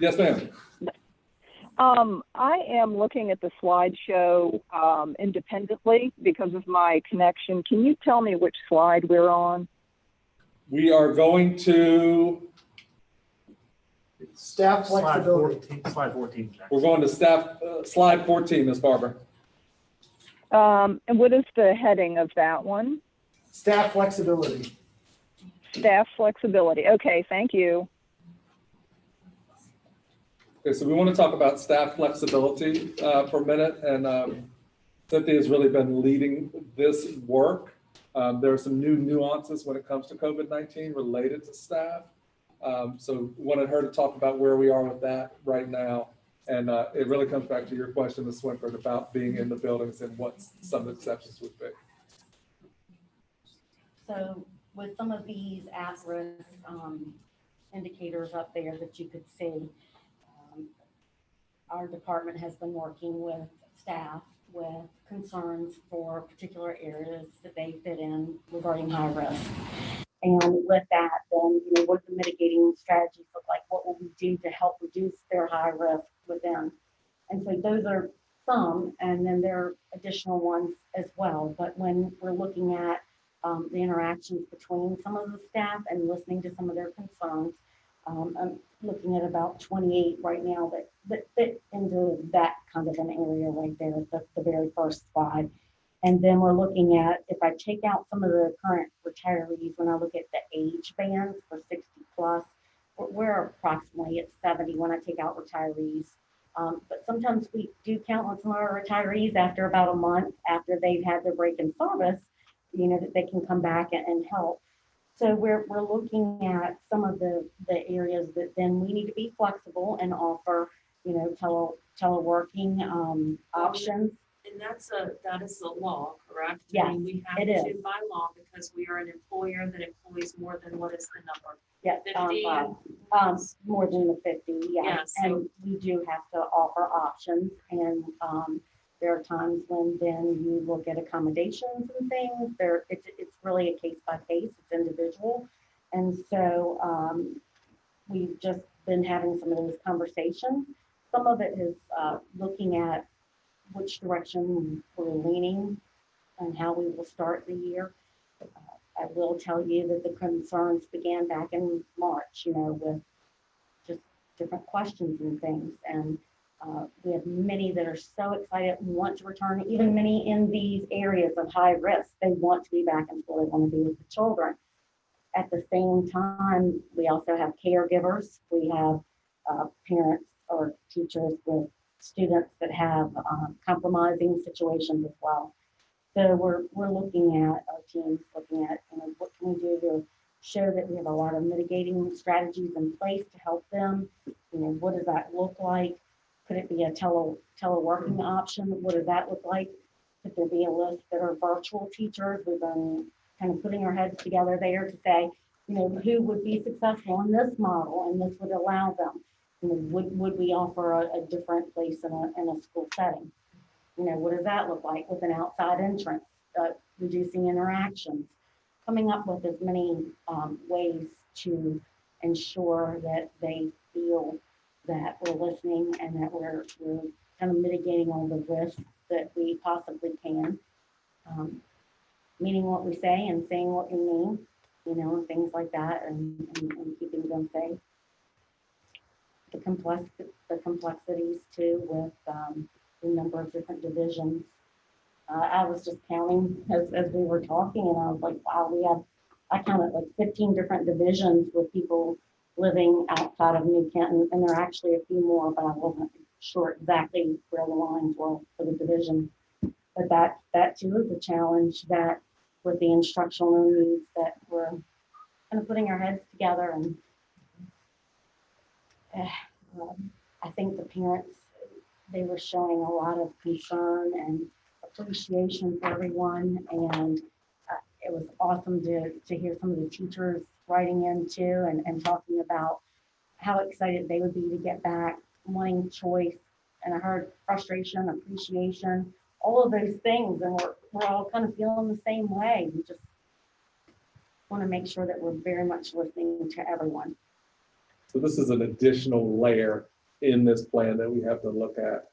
Yes, ma'am. I am looking at the slideshow independently because of my connection. Can you tell me which slide we're on? We are going to, Staff flexibility. Slide 14. we're going to staff, slide 14, Ms. Barber. And what is the heading of that one? Staff flexibility. Staff flexibility. Okay, thank you. Okay, so we want to talk about staff flexibility for a minute, and Cynthia has really been leading this work. There are some new nuances when it comes to COVID-19 related to staff. So wanted her to talk about where we are with that right now. And it really comes back to your question, Ms. Swinford, about being in the buildings and what some of the exceptions would be. So with some of these at-risk indicators up there that you could see, our department has been working with staff with concerns for particular areas that they fit in regarding high risk. And with that, then, what do the mitigating strategies look like? What will we do to help reduce their high risk within? And so those are some, and then there are additional ones as well. But when we're looking at the interactions between some of the staff and listening to some of their concerns, I'm looking at about 28 right now that fit into that kind of an area right there at the very first slide. And then we're looking at, if I take out some of the current retirees, when I look at the age bands for 60 plus, we're approximately at 70 when I take out retirees. But sometimes we do count on some of our retirees after about a month after they've had their break in service, that they can come back and help. So we're looking at some of the areas that then we need to be flexible and offer, teleworking options. And that is the law, correct? I Yes, mean, we have it is. to by law because we are an employer that employs more than what is the number? Yes, 50? more than the 50, Yeah, yes. so- And we do have to offer options, and there are times when then you look at accommodations and things. It's really a case by case, it's individual. And so we've just been having some of those conversations. Some of it is looking at which direction we're leaning and how we will start the year. I will tell you that the concerns began back in March, with just different questions and things. And we have many that are so excited and want to return, even many in these areas of high risk. They want to be back in school, they want to be with the children. At the same time, we also have caregivers. We have parents or teachers with students that have compromising situations as well. So we're looking at our teams, looking at what can we do to show that we have a lot of mitigating strategies in place to help them. What does that look like? Could it be a teleworking option? What does that look like? Could there be a list that are virtual teachers? We've been kind of putting our heads together there to say, who would be successful in this model, and this would allow them. Would we offer a different place in a school setting? What does that look like with an outside entrance, reducing interactions, coming up with as many ways to ensure that they feel that we're listening and that we're kind of mitigating all the risks that we possibly can. Meaning what we say and saying what we mean, things like that, and keeping them safe. The complexities too with the number of different divisions. I was just counting as we were talking, and I was like, wow, I counted like 15 different divisions with people living outside of New Canton, and there are actually a few more, but I wasn't sure exactly where the lines were for the division. But that too is a challenge, that with the instructional needs that we're kind of putting our heads together. And I think the parents, they were showing a lot of concern and appreciation for everyone. And it was awesome to hear some of the teachers writing in too and talking about how excited they would be to get back, wanting choice. And I heard frustration, appreciation, all of those things. And we're all kind of feeling the same way. We just want to make sure that we're very much listening to everyone. So this is an additional layer in this plan that we have to look at.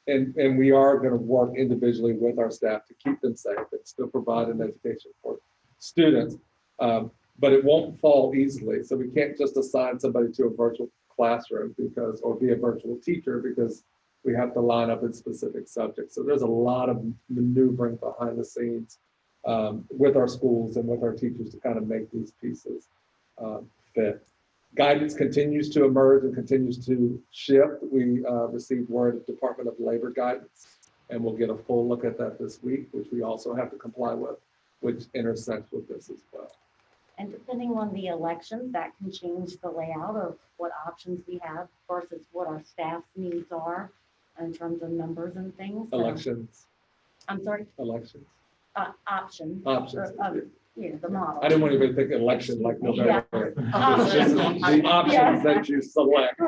And we are going to work individually with our staff to keep them safe and still provide an education for students. But it won't fall easily. So we can't just assign somebody to a virtual classroom or be a virtual teacher, because we have to line up in specific subjects. So there's a lot of maneuvering behind the scenes with our schools and with our teachers to kind of make these pieces fit. Guidance continues to emerge and continues to shift. We received word of Department of Labor guidance, and we'll get a full look at that this week, which we also have to comply with, which intersects with this as well. And depending on the elections, that can change the layout of what options we have versus what our staff's needs are in terms of numbers and things. So, Elections. I'm sorry, Elections. options. Options. The model. I didn't want anybody to think election like November. Yeah. It's just the options that you select.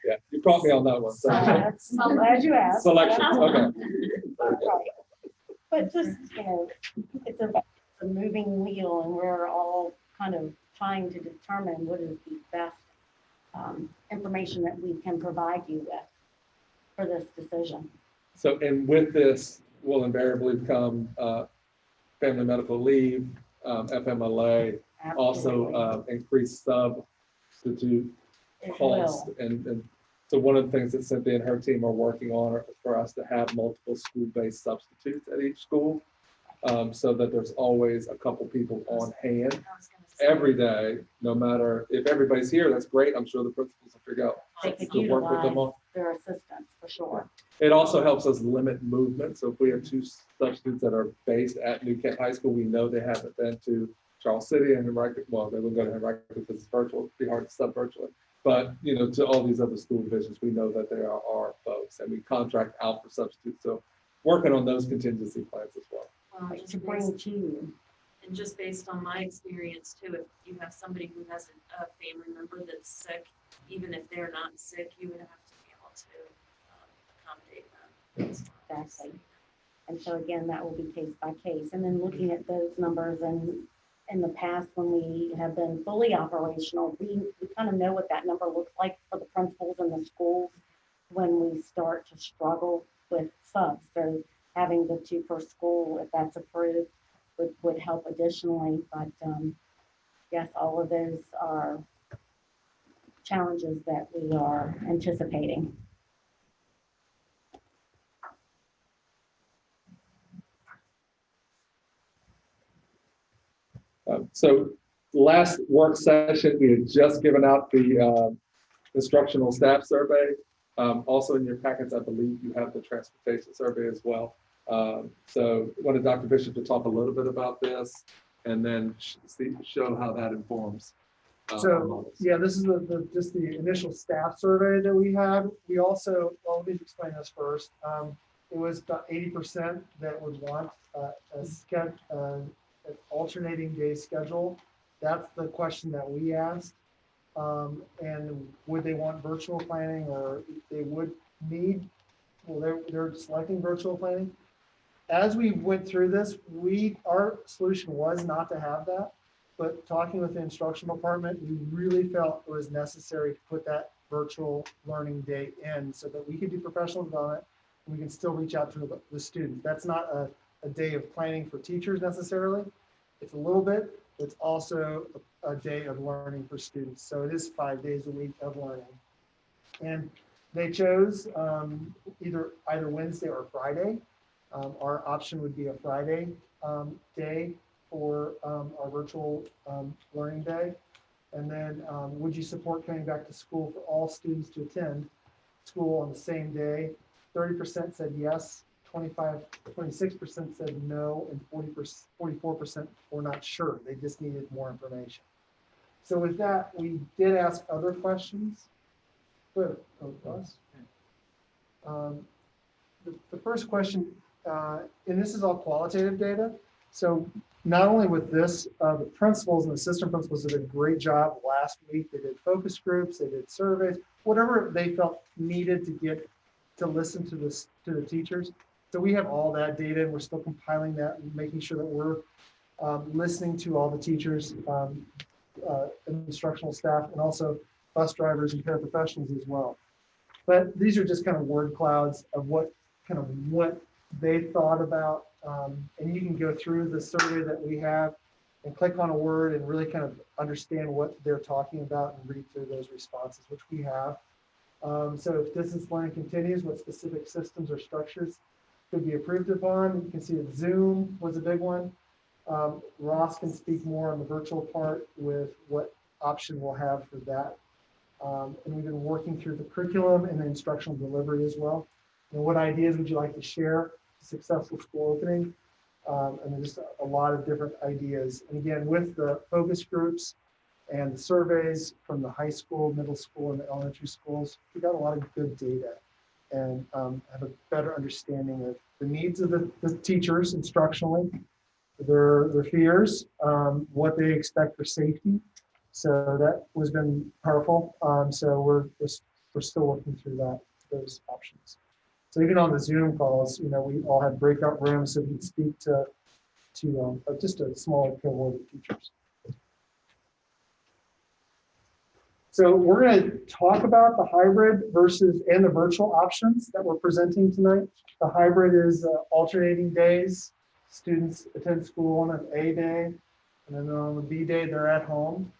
Yeah, you caught me on that one. So. I'm glad you asked. Selections, okay. Right. But just, it's a moving wheel, and we're all kind of trying to determine what is the best information that we can provide you with for this decision. So, and with this will invariably come family medical leave, FMLA, Absolutely. also increased substitute It cost. will. And so one of the things that Cynthia and her team are working on are for us to have multiple school-based substitutes at each school, so that there's always a couple people on hand. I was gonna every day, no matter if everybody's here, that's great. I'm sure the principals will figure out They could to work with them utilize on. their assistance for sure. It also helps us limit movement. So if we have two substitutes that are based at New Kent High School, we know they haven't been to Charles City and Henrico. Well, they wouldn't go to Henrico because it's virtual. It'd be hard to sub virtually. But, to all these other school divisions, we know that there are folks, and we contract out for substitutes. So working on those contingency plans as well. Like Just to based- bring to you. And just based on my experience too, if you have somebody who has a family member that's sick, even if they're not sick, you would have to be able to accommodate them. Exactly. And so again, that will be case by case. And then looking at those numbers, and in the past, when we have been fully operational, we kind of know what that number looks like for the principals and the schools when we start to struggle with subs. So having the 2 per school, if that's approved, would help additionally. But yes, all of those are challenges that we are anticipating. So last work session, we had just given out the instructional staff survey. Also in your packets, I believe you have the transportation survey as well. So I wanted Dr. Bishop to talk a little bit about this and then show how that informs. So, yeah, this is just the initial staff survey that we had. We also, well, let me explain this first. It was about 80% that would want an alternating day schedule. That's the question that we asked. And would they want virtual planning, or they would need, well, they're selecting virtual planning. As we went through this, our solution was not to have that. But talking with the instructional department, we really felt it was necessary to put that virtual learning day in so that we could do professional development and we can still reach out to the students. That's not a day of planning for teachers necessarily. It's a little bit, it's also a day of learning for students. So it is 5 days a week of learning. And they chose either Wednesday or Friday. Our option would be a Friday day for our virtual learning day. And then would you support coming back to school for all students to attend school on the same day? 30% said yes, 26% said no, and 44% were not sure. They just needed more information. So with that, we did ask other questions. Good. The first question, and this is all qualitative data. So not only with this, the principals and assistant principals did a great job last week. They did focus groups, they did surveys, whatever they felt needed to get to listen to the teachers. So we have all that data, and we're still compiling that and making sure that we're listening to all the teachers, instructional staff, and also bus drivers and paraprofessionals as well. But these are just kind of word clouds of what they thought about. And you can go through the survey that we have and click on a word and really kind of understand what they're talking about and read through those responses, which we have. So if distance learning continues, what specific systems or structures could be approved upon? You can see that Zoom was a big one. Ross can speak more on the virtual part with what option we'll have for that. And we've been working through the curriculum and the instructional delivery as well. And what ideas would you like to share? Successful school opening, and there's just a lot of different ideas. And again, with the focus groups and the surveys from the high school, middle school, and the elementary schools, we got a lot of good data and have a better understanding of the needs of the teachers instructionally, their fears, what they expect for safety. So that has been powerful. So we're still working through those options. So even on the Zoom calls, we all had breakout rooms so we could speak to just a smaller cohort of teachers. So we're going to talk about the hybrid and the virtual options that we're presenting tonight. The hybrid is alternating days. Students attend school on an A day, and then on the B day, they're at home.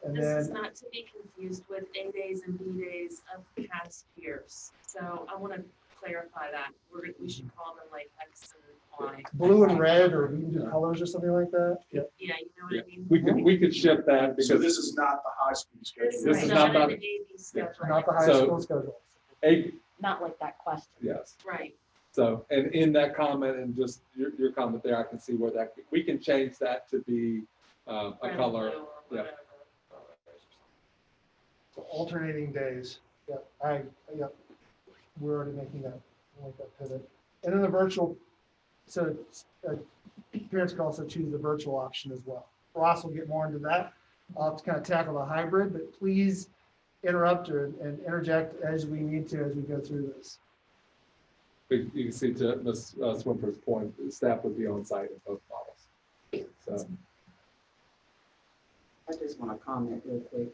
And This is not to be confused with A days and B days of past years. So I want to clarify that. We should call them like X and Y. blue and red, or we can do colors or something like that. Yeah. Yeah, you know what I mean? We could shift that So because this is not the high school schedule. This is not an the- AB schedule. Not the high So- school schedule. Not like that question. yes. Right. So, and in that comment and just your comment there, I can see where that, we can change that to be a Red, color. blue, or Yeah. whatever. So alternating days. Yep, yep. We're already making that, like that pivot. And then the virtual, so parents can also choose the virtual option as well. Ross will get more into that. I'll have to kind of tackle the hybrid, but please interrupt and interject as we need to as we go through this. You can see to Ms. Swinford's point, the staff would be on site in both models. So, I just want to comment real quick.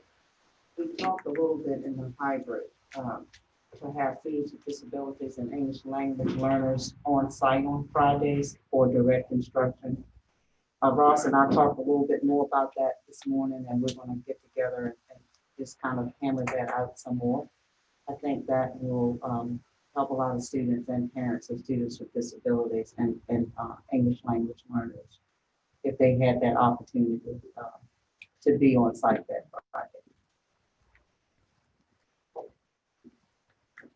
We talked a little bit in the hybrid, to have students with disabilities and English language learners on site on Fridays for direct instruction. Ross and I talked a little bit more about that this morning, and we're going to get together and just kind of hammer that out some more. I think that will help a lot of students and parents of students with disabilities and English language learners if they had that opportunity to be on site that Friday.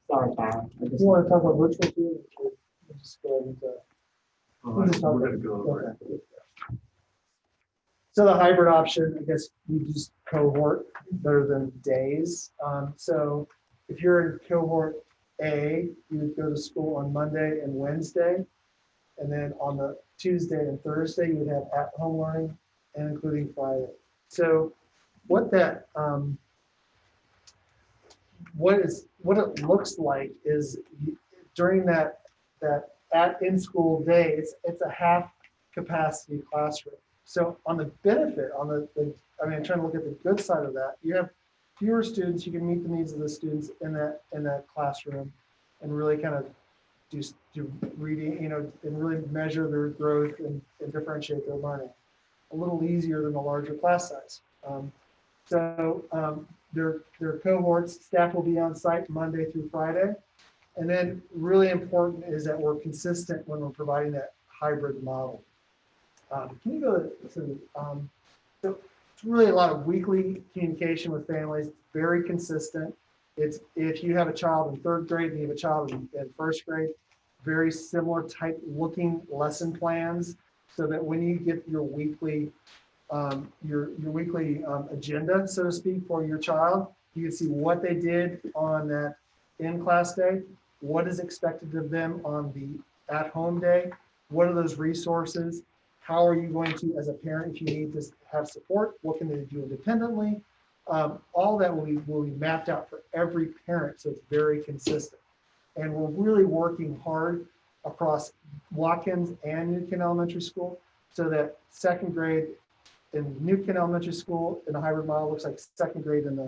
Sorry, Byron. I just- You want to talk about virtual too? Or we'll just go into. We're gonna go over it. Okay. So the hybrid option, I guess we use cohort better than days. So if you're in cohort A, you would go to school on Monday and Wednesday. And then on the Tuesday and Thursday, you would have at-home learning and including Friday. So what that, what it looks like is during that in-school day, it's a half capacity classroom. So on the benefit, I mean, I'm trying to look at the good side of that, you have fewer students, you can meet the needs of the students in that classroom and really kind of do reading, and really measure their growth and differentiate their learning. A little easier than the larger class size. Their cohorts, staff will be on site Monday through Friday. And then really important is that we're consistent when we're providing that hybrid model. Can you go to, so it's really a lot of weekly communication with families, very consistent. It's if you have a child in third grade and you have a child in first grade, very similar type looking lesson plans, so that when you get your weekly agenda, so to speak, for your child, you can see what they did on that in-class day, what is expected of them on the at-home day, what are those resources, how are you going to, as a parent, if you need to have support, what can they do independently? All that will be mapped out for every parent, so it's very consistent. And we're really working hard across Watkins and Newton Elementary School, so that second grade in Newton Elementary School in a hybrid model looks like second grade in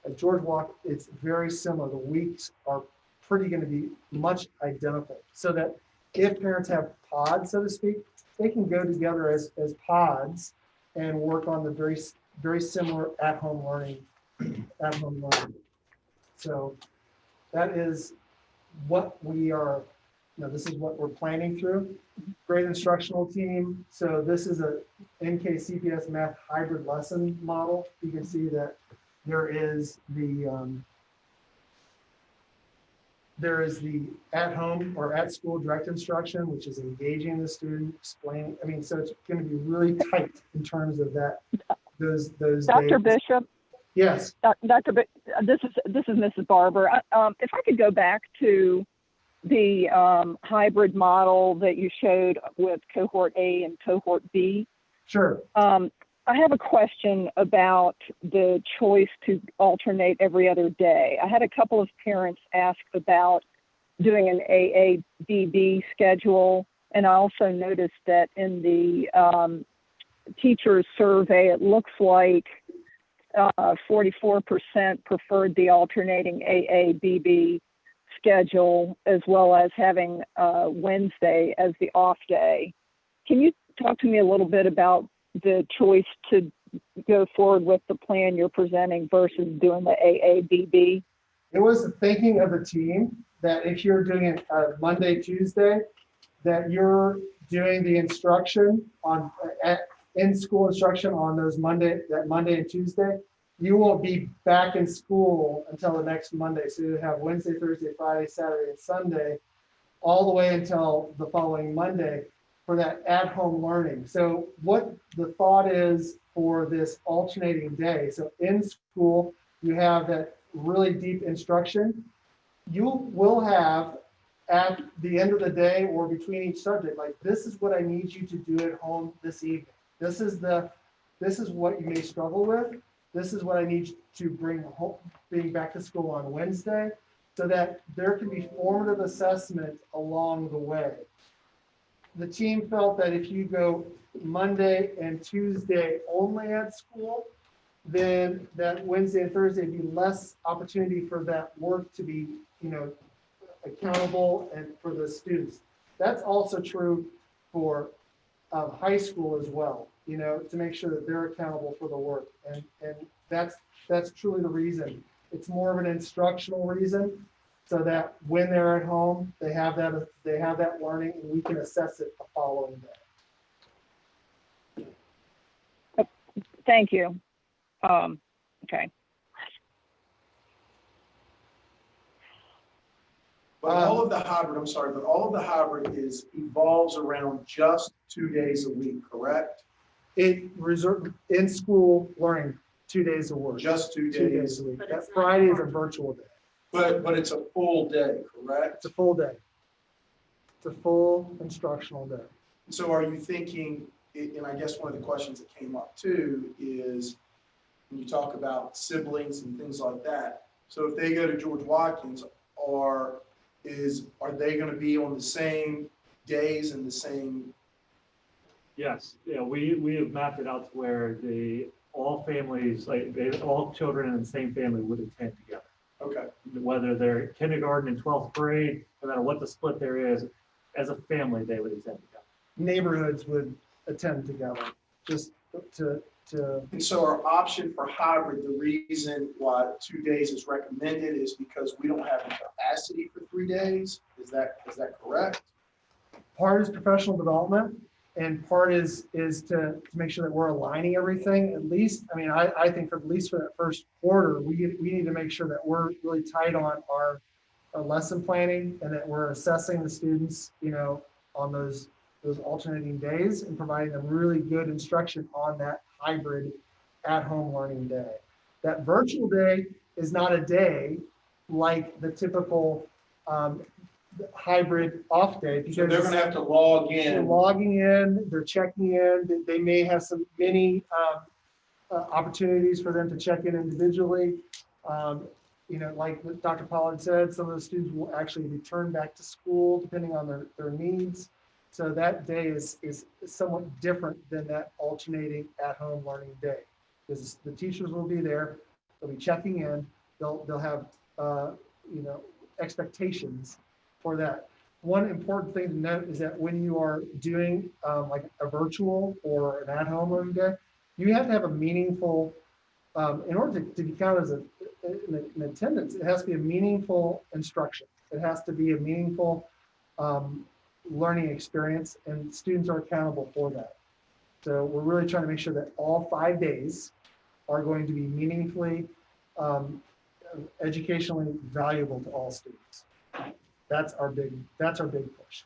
at George Walk. It's very similar. The weeks are pretty going to be much identical, so that if parents have pods, so to speak, they can go together as pods and work on the very similar at-home learning. So that is what we are, this is what we're planning through. Great instructional team. So this is a NK-CPS math hybrid lesson model. You can see that there is the at-home or at-school direct instruction, which is engaging the student, explaining. I mean, so it's going to be really tight in terms of that. Those Dr. days. Bishop, Yes. Dr. This is Mrs. Barber. If I could go back to the hybrid model that you showed with cohort A and cohort B. Sure. I have a question about the choice to alternate every other day. I had a couple of parents ask about doing an AABB schedule, and I also noticed that in the teacher's survey, it looks like 44% preferred the alternating AABB schedule, as well as having Wednesday as the off day. Can you talk to me a little bit about the choice to go forward with the plan you're presenting versus doing the AABB? It was the thinking of the team that if you're doing it Monday, Tuesday, that you're doing the instruction on, in-school instruction on that Monday and Tuesday, you won't be back in school until the next Monday. So you have Wednesday, Thursday, Friday, Saturday, and Sunday, all the way until the following Monday for that at-home learning. So what the thought is for this alternating day, so in school, you have that really deep instruction. You will have at the end of the day or between each subject, like, this is what I need you to do at home this evening. This is what you may struggle with. This is what I need to bring home, being back to school on Wednesday, so that there can be formative assessment along the way. The team felt that if you go Monday and Tuesday only at school, then that Wednesday and Thursday would be less opportunity for that work to be, accountable and for the students. That's also true for high school as well, to make sure that they're accountable for the work. And that's truly the reason. It's more of an instructional reason, so that when they're at home, they have that learning, and we can assess it the following day. Thank you. Okay. But all of the hybrid evolves around just 2 days a week, correct? It reserved in school learning 2 days a week. Just 2 2 days. days a week. But That it's not Friday is a hard. virtual day. But it's a full day, correct? It's a full day. It's a full instructional day. So are you thinking, and I guess one of the questions that came up too is when you talk about siblings and things like that. So if they go to George Watkins, are they going to be on the same days and the same? Yes, yeah, we have mapped it out to where all families, all children in the same family would attend together. Okay. Whether they're kindergarten and 12th grade, no matter what the split there is, as a family, they would attend together. Neighborhoods would attend together, just to. And so our option for hybrid, the reason why 2 days is recommended is because we don't have the capacity for 3 days. Is that correct? Part is professional development, and part is to make sure that we're aligning everything. At least, I think at least for that first quarter, we need to make sure that we're really tight on our lesson planning, and that we're assessing the students, on those alternating days, and providing them really good instruction on that hybrid at-home learning day. That virtual day is not a day like the typical hybrid off day, because So they're going to have to log they're in. logging in, they're checking in. They may have some mini opportunities for them to check in individually. Like what Dr. Pollard said, some of the students will actually return back to school depending on their needs. So that day is somewhat different than that alternating at-home learning day, because the teachers will be there, they'll be checking in, they'll have expectations for that. One important thing to note is that when you are doing like a virtual or an at-home learning day, you have to have a meaningful, in order to be counted as an attendance, it has to be a meaningful instruction. It has to be a meaningful learning experience, and students are accountable for that. So we're really trying to make sure that all 5 days are going to be meaningfully, educationally valuable to all students. That's our big push.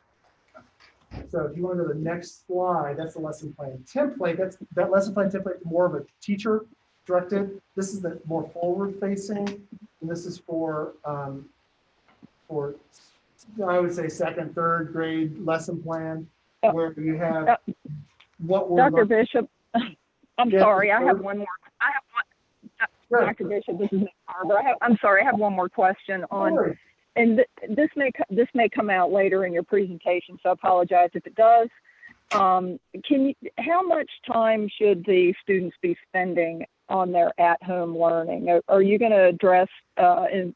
So if you want to go to the next slide, that's the lesson plan template. That lesson plan template is more of a teacher directed. This is the more forward facing, and this is for I would say second, third grade lesson plan, where you have what we're. Dr. Bishop, I'm Yeah, sorry, I have sure. one more. Sure. Dr. Bishop, this is Ms. Barber. I'm sorry, I have one more question on, Sorry. and this may come out later in your presentation, so I apologize if it does. How much time should the students be spending on their at-home learning? Are you going to address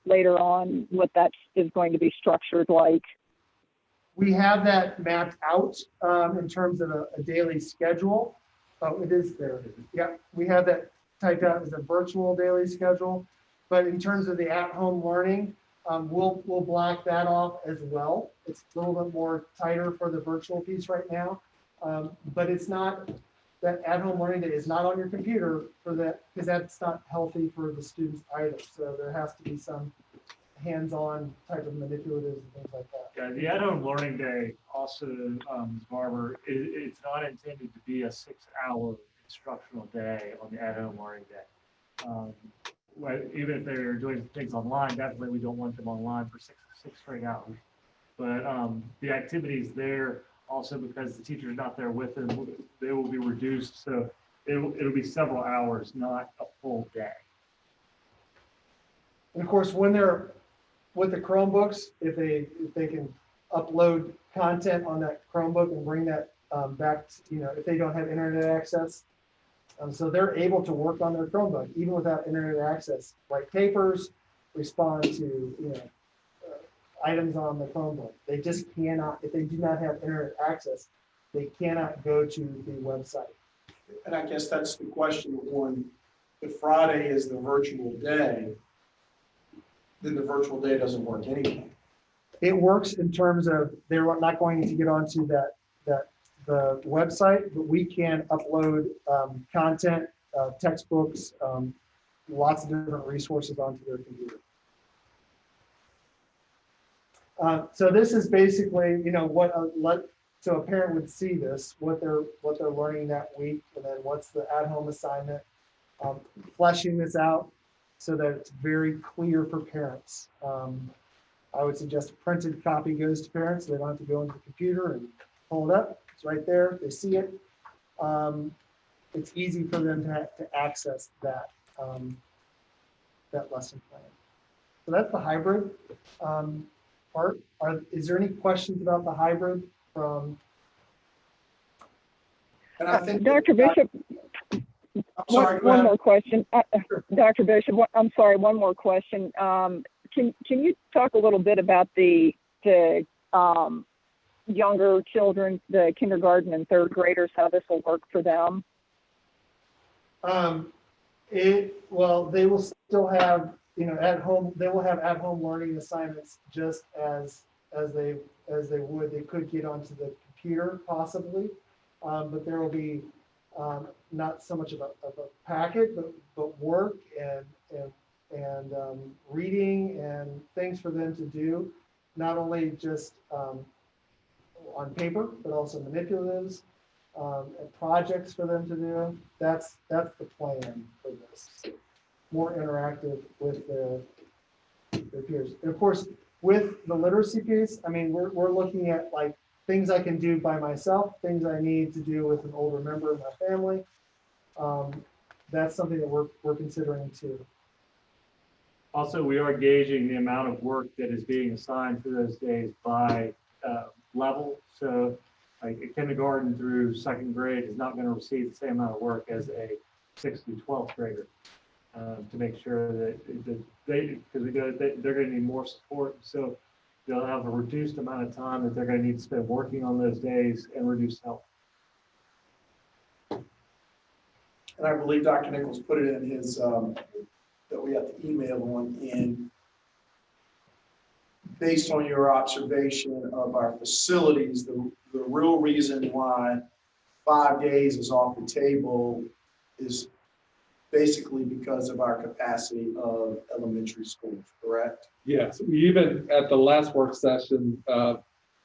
later on what that is going to be structured like? We have that mapped out in terms of a daily schedule. Oh, it is there. Yeah, we have that typed out as a virtual daily schedule. But in terms of the at-home learning, We'll block that off as well. It's a little bit more tighter for the virtual piece right now. But it's not, that at-home learning day is not on your computer for that, because that's not healthy for the students either. So there has to be some hands-on type of manipulatives and things like that. Yeah, the at-home learning day also, Barbara, it's not intended to be a 6-hour instructional day on the at-home learning day. Even if they're doing things online, definitely we don't want them online for six straight hours. But the activities there, also because the teacher's not there with them, they will be reduced. So it'll be several hours, not a full day. And of course, when they're with the Chromebooks, if they can upload content on that Chromebook and bring that back, if they don't have internet access. So they're able to work on their Chromebook, even without internet access, write papers, respond to, items on the Chromebook. They just cannot, if they do not have internet access, they cannot go to the website. And I guess that's the question when if Friday is the virtual day, then the virtual day doesn't work anyway. It works in terms of they're not going to get onto the website, but we can upload content, textbooks, lots of different resources onto their computer. So this is basically, so a parent would see this, what they're learning that week, and then what's the at-home assignment, fleshing this out so that it's very clear for parents. I would suggest a printed copy goes to parents. So they don't have to go into the computer and pull it up. It's right there. They see it. It's easy for them to access that lesson plan. So that's the hybrid part. Is there any questions about the hybrid from? And I think Dr. Bishop, sorry, one more question. Dr. Bishop, I'm sorry, one more question. Can you talk a little bit about the younger children, the kindergarten and third graders, how this will work for them? Well, they will still have, at home, they will have at-home learning assignments just as they would. They could get onto the computer possibly, but there will be not so much of a packet, but work and reading and things for them to do, not only just on paper, but also manipulatives and projects for them to do. That's the plan for this. More interactive with their peers. And of course, with the literacy piece, I mean, we're looking at like things I can do by myself, things I need to do with an older member of my family. That's something that we're considering too. Also, we are gauging the amount of work that is being assigned for those days by level. So like a kindergarten through second grade is not going to receive the same amount of work as a 6th through 12th grader, to make sure that they're going to need more support. So they'll have a reduced amount of time that they're going to need to spend working on those days and reduce help. And I believe Dr. Nichols put it in his, that we have the email on in, based on your observation of our facilities, the real reason why 5 days is off the table is basically because of our capacity of elementary schools, correct? Yes, we even at the last work session, the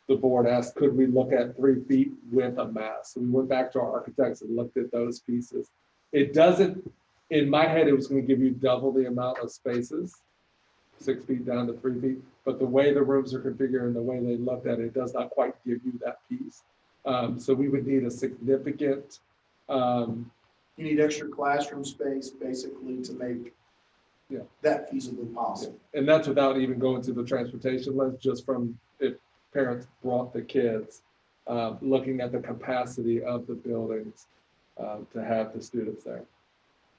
board asked, could we look at 3 feet with a mask? So we went back to our architects and looked at those pieces. It doesn't, in my head, it was going to give you double the amount of spaces, 6 feet down to 3 feet. But the way the rooms are configured and the way they looked at it does not quite give you that piece. So we would need a significant. You need extra classroom space basically to make that feasibly possible. And that's without even going to the transportation list, just from if parents brought the kids, looking at the capacity of the buildings to have the students there.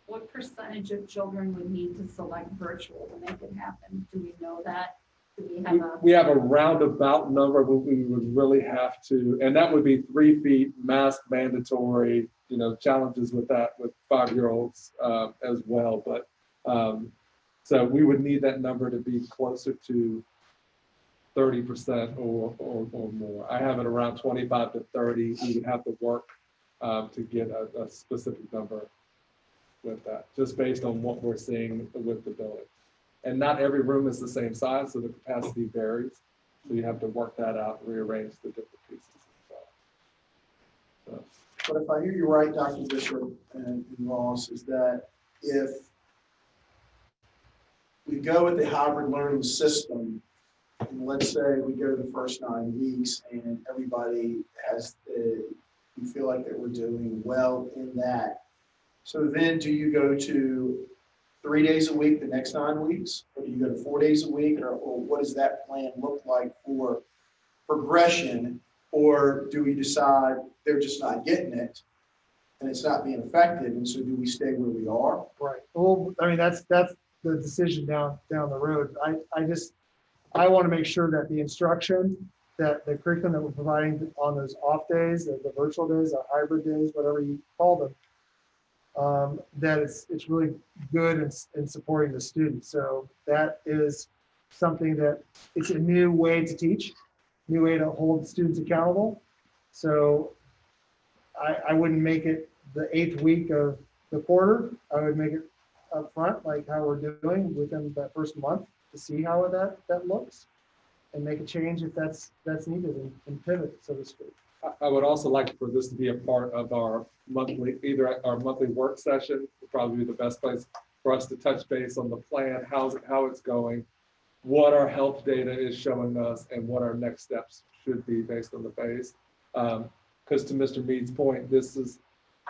What percentage of children would need to select virtual to make it happen? Do we know that? Do we have a? We have a roundabout number, but we would really have to, and that would be 3 feet, mask mandatory, challenges with that with 5-year-olds as well. But So we would need that number to be closer to 30% or more. I have it around 25 to 30. We would have to work to get a specific number with that, just based on what we're seeing with the building. And not every room is the same size, so the capacity varies. So you have to work that out, rearrange the different pieces as well. So, But if I hear you right, Dr. Bishop and Ross, is that if we go with the hybrid learning system, and let's say we go the first 9 weeks and everybody has, you feel like that we're doing well in that. So then do you go to 3 days a week the next 9 weeks? Or do you go to 4 days a week? Or what does that plan look like for progression? Or do we decide they're just not getting it and it's not being effective? And so do we stay where we are? Right. Well, I mean, that's the decision down the road. I want to make sure that the instruction, that the curriculum that we're providing on those off days, the virtual days, the hybrid days, whatever you call them, that it's really good in supporting the students. So that is something that it's a new way to teach, new way to hold students accountable. So I wouldn't make it the 8th week of the quarter. I would make it up front, like how we're doing within that first month, to see how that looks, and make a change if that's needed, and pivot, so to speak. I would also like for this to be a part of our monthly, either our monthly work session would probably be the best place for us to touch base on the plan, how it's going, what our health data is showing us, and what our next steps should be based on the phase. Because to Mr. Mead's point, this is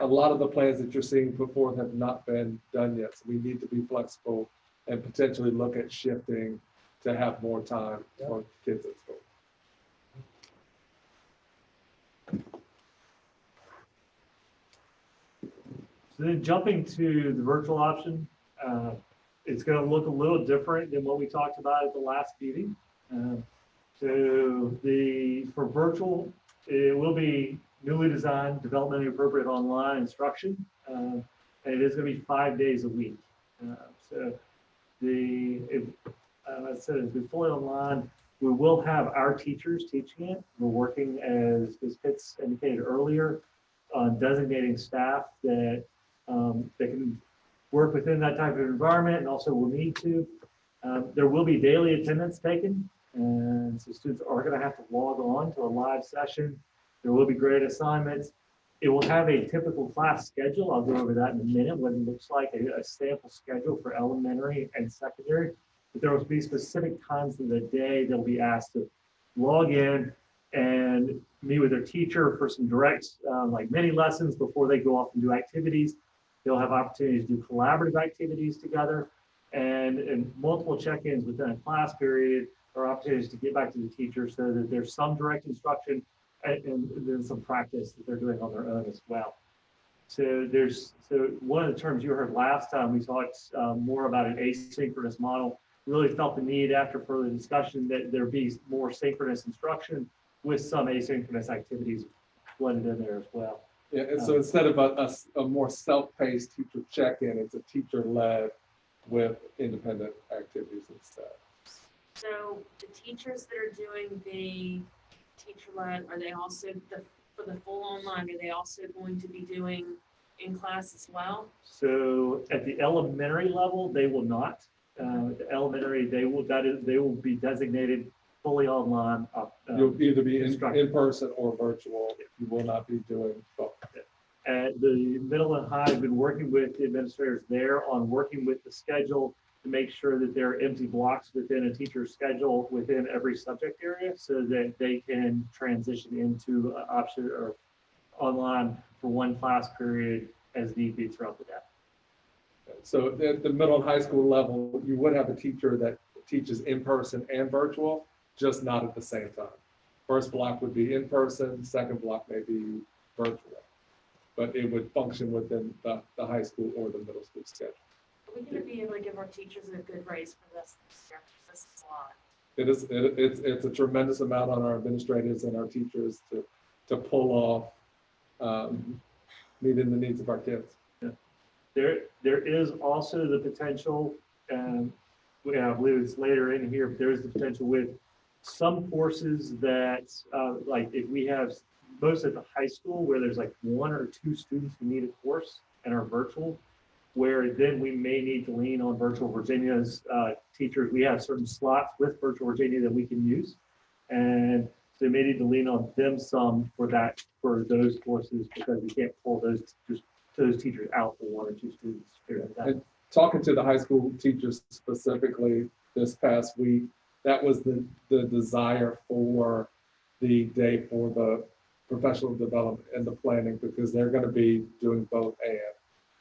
a lot of the plans that you're seeing put forth have not been done yet. So we need to be flexible and potentially look at shifting to have more time for kids at school. So then jumping to the virtual option, it's going to look a little different than what we talked about at the last meeting. For virtual, it will be newly designed, developmentally appropriate online instruction, and it is going to be 5 days a week. I said, it'll be fully online. We will have our teachers teaching it. We're working, as Pitts indicated earlier, on designating staff that can work within that type of environment, and also will need to. There will be daily attendance taken, and so students are going to have to log on to a live session. There will be grade assignments. It will have a typical class schedule. I'll go over that in a minute, what it looks like, a sample schedule for elementary and secondary. But there will be specific times of the day they'll be asked to log in and meet with their teacher for some direct, like mini lessons before they go off and do activities. They'll have opportunities to do collaborative activities together, and multiple check-ins within a class period, or opportunities to get back to the teacher, so that there's some direct instruction and then some practice that they're doing on their own as well. So one of the terms you heard last time, we talked more about an asynchronous model. Really felt the need after further discussion that there be more synchronous instruction with some asynchronous activities blended in there as well. Yeah, and so instead of a more self-paced teacher check-in, it's a teacher-led with independent activities instead. So the teachers that are doing the teacher-led, are they also, for the full online, are they also going to be doing in class as well? So at the elementary level, they will not. At the elementary, they will be designated fully online. You'll either be in person or virtual. You will not be doing both. At the middle and high, I've been working with the administrators there on working with the schedule to make sure that there are empty blocks within a teacher's schedule within every subject area, so that they can transition into option or online for one class period as need be throughout the day. So at the middle and high school level, you would have a teacher that teaches in person and virtual, just not at the same time. First block would be in person, second block may be virtual, but it would function within the high school or the middle school schedule. Are we going to be able to give our teachers a good raise for this year? This is a lot. It's a tremendous amount on our administrators and our teachers to pull off meeting the needs of our kids. There is also the potential I believe it's later in here, but there is the potential with some courses that, like if we have most at the high school where there's like 1 or 2 students who need a course and are virtual, where then we may need to lean on Virtual Virginia's teachers. We have certain slots with Virtual Virginia that we can use. And so we may need to lean on them some for those courses because we can't pull those teachers out for 1 or 2 students. And talking to the high school teachers specifically this past week, that was the desire for the day for the professional development and the planning, because they're going to be doing both and.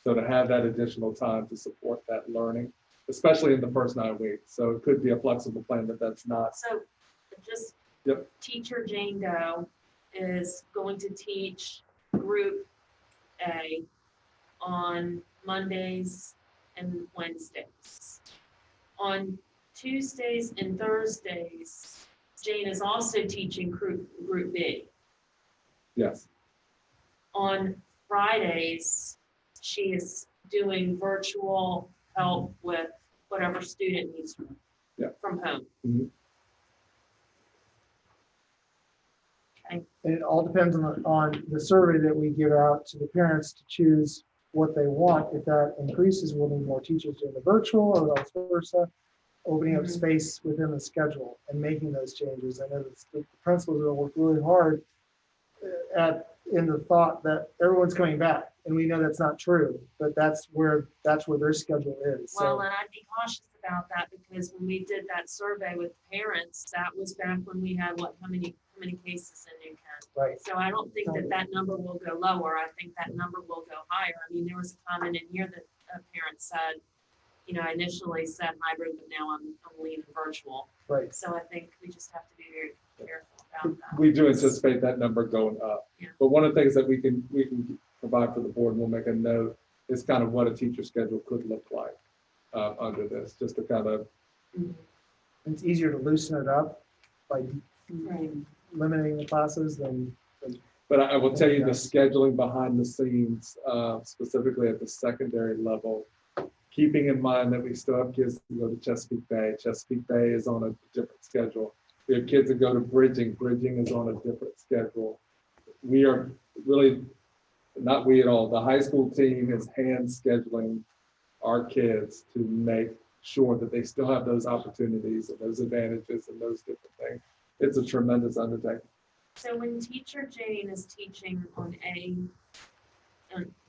So to have that additional time to support that learning, especially in the first 9 weeks. So it could be a flexible plan, but that's not. So just Yep. teacher Jane Doe is going to teach group A on Mondays and Wednesdays. On Tuesdays and Thursdays, Jane is also teaching group B. Yes. On Fridays, she is doing virtual help with whatever student needs from home. Mhm. Okay. And it all depends on the survey that we give out to the parents to choose what they want. If that increases, we'll need more teachers doing the virtual or vice versa, opening up space within the schedule and making those changes. I know that the principals will work really hard in the thought that everyone's coming back, and we know that's not true, but that's where their schedule is. Well, So and I'd be cautious about that because when we did that survey with parents, that was back when we had how many cases in New Kent. right, So I don't think that number will go lower. I think that number will go higher. I mean, there was a comment in here that a parent said, I initially said hybrid, but now I'm leaning virtual. right. So I think we just have to be very careful about that. We do anticipate that number going up. Yeah. But one of the things that we can provide for the board, and we'll make a note, is kind of what a teacher schedule could look like under this, just to kind of. It's easier to loosen it up by Right. limiting the classes than. But I will tell you the scheduling behind the scenes, specifically at the secondary level, keeping in mind that we still have kids who go to Chesapeake Bay. Chesapeake Bay is on a different schedule. We have kids that go to Bridging. Bridging is on a different schedule. We are really, not we at all, the high school team is hand scheduling our kids to make sure that they still have those opportunities and those advantages and those different things. It's a tremendous undertaking. So when teacher Jane is teaching on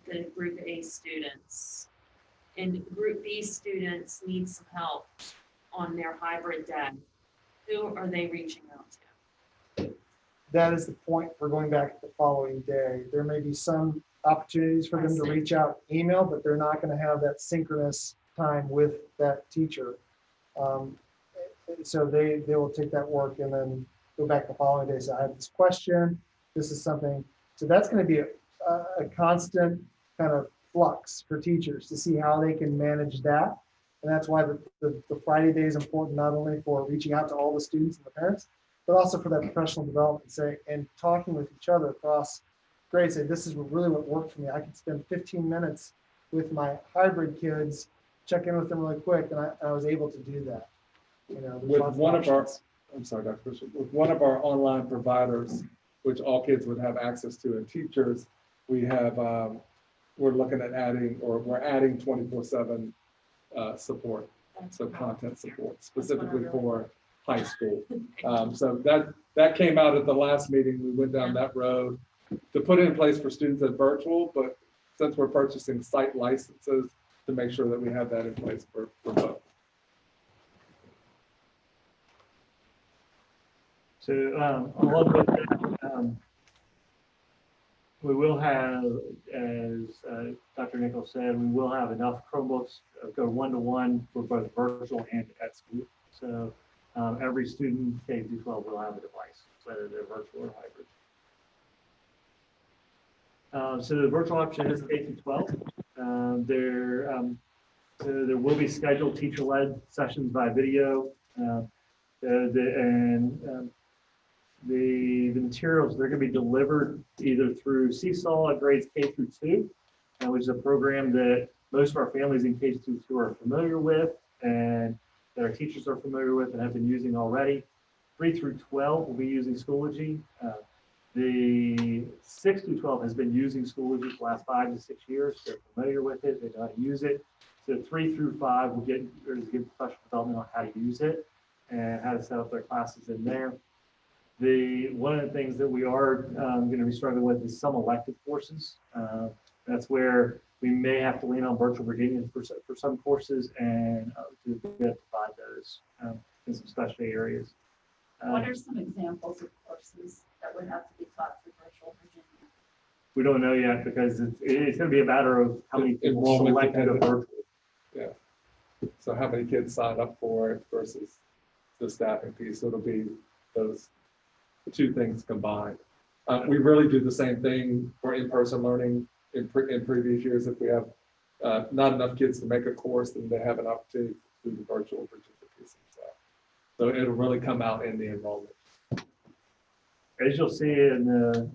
the group A students, and group B students need some help on their hybrid day, who are they reaching out to? That is the point for going back the following day. There may be some opportunities for them to reach out email, but they're not going to have that synchronous time with that teacher. So they will take that work and then go back the following day. So I have this question. This is something. So that's going to be a constant kind of flux for teachers to see how they can manage that. And that's why the Friday day is important, not only for reaching out to all the students and the parents, but also for that professional development, and talking with each other across grades. Say, this is really what worked for me. I could spend 15 minutes with my hybrid kids, check in with them really quick, and I was able to do that. With one of our, I'm sorry, Dr. Bishop, with one of our online providers, which all kids would have access to, and teachers, we have, we're looking at adding, or we're adding 24/7 support, so content support, specifically for high school. So that came out at the last meeting. We went down that road to put it in place for students at virtual, but since we're purchasing site licenses, to make sure that we have that in place for both. So along with that, we will have, as Dr. Nichols said, we will have enough Chromebooks go 1-to-1 for both virtual and at school. So every student K-12 will have a device, whether they're virtual or hybrid. So the virtual option is K-12. So there will be scheduled teacher-led sessions by video. The materials, they're going to be delivered either through Seesaw at grades K-2, which is a program that most of our families in K-2 are familiar with. And that our teachers are familiar with and have been using already. 3 through 12 will be using Schoology. The 6 through 12 has been using Schoology for the last 5 to 6 years. They're familiar with it. They know how to use it. So 3 through 5 will get professional development on how to use it and how to set up their classes in there. One of the things that we are going to be struggling with is some elective courses. That's where we may have to lean on virtual Virginia for some courses and to provide those in some specialty areas. What are some examples of courses that would have to be taught through virtual Virginia? We don't know yet because it's going to be a matter of how many people Enrollment select to go dependent. virtual. So how many kids sign up for it versus the staffing piece? So it'll be those two things combined. We really do the same thing for in-person learning in previous years. If we have not enough kids to make a course, then they have an opportunity to do the virtual Virginia piece. So it'll really come out in the enrollment. As you'll see in the,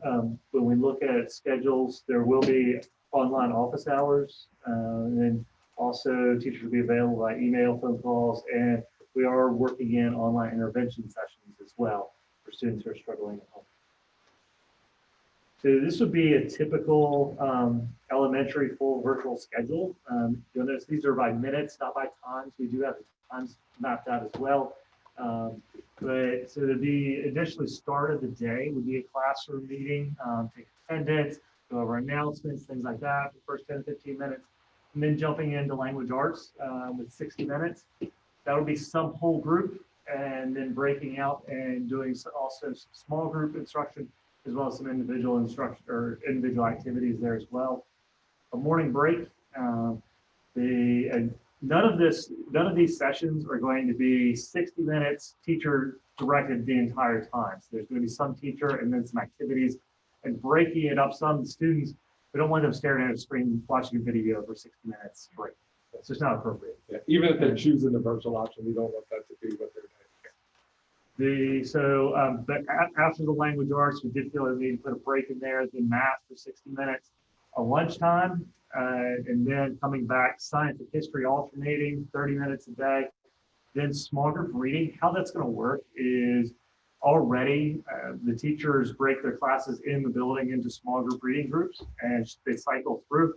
when we look at schedules, there will be online office hours. And then also teachers will be available by email, phone calls, and we are working in online intervention sessions as well for students who are struggling at home. So this would be a typical elementary full virtual schedule. You'll notice these are by minutes, not by times. We do have the times mapped out as well. But so the initially start of the day would be a classroom meeting, take attendance, go over announcements, things like that, the first 10 to 15 minutes, and then jumping into language arts with 60 minutes. That would be some whole group, and then breaking out and doing also some small group instruction, as well as some individual instruction or individual activities there as well. A morning break. None of these sessions are going to be 60 minutes teacher directed the entire time. So there's going to be some teacher and then some activities and breaking it up. Some students, we don't want them staring at a screen watching a video for 60 minutes straight. It's just not appropriate. Yeah, even if they're choosing the virtual option, we don't want that to be what they're doing. But after the language arts, we did feel we need to put a break in there, then math for 60 minutes, a lunchtime, and then coming back, science and history alternating 30 minutes a day, then small group reading. How that's going to work is already the teachers break their classes in the building into small group reading groups and they cycle through.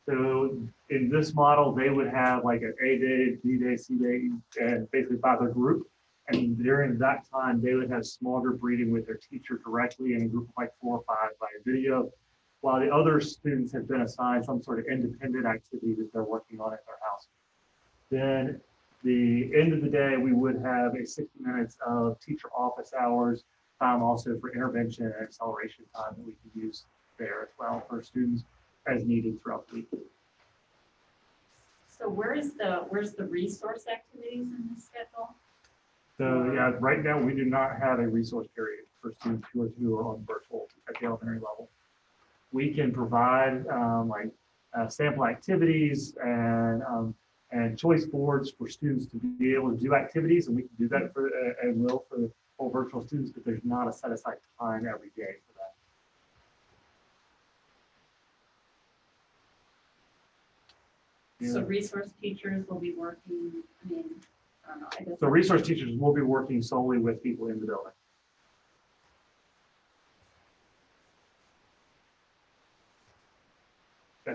So in this model, they would have like an A day, B day, C day, and basically by their group. And during that time, they would have small group reading with their teacher directly in a group of like 4 or 5 by video, while the other students have been assigned some sort of independent activity that they're working on at their house. Then the end of the day, we would have a 60 minutes of teacher office hours, time also for intervention and acceleration time that we can use there as well for students as needed throughout the week. So where's the resource activities in this schedule? So yeah, right now we do not have a resource period for students who are on virtual at the elementary level. We can provide sample activities and choice boards for students to be able to do activities, and we can do that for the whole virtual students, but there's not a set aside time every day for that. So resource teachers will be working, I mean, I don't know, I guess. So resource teachers will be working solely with people in the building.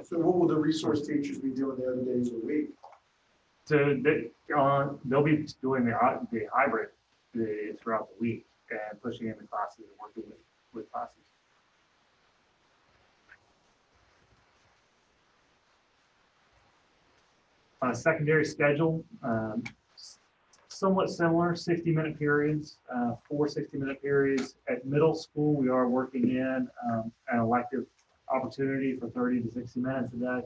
So what will the resource teachers be doing the other days of the week? So they'll be doing the hybrid throughout the week and pushing in the classes and working with classes. On a secondary schedule, somewhat similar, 60-minute periods, 4 60-minute periods. At middle school, we are working in an elective opportunity for 30 to 60 minutes a day,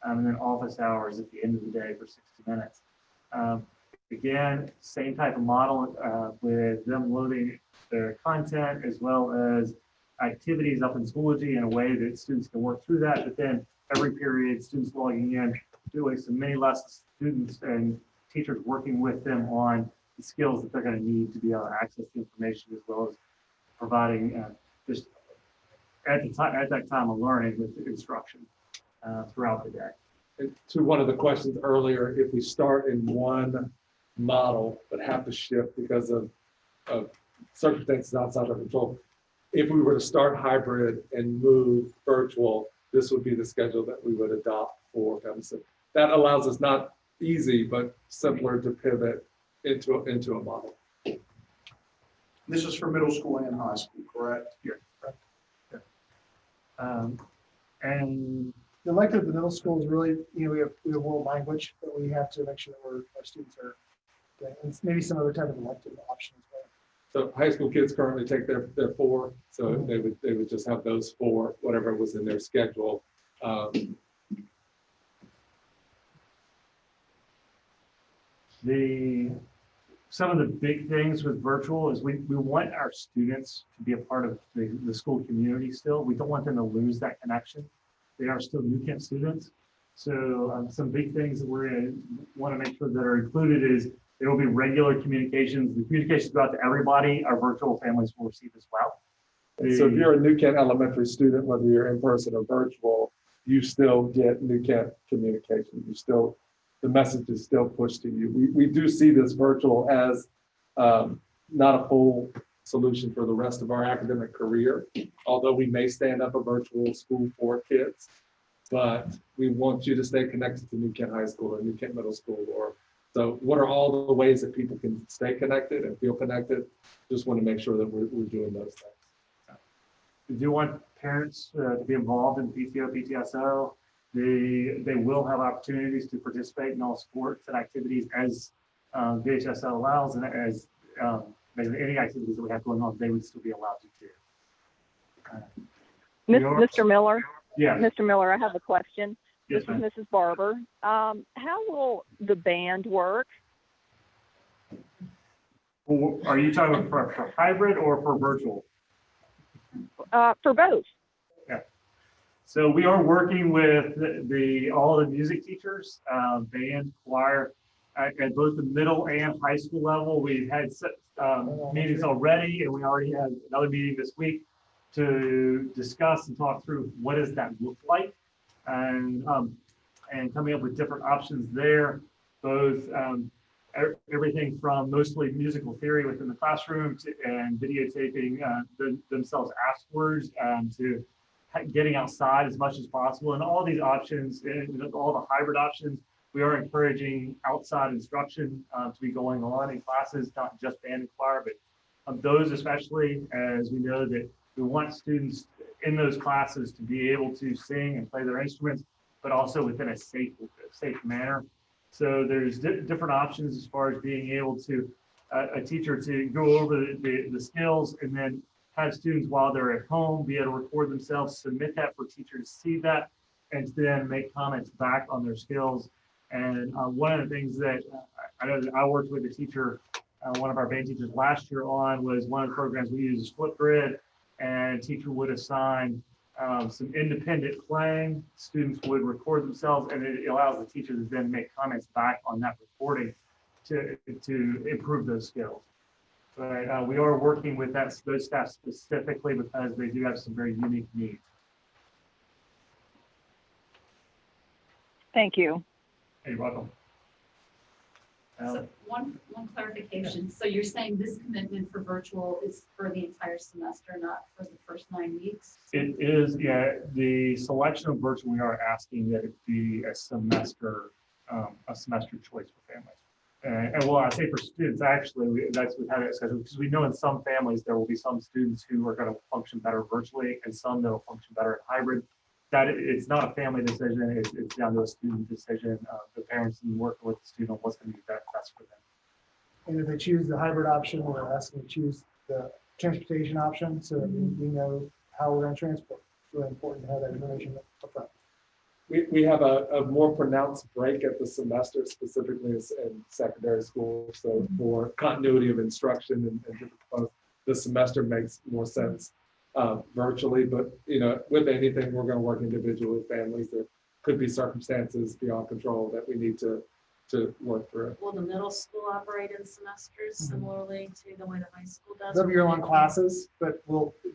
and then office hours at the end of the day for 60 minutes. Again, same type of model with them loading their content as well as activities up in Schoology in a way that students can work through that, but then every period, students logging in, doing some mini lessons, students and teachers working with them on the skills that they're going to need to be able to access the information, as well as providing just at that time of learning with the instruction throughout the day. And to one of the questions earlier, if we start in one model, but have to shift because of circumstances outside our control. If we were to start hybrid and move virtual, this would be the schedule that we would adopt for Evanston. That allows us not easy, but simpler to pivot into a model. This is for middle school and high school, correct? And The elective at the middle school is really, we have world language, but we have to make sure that our students are, and maybe some other type of elective option as well. So high school kids currently take their 4, so they would just have those 4, whatever was in their schedule. Some of the big things with virtual is we want our students to be a part of the school community still. We don't want them to lose that connection. They are still New Kent students. So some big things that we're going to want to make sure that are included is there will be regular communications. The communications go out to everybody. Our virtual families will receive as well. So if you're a New Kent elementary student, whether you're in person or virtual, you still get New Kent communication. The message is still pushed to you. We do see this virtual as not a full solution for the rest of our academic career, although we may stand up a virtual school for kids, but we want you to stay connected to New Kent High School or New Kent Middle School. So what are all the ways that people can stay connected and feel connected? Just want to make sure that we're doing those things. We do want parents to be involved in PTO, PTSO. They will have opportunities to participate in all sports and activities as VHSL allows, and as any activities that we have going on, they would still be allowed to do. Mr. Miller? Yeah. Mr. Miller, I have a question. Yes, This is ma'am. Mrs. Barber. How will the band work? Well, are you talking for hybrid or for virtual? For both. So we are working with all the music teachers, band, choir, at both the middle and high school level. We've had meetings already, and we already have another meeting this week to discuss and talk through what does that look like, and coming up with different options there, both everything from mostly musical theory within the classroom and videotaping themselves afterwards, to getting outside as much as possible. And all these options, and all the hybrid options, we are encouraging outside instruction to be going on in classes, not just band and choir, but those especially, as we know that we want students in those classes to be able to sing and play their instruments, but also within a safe manner. So there's different options as far as being able to, a teacher to go over the skills, and then have students while they're at home be able to record themselves, submit that for teacher to see that, and then make comments back on their skills. And one of the things that I know that I worked with a teacher, one of our band teachers last year on, was one of the programs we use is Flipgrid, and a teacher would assign some independent playing. Students would record themselves, and it allows the teacher to then make comments back on that recording to improve those skills. But we are working with those staff specifically because they do have some very unique needs. Thank you. You're welcome. So one clarification. So you're saying this commitment for virtual is for the entire semester, not for the first 9 weeks? It is, yeah, the selection of virtual, we are asking that it be a semester choice for families. And well, I say for students, actually, that's we have it scheduled because we know in some families there will be some students who are going to function better virtually and some that will function better in hybrid. That it's not a family decision; it's down to a student decision. The parents and working with the student what's going to be best for them. And if they choose the hybrid option, we're asking to choose the transportation option so that we know how we're going to transport. It's really important to have that information up front. We have a more pronounced break at the semester, specifically in secondary school. So for continuity of instruction and different components, the semester makes more sense virtually. But with anything, we're going to work individually with families. There could be circumstances beyond control that we need to work through. Will the middle school operate in semesters similarly to the way the high school does? They'll be year-long classes, but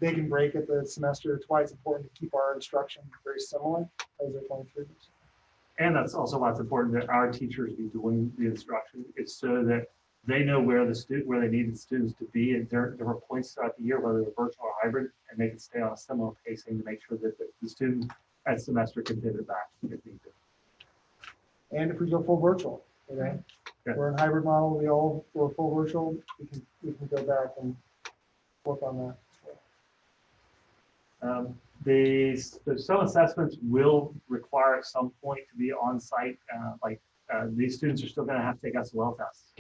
they can break at the semester. It's why it's important to keep our instruction very similar as they're going through this. And that's also why it's important that our teachers be doing the instruction. It's so that they know where where they need the students to be at different points throughout the year, whether they're virtual or hybrid, and they can stay on a similar pacing to make sure that the student at semester can pivot back if needed. And if we go full virtual, Yeah. we're in hybrid model, we're full virtual, we can go back and work on that. Some assessments will require at some point to be on site. These students are still going to have to take SOL tests.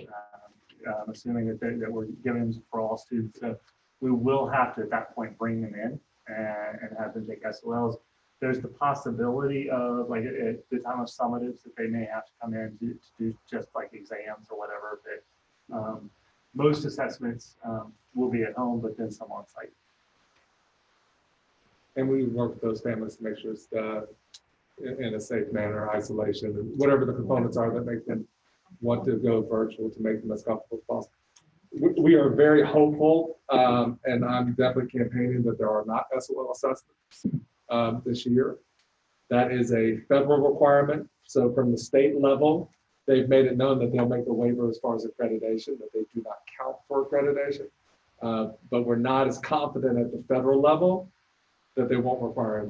I'm assuming that we're giving them for all students. So we will have to at that point bring them in and have them take SOLs. There's the possibility of like at the time of summatives that they may have to come in to do just like exams or whatever. But most assessments will be at home, but then some on site. And we work with those families to make sure it's done in a safe manner, isolation, and whatever the components are that make them want to go virtual to make them as comfortable as possible. We are very hopeful, and I'm definitely campaigning that there are not SOL assessments this year. That is a federal requirement. So from the state level, they've made it known that they'll make a waiver as far as accreditation, that they do not count for accreditation. But we're not as confident at the federal level that they won't require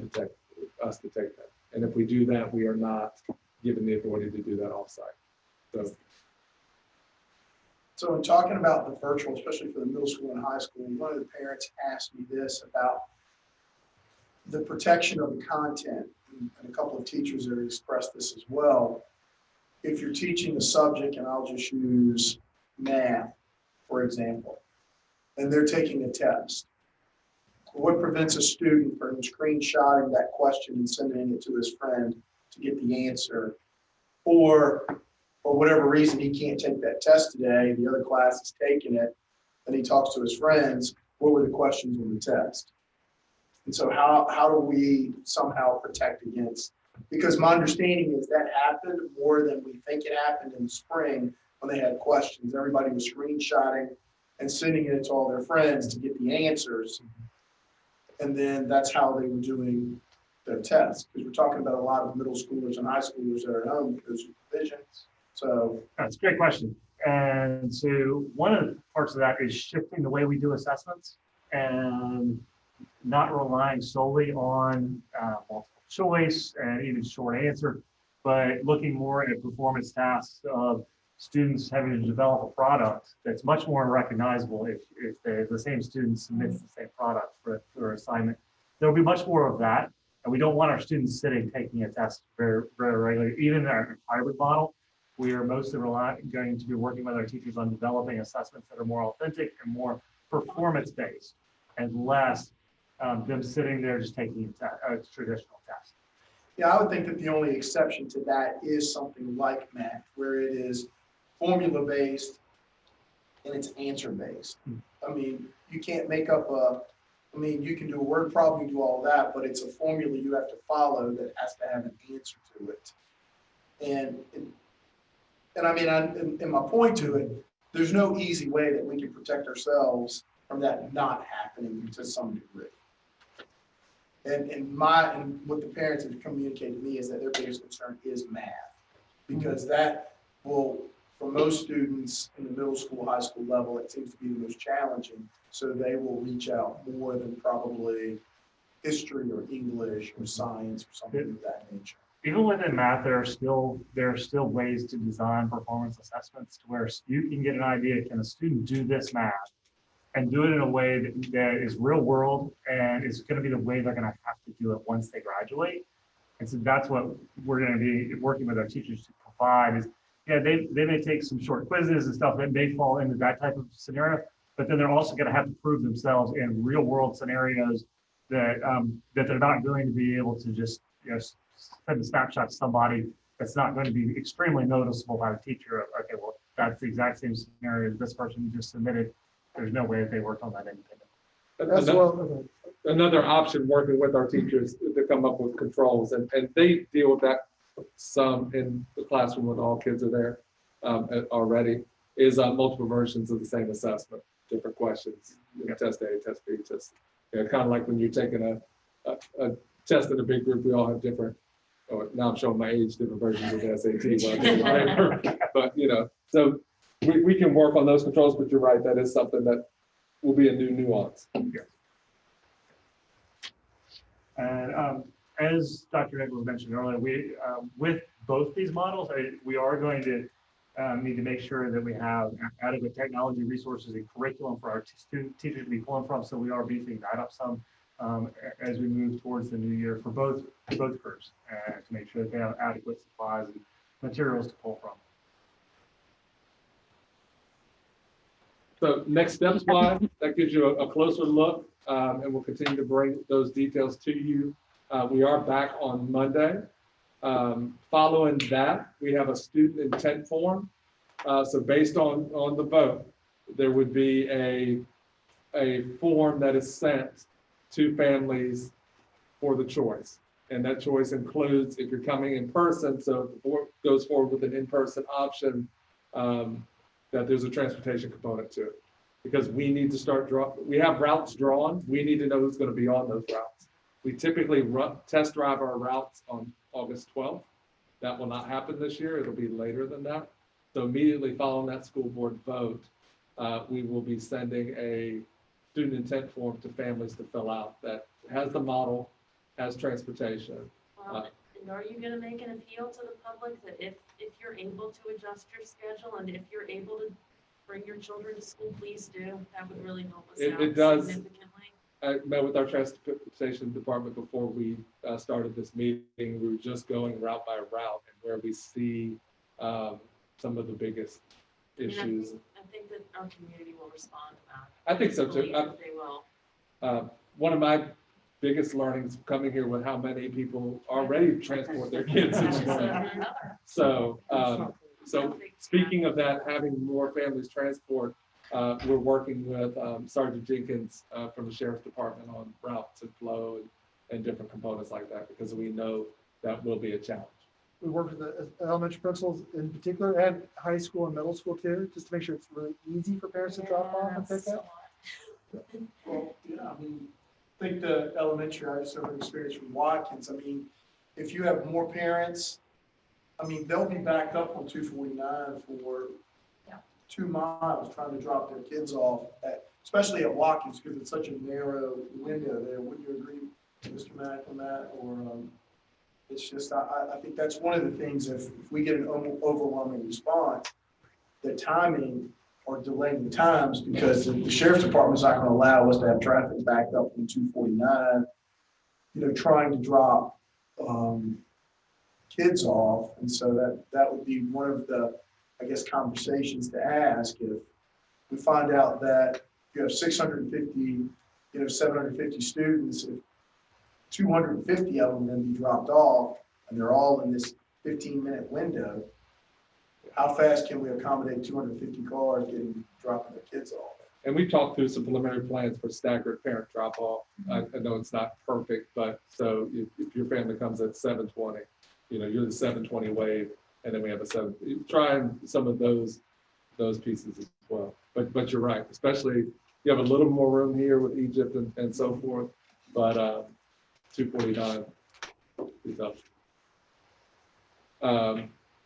us to take that. And if we do that, we are not given the authority to do that offsite. So in talking about the virtual, especially for the middle school and high school, one of the parents asked me this about the protection of the content. And a couple of teachers have expressed this as well. If you're teaching a subject, and I'll just use math, for example, and they're taking a test, what prevents a student from screenshotting that question and sending it to his friend to get the answer? Or for whatever reason, he can't take that test today, the other class is taking it, and he talks to his friends, what were the questions on the test? And so how do we somehow protect against, because my understanding is that happened more than we think it happened in the spring when they had questions. Everybody was screenshotting and sending it to all their friends to get the answers. And then that's how they were doing their tests. Because we're talking about a lot of middle schoolers and high schoolers that are at home because of provisions. So That's a great question. And so one of the parts of that is shifting the way we do assessments and not relying solely on multiple choice and even short answer, but looking more at performance tasks of students having to develop a product that's much more recognizable if the same student submits the same product for assignment. There'll be much more of that. And we don't want our students sitting taking a test very, very regularly. Even in our hybrid model, we are mostly going to be working with our teachers on developing assessments that are more authentic and more performance-based and less them sitting there just taking a traditional test. yeah, I would think that the only exception to that is something like math, where it is formula-based and it's answer-based. I mean, you can't make up you can do a word problem, you do all that, but it's a formula you have to follow that has to have an answer to it. And I mean, and my point to it, there's no easy way that we can protect ourselves from that not happening to some degree. And what the parents have communicated to me is that their biggest concern is math, because that will, for most students in the middle school, high school level, it seems to be the most challenging. So they will reach out more than probably history or English or science or something of that nature. Even within math, there are still ways to design performance assessments to where you can get an idea, can a student do this math and do it in a way that is real world and is going to be the way they're going to have to do it once they graduate. And so that's what we're going to be working with our teachers to provide is, yeah, they may take some short quizzes and stuff that may fall into that type of scenario, but then they're also going to have to prove themselves in real world scenarios that they're not going to be able to just send a snapshot to somebody that's not going to be extremely noticeable by the teacher. Okay, well, that's the exact same scenario as this person just submitted. There's no way that they worked on that independently. Another option working with our teachers to come up with controls, and they deal with that some in the classroom when all kids are there already, is multiple versions of the same assessment, different questions, test A, test B, test, kind of like when you're taking a test in a big group, we all have different or now I'm showing my age, different versions of the SAT. when I take the paper. But, so we can work on those controls, but you're right, that is something that will be a new nuance. And as Dr. Nichols mentioned earlier, we, with both these models, we are going to need to make sure that we have adequate technology resources and curriculum for our teachers to be pulling from. So we are beefing that up some as we move towards the new year for both groups to make sure that they have adequate supplies and materials to pull from. So next steps wise, that gives you a closer look, and we'll continue to bring those details to you. We are back on Monday. Following that, we have a student intent form. So based on the vote, there would be a form that is sent to families for the choice. And that choice includes if you're coming in person, so if the board goes forward with an in-person option, that there's a transportation component to it. Because we need to start we have routes drawn, we need to know who's going to be on those routes. We typically test drive our routes on August 12th. That will not happen this year, it'll be later than that. So immediately following that school board vote, we will be sending a student intent form to families to fill out that has the model, has transportation. And are you gonna make an appeal to the public that if you're able to adjust your schedule and if you're able to bring your children to school, please do. That would really help us out It does. significantly. I met with our transportation department before we started this meeting. We were just going route by route and where we see some of the biggest issues. I think that our community will respond to that. I think so too. Believe that they will. One of my biggest learnings coming here with how many people already transport their kids each day. So speaking of that, having more families transport, we're working with Sergeant Jenkins from the Sheriff's Department on routes and flow and different components like that, because we know that will be a challenge. We work with the elementary principals in particular and high school and middle school too, just to make sure it's really easy for parents to drop off and pick up. Well, yeah, I mean, I think the elementary, I just have experience from Watkins. I mean, if you have more parents, I mean, they'll be backed up on 249 for 2 miles trying to drop their kids off especially at Watkins, because it's such a narrow window there. Wouldn't you agree, Mr. Mack, on that? Or it's just, I think that's one of the things, if we get an overwhelming response, the timing or delaying the times, because the sheriff's department's not going to allow us to have traffic backed up from 249, trying to drop kids off. And so that would be one of the, I guess, conversations to ask if we find out that you have 650, 750 students, if 250 of them then be dropped off and they're all in this 15-minute window, how fast can we accommodate 250 cars dropping their kids off? And we talked through some preliminary plans for staggered parent drop off. I know it's not perfect, but so if your family comes at 7:20, you're the 7:20 wave, and then we have a 7. Trying some of those pieces as well. But you're right, especially you have a little more room here with Egypt and so forth, but 249 is up.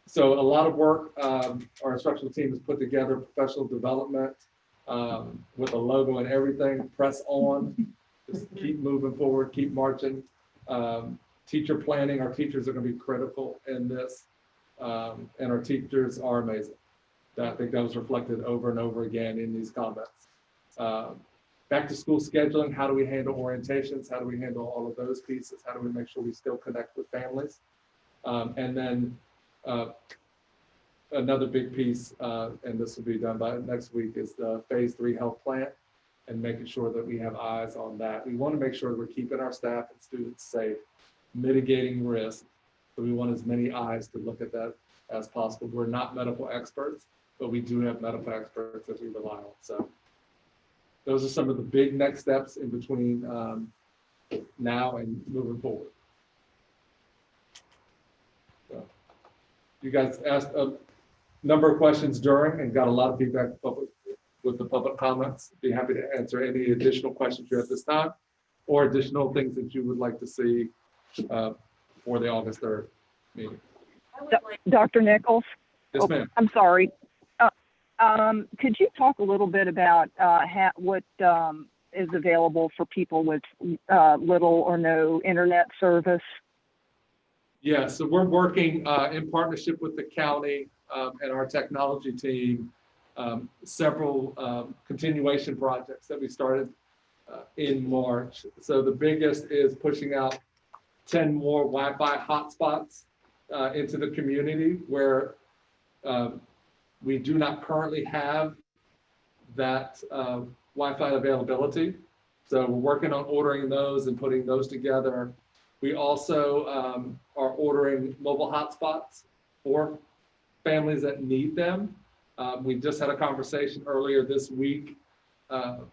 So a lot of work our instructional team has put together, professional development with a logo and everything. Press on, just keep moving forward, keep marching. Teacher planning, our teachers are going to be critical in this, and our teachers are amazing. I think that was reflected over and over again in these comments. Back to school scheduling, how do we handle orientations? How do we handle all of those pieces? How do we make sure we still connect with families? And then another big piece, and this will be done by next week, is the phase 3 health plan and making sure that we have eyes on that. We want to make sure that we're keeping our staff and students safe, mitigating risk. So we want as many eyes to look at that as possible. We're not medical experts, but we do have medical experts that we rely on. So those are some of the big next steps in between now and moving forward. So, you guys asked a number of questions during and got a lot of feedback with the public comments. Be happy to answer any additional questions you have at this time or additional things that you would like to see for the August 3rd meeting. I would like, Dr. Nichols? Yes, Oh, ma'am. I'm sorry. Could you talk a little bit about what is available for people with little or no internet service? Yeah, so we're working in partnership with the county and our technology team, several continuation projects that we started in March. So the biggest is pushing out 10 more Wi-Fi hotspots into the community where we do not currently have that Wi-Fi availability. So we're working on ordering those and putting those together. We also are ordering mobile hotspots for families that need them. We just had a conversation earlier this week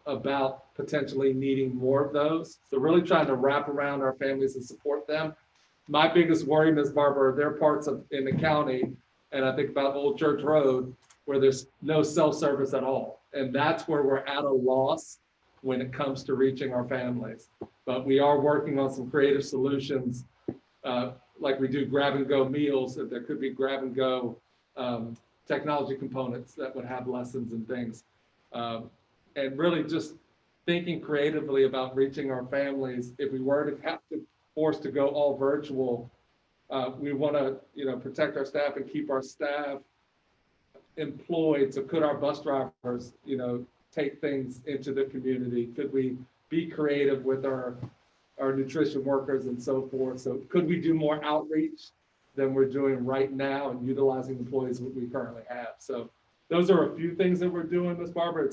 about potentially needing more of those. So really trying to wrap around our families and support them. My biggest worry, Ms. Barber, there are parts in the county, and I think about Old Church Road, where there's no cell service at all. And that's where we're at a loss when it comes to reaching our families. But we are working on some creative solutions, like we do grab and go meals, that there could be grab and go technology components that would have lessons and things. And really just thinking creatively about reaching our families. If we were to have to force to go all virtual, we want to, protect our staff and keep our staff employed. So could our bus drivers, take things into the community? Could we be creative with our nutrition workers and so forth? So could we do more outreach than we're doing right now and utilizing employees that we currently have? So those are a few things that we're doing, Ms. Barber.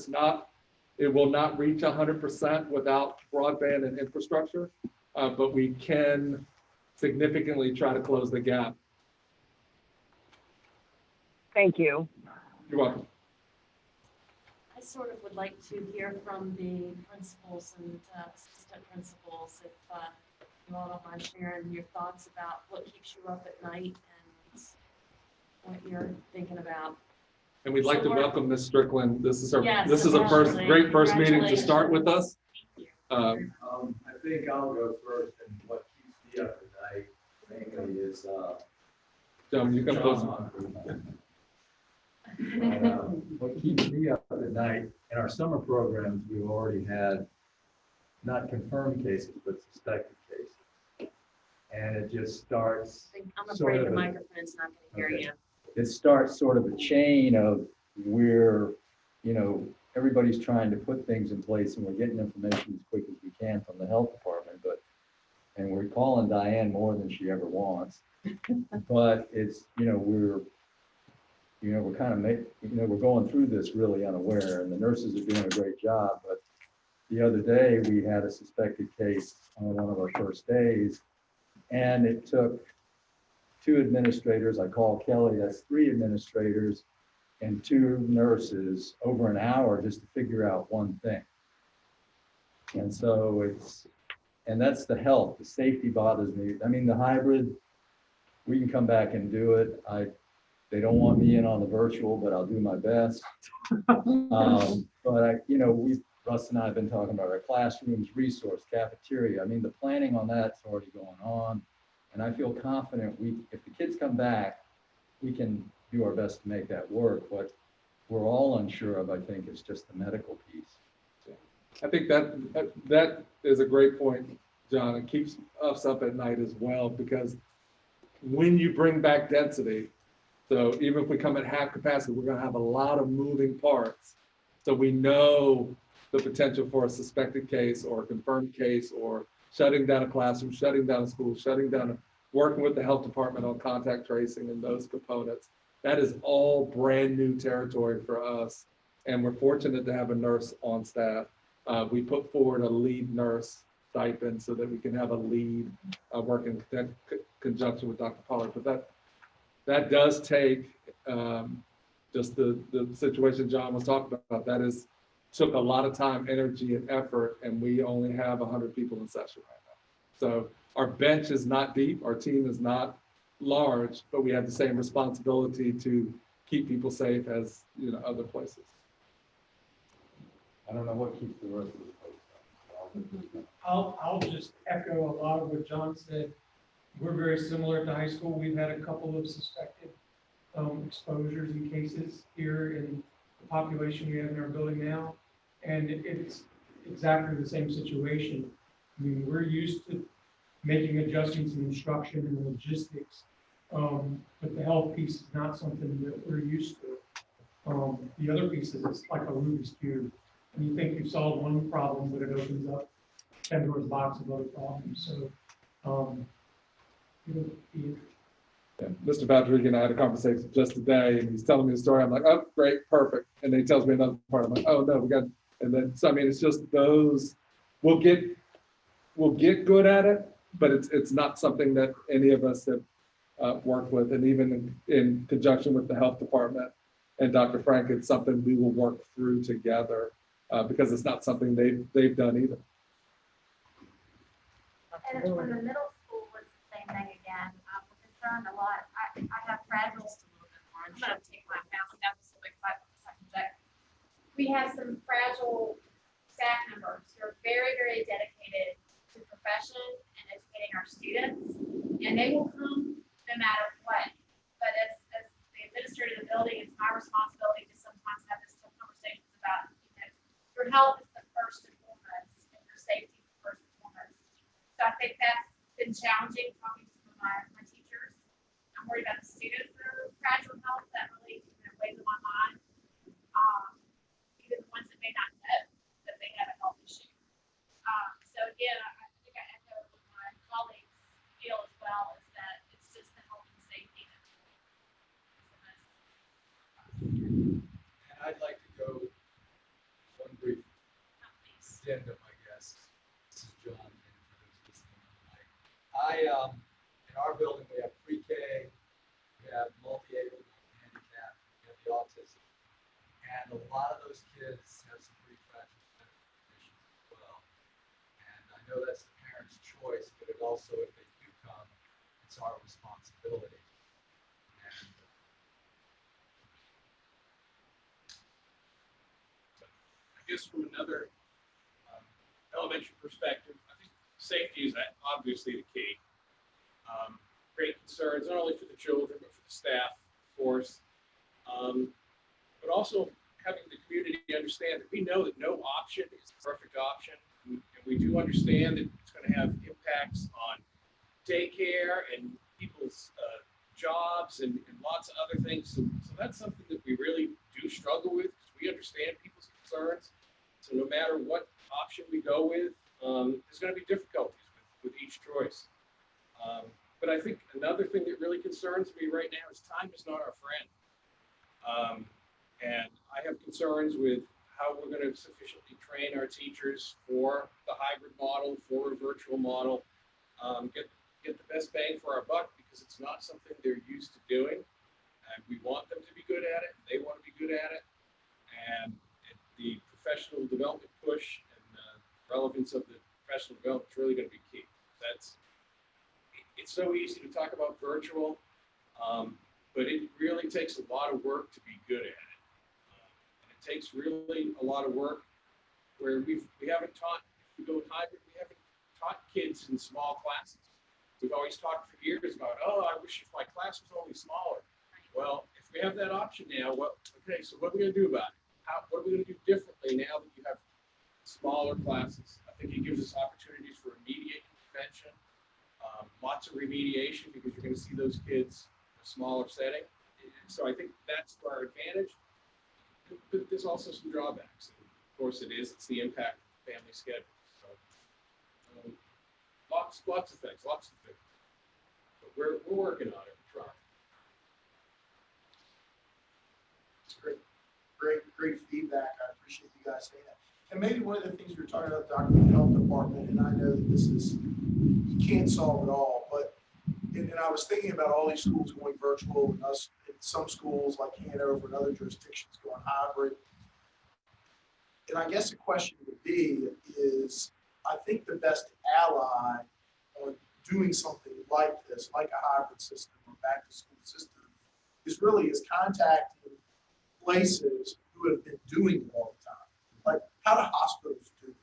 It will not reach 100% without broadband and infrastructure, but we can significantly try to close the gap. Thank you. You're welcome. I sort of would like to hear from the principals and assistant principals, if you all don't mind sharing your thoughts about what keeps you up at night and what you're thinking about. And we'd like to welcome Ms. Strickland. This is Yes, a great first meeting to start with us. I think I'll go first, and what keeps me up at night mainly is John, you come close. what keeps me up at night, in our summer programs, we've already had not confirmed cases, but suspected cases. And it just starts. I'm sort afraid of the a- microphone's not going to hear you. It starts sort of a chain of where, everybody's trying to put things in place and we're getting information as quick as we can from the health department, and we're calling Diane more than she ever wants. But it's, we're kind of we're going through this really unaware, and the nurses are doing a great job. But the other day we had a suspected case on one of our first days, and it took 2 administrators, I call Kelly, that's 3 administrators and 2 nurses over an hour just to figure out one thing. And so that's the health, the safety bothers me. I mean, the hybrid, we can come back and do it. They don't want me in on the virtual, but I'll do my best. But Russ and I have been talking about our classrooms, resource, cafeteria. I mean, the planning on that's already going on. And I feel confident if the kids come back, we can do our best to make that work. What we're all unsure of, I think, is just the medical piece. I think that is a great point, John. It keeps us up at night as well, because when you bring back density, so even if we come at half capacity, we're going to have a lot of moving parts. So we know the potential for a suspected case or a confirmed case, or shutting down a classroom, shutting down a school, working with the health department on contact tracing and those components. That is all brand new territory for us. And we're fortunate to have a nurse on staff. We put forward a lead nurse stipend so that we can have a lead working in conjunction with Dr. Pollard. But that does take just the situation John was talking about. Took a lot of time, energy, and effort, and we only have 100 people in session right now. So our bench is not deep, our team is not large, but we have the same responsibility to keep people safe as other places. I don't know what keeps the rest of the folks up. I'll just echo a lot of what John said. We're very similar to high school. We've had a couple of suspected exposures and cases here in the population we have in our building now. And it's exactly the same situation. I mean, we're used to making adjustments in instruction and logistics, but the health piece is not something that we're used to. The other piece is like a Rubik's Cube. And you think you've solved one problem, but it opens up Pandora's box of other problems. So, it'll be interesting. Yeah, Mr. Patrick and I had a conversation just today, and he's telling me the story. I'm like, oh, great, perfect. And then he tells me another part. I'm like, oh no, we got. And then so I mean, it's just those. We'll get good at it, but it's not something that any of us have worked with, and even in conjunction with the health department and Dr. Frank, it's something we will work through together because it's not something they've done either. And it's when the middle school was the same thing again. We're concerned a lot. I have fragile. I'm gonna take my mouse down just a quick 5 second check. We have some fragile staff members who are very, very dedicated to profession and educating our students, and they will come no matter what. But as the administrator of the building, it's my responsibility to sometimes have this tough conversations about, your health is the first and foremost, and your safety is the first and foremost. So I think that's been challenging talking to some of my teachers. I'm worried about the students that are fragile health, that really weighs on my mind. Even the ones that may not know that they have a health issue. So again, I think I echo what my colleagues feel as well, is that it's just the health and safety. And I'd like to go one brief addendum, I guess. This is John. In our building, we have pre-K, we have multi-able, handicap, we have the autism. And a lot of those kids have some pretty fragile conditions as well. And I know that's the parent's choice, but it also, if they do come, it's our responsibility. And I guess from another elementary perspective, I think safety is obviously the key. Great concerns, not only for the children, but for the staff, of course, but also having the community understand that we know that no option is the perfect option. And we do understand that it's going to have impacts on daycare and people's jobs and lots of other things. So that's something that we really do struggle with, because we understand people's concerns. So no matter what option we go with, there's going to be difficulties with each choice. But I think another thing that really concerns me right now is time is not our friend. And I have concerns with how we're going to sufficiently train our teachers for the hybrid model, for a virtual model, get the best bang for our buck, because it's not something they're used to doing. And we want them to be good at it. They want to be good at it. And the professional development push and relevance of the professional development is really going to be key. It's so easy to talk about virtual, but it really takes a lot of work to be good at it. And it takes really a lot of work where we haven't taught, if we go hybrid, we haven't taught kids in small classes. We've always talked for years about, oh, I wish if my class was only smaller. Well, if we have that option now, okay, so what are we going to do about it? What are we going to do differently now that you have smaller classes? I think it gives us opportunities for immediate intervention, lots of remediation, because you're going to see those kids in a smaller setting. So I think that's to our advantage. But there's also some drawbacks. And of course, it's the impact of the family schedule. So lots of things, But we're working on it. We're trying. It's great feedback. I appreciate you guys saying that. And maybe one of the things we were talking about, Dr. the health department, and I know that you can't solve it all, but and I was thinking about all these schools going virtual, and us in some schools like Hanover and other jurisdictions going hybrid. And I guess the question would be is, I think the best ally on doing something like this, like a hybrid system or back to school system, is contacting places who have been doing it all the time. Like, how do hospitals do it?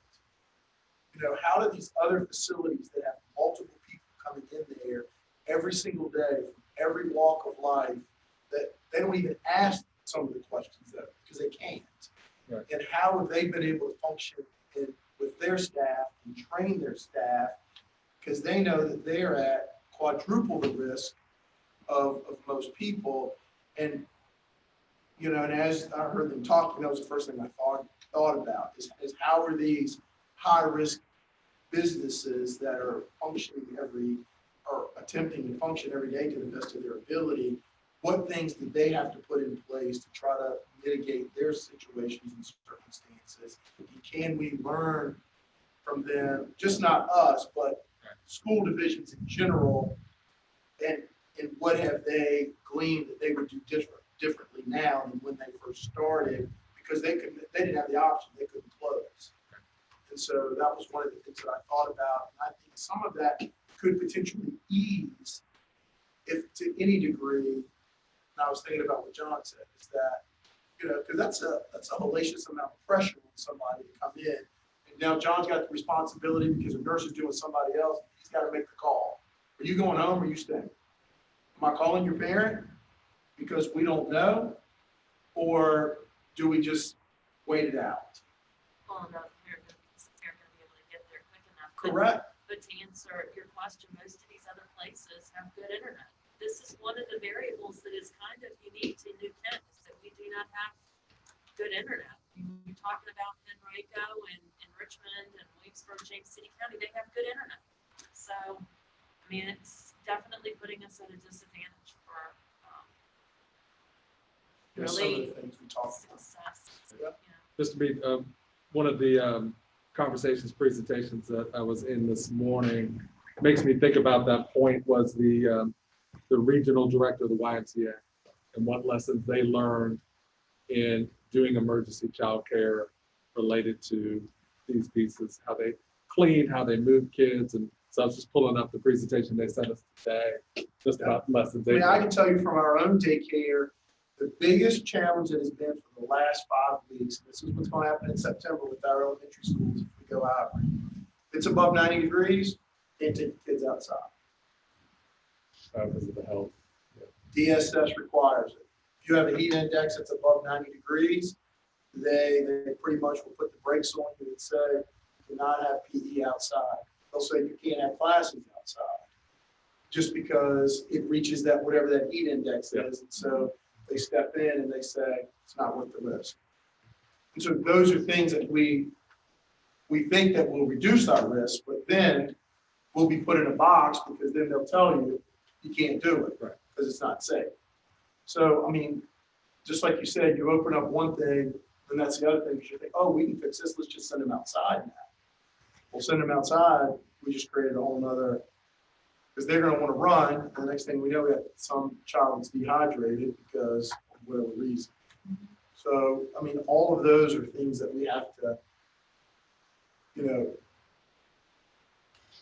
How do these other facilities that have multiple people coming in there every single day, from every walk of life, that they don't even ask some of the questions that, because they can't. Right. And how have they been able to function with their staff and train their staff? Because they know that they're at quadruple the risk of most people. And, you know, and as I heard them talking, that was the first thing I thought about is how are these high-risk businesses that are functioning or attempting to function every day to the best of their ability, what things did they have to put in place to try to mitigate their situations and circumstances? And can we learn from them, just not us, but school divisions in general, and what have they gleaned that they would do differently now than when they first started, because they didn't have the option, they couldn't close. And so that was one of the things that I thought about. And I think some of that could potentially ease, if to any degree. And I was thinking about what John said, is that, you know, because that's a hellacious amount of pressure on somebody to come in. And now John's got the responsibility, because a nurse is doing somebody else, he's got to make the call. Are you going home or are you staying? Am I calling your parent because we don't know? Or do we just wait it out? Well, no, they're going to be able to get there quick enough. Correct. But to answer your question, most of these other places have good internet. This is one of the variables that is kind of unique to New Kent, is that we do not have good internet. I mean, you're talking about Henrico and Richmond and Williamsburg, James City County, they have good internet. So, I mean, it's definitely putting us at a disadvantage for Some of really the things we talked about. success. Yep. You know. Just to be, one of the presentations that I was in this morning makes me think about that point was the regional director of the YMCA and what lessons they learned in doing emergency childcare related to these pieces, how they clean, how they move kids. And so I was just pulling up the presentation they sent us today, just about lessons I they mean, I learned. can tell you from our own daycare, the biggest challenge that has been for the last 5 weeks, this is what's going to happen in September with our elementary schools if we go out. If it's above 90 degrees, can't take the kids outside. Because of the health. DSS requires it. If you have a heat index that's above 90 degrees, they pretty much will put the brakes on you and say, you cannot have PE outside. They'll say you can't have classes outside, just because it reaches that, whatever that heat index is. And so they step in and they say, it's not worth the risk. And so those are things that we think that will reduce our risk, but then we'll be put in a box, because then they'll tell you, you can't do it because it's not safe. So, I mean, just like you said, you open up one thing, and that's the other thing. You think, oh, we can fix this. Let's just send them outside now. We'll send them outside. We just created a whole nother, because they're going to want to run. And the next thing we know, we have some child that's dehydrated because of whatever reason. So, I mean, all of those are things that we have to, you know,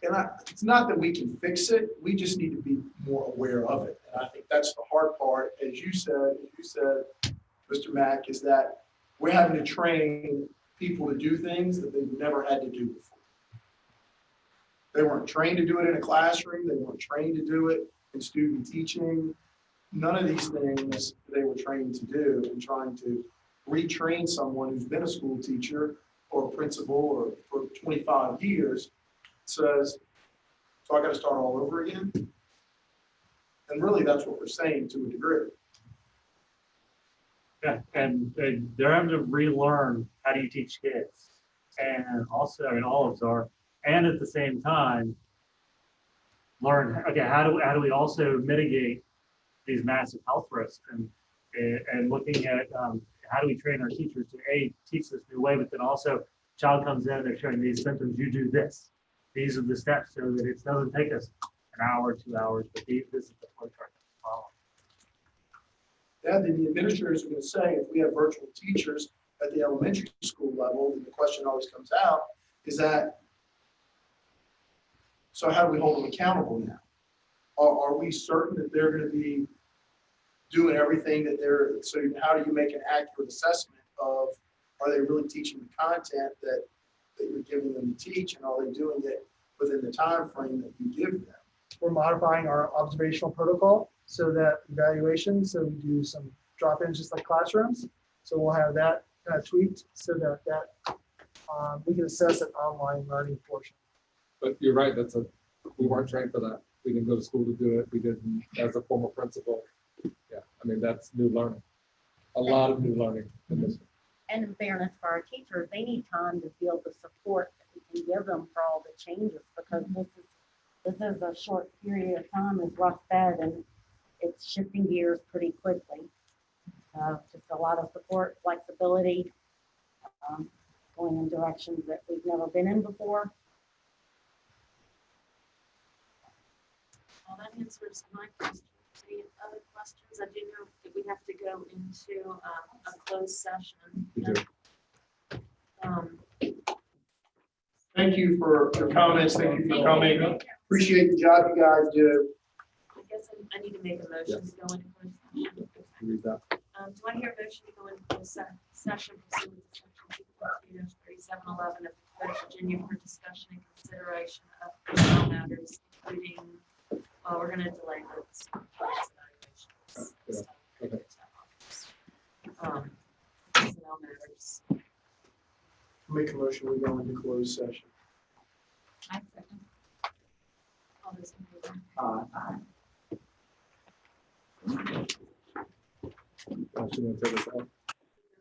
and it's not that we can fix it, we just need to be more aware of it. And I think that's the hard part, as you said, Mr. Mack, is that we're having to train people to do things that they've never had to do before. They weren't trained to do it in a classroom, they weren't trained to do it in student teaching. None of these things they were trained to do, and trying to retrain someone who's been a school teacher or a principal or for 25 years says, so I got to start all over again. And really, that's what we're saying to a degree. Yeah, and they're having to relearn how do you teach kids. And also, I mean, all of us are, and at the same time, learn, okay, how do we also mitigate these massive health risks, and looking at how do we train our teachers to teach this new way, but then also child comes in, they're showing these symptoms, you do this. These are the steps, so that it doesn't take us an hour, 2 hours, but this is the flow chart to follow. Yeah, then the administrators are going to say, if we have virtual teachers at the elementary school level, then the question always comes out is that, so how do we hold them accountable now? Are we certain that they're going to be doing everything that so how do you make an accurate assessment of, are they really teaching the content that you're giving them to teach, and are they doing it within the time frame that you give them? we're modifying our observational protocol so that evaluation, so we do some drop-ins just like classrooms. So we'll have that tweaked so that we can assess an online learning portion. But you're right, we weren't trained for that. We didn't go to school to do it. We didn't, as a former principal. Yeah, I mean, that's new learning. A lot of new learning in this. And in fairness for our teachers, they need time to feel the support that we can give them for all the changes, because this is a short period of time, as Russ said, and it's shifting gears pretty quickly. Just a lot of support, flexibility, going in directions that we've never been in before. Well, that answers my question. Any other questions? I do know that we have to go into a closed session. We do. Thank you for your comments. Thank you for coming. Appreciate the job you guys do. I guess I need to make a motion to go into closed session. Read that. Do I hear a motion to go into closed session pursuant to section 2.3-3711 of the Code of Virginia for discussion and consideration of personnel matters, including, we're gonna delay this. Okay. Personnel matters. Make a motion, we go into closed session. I second. All those in favor? She wants to take us out.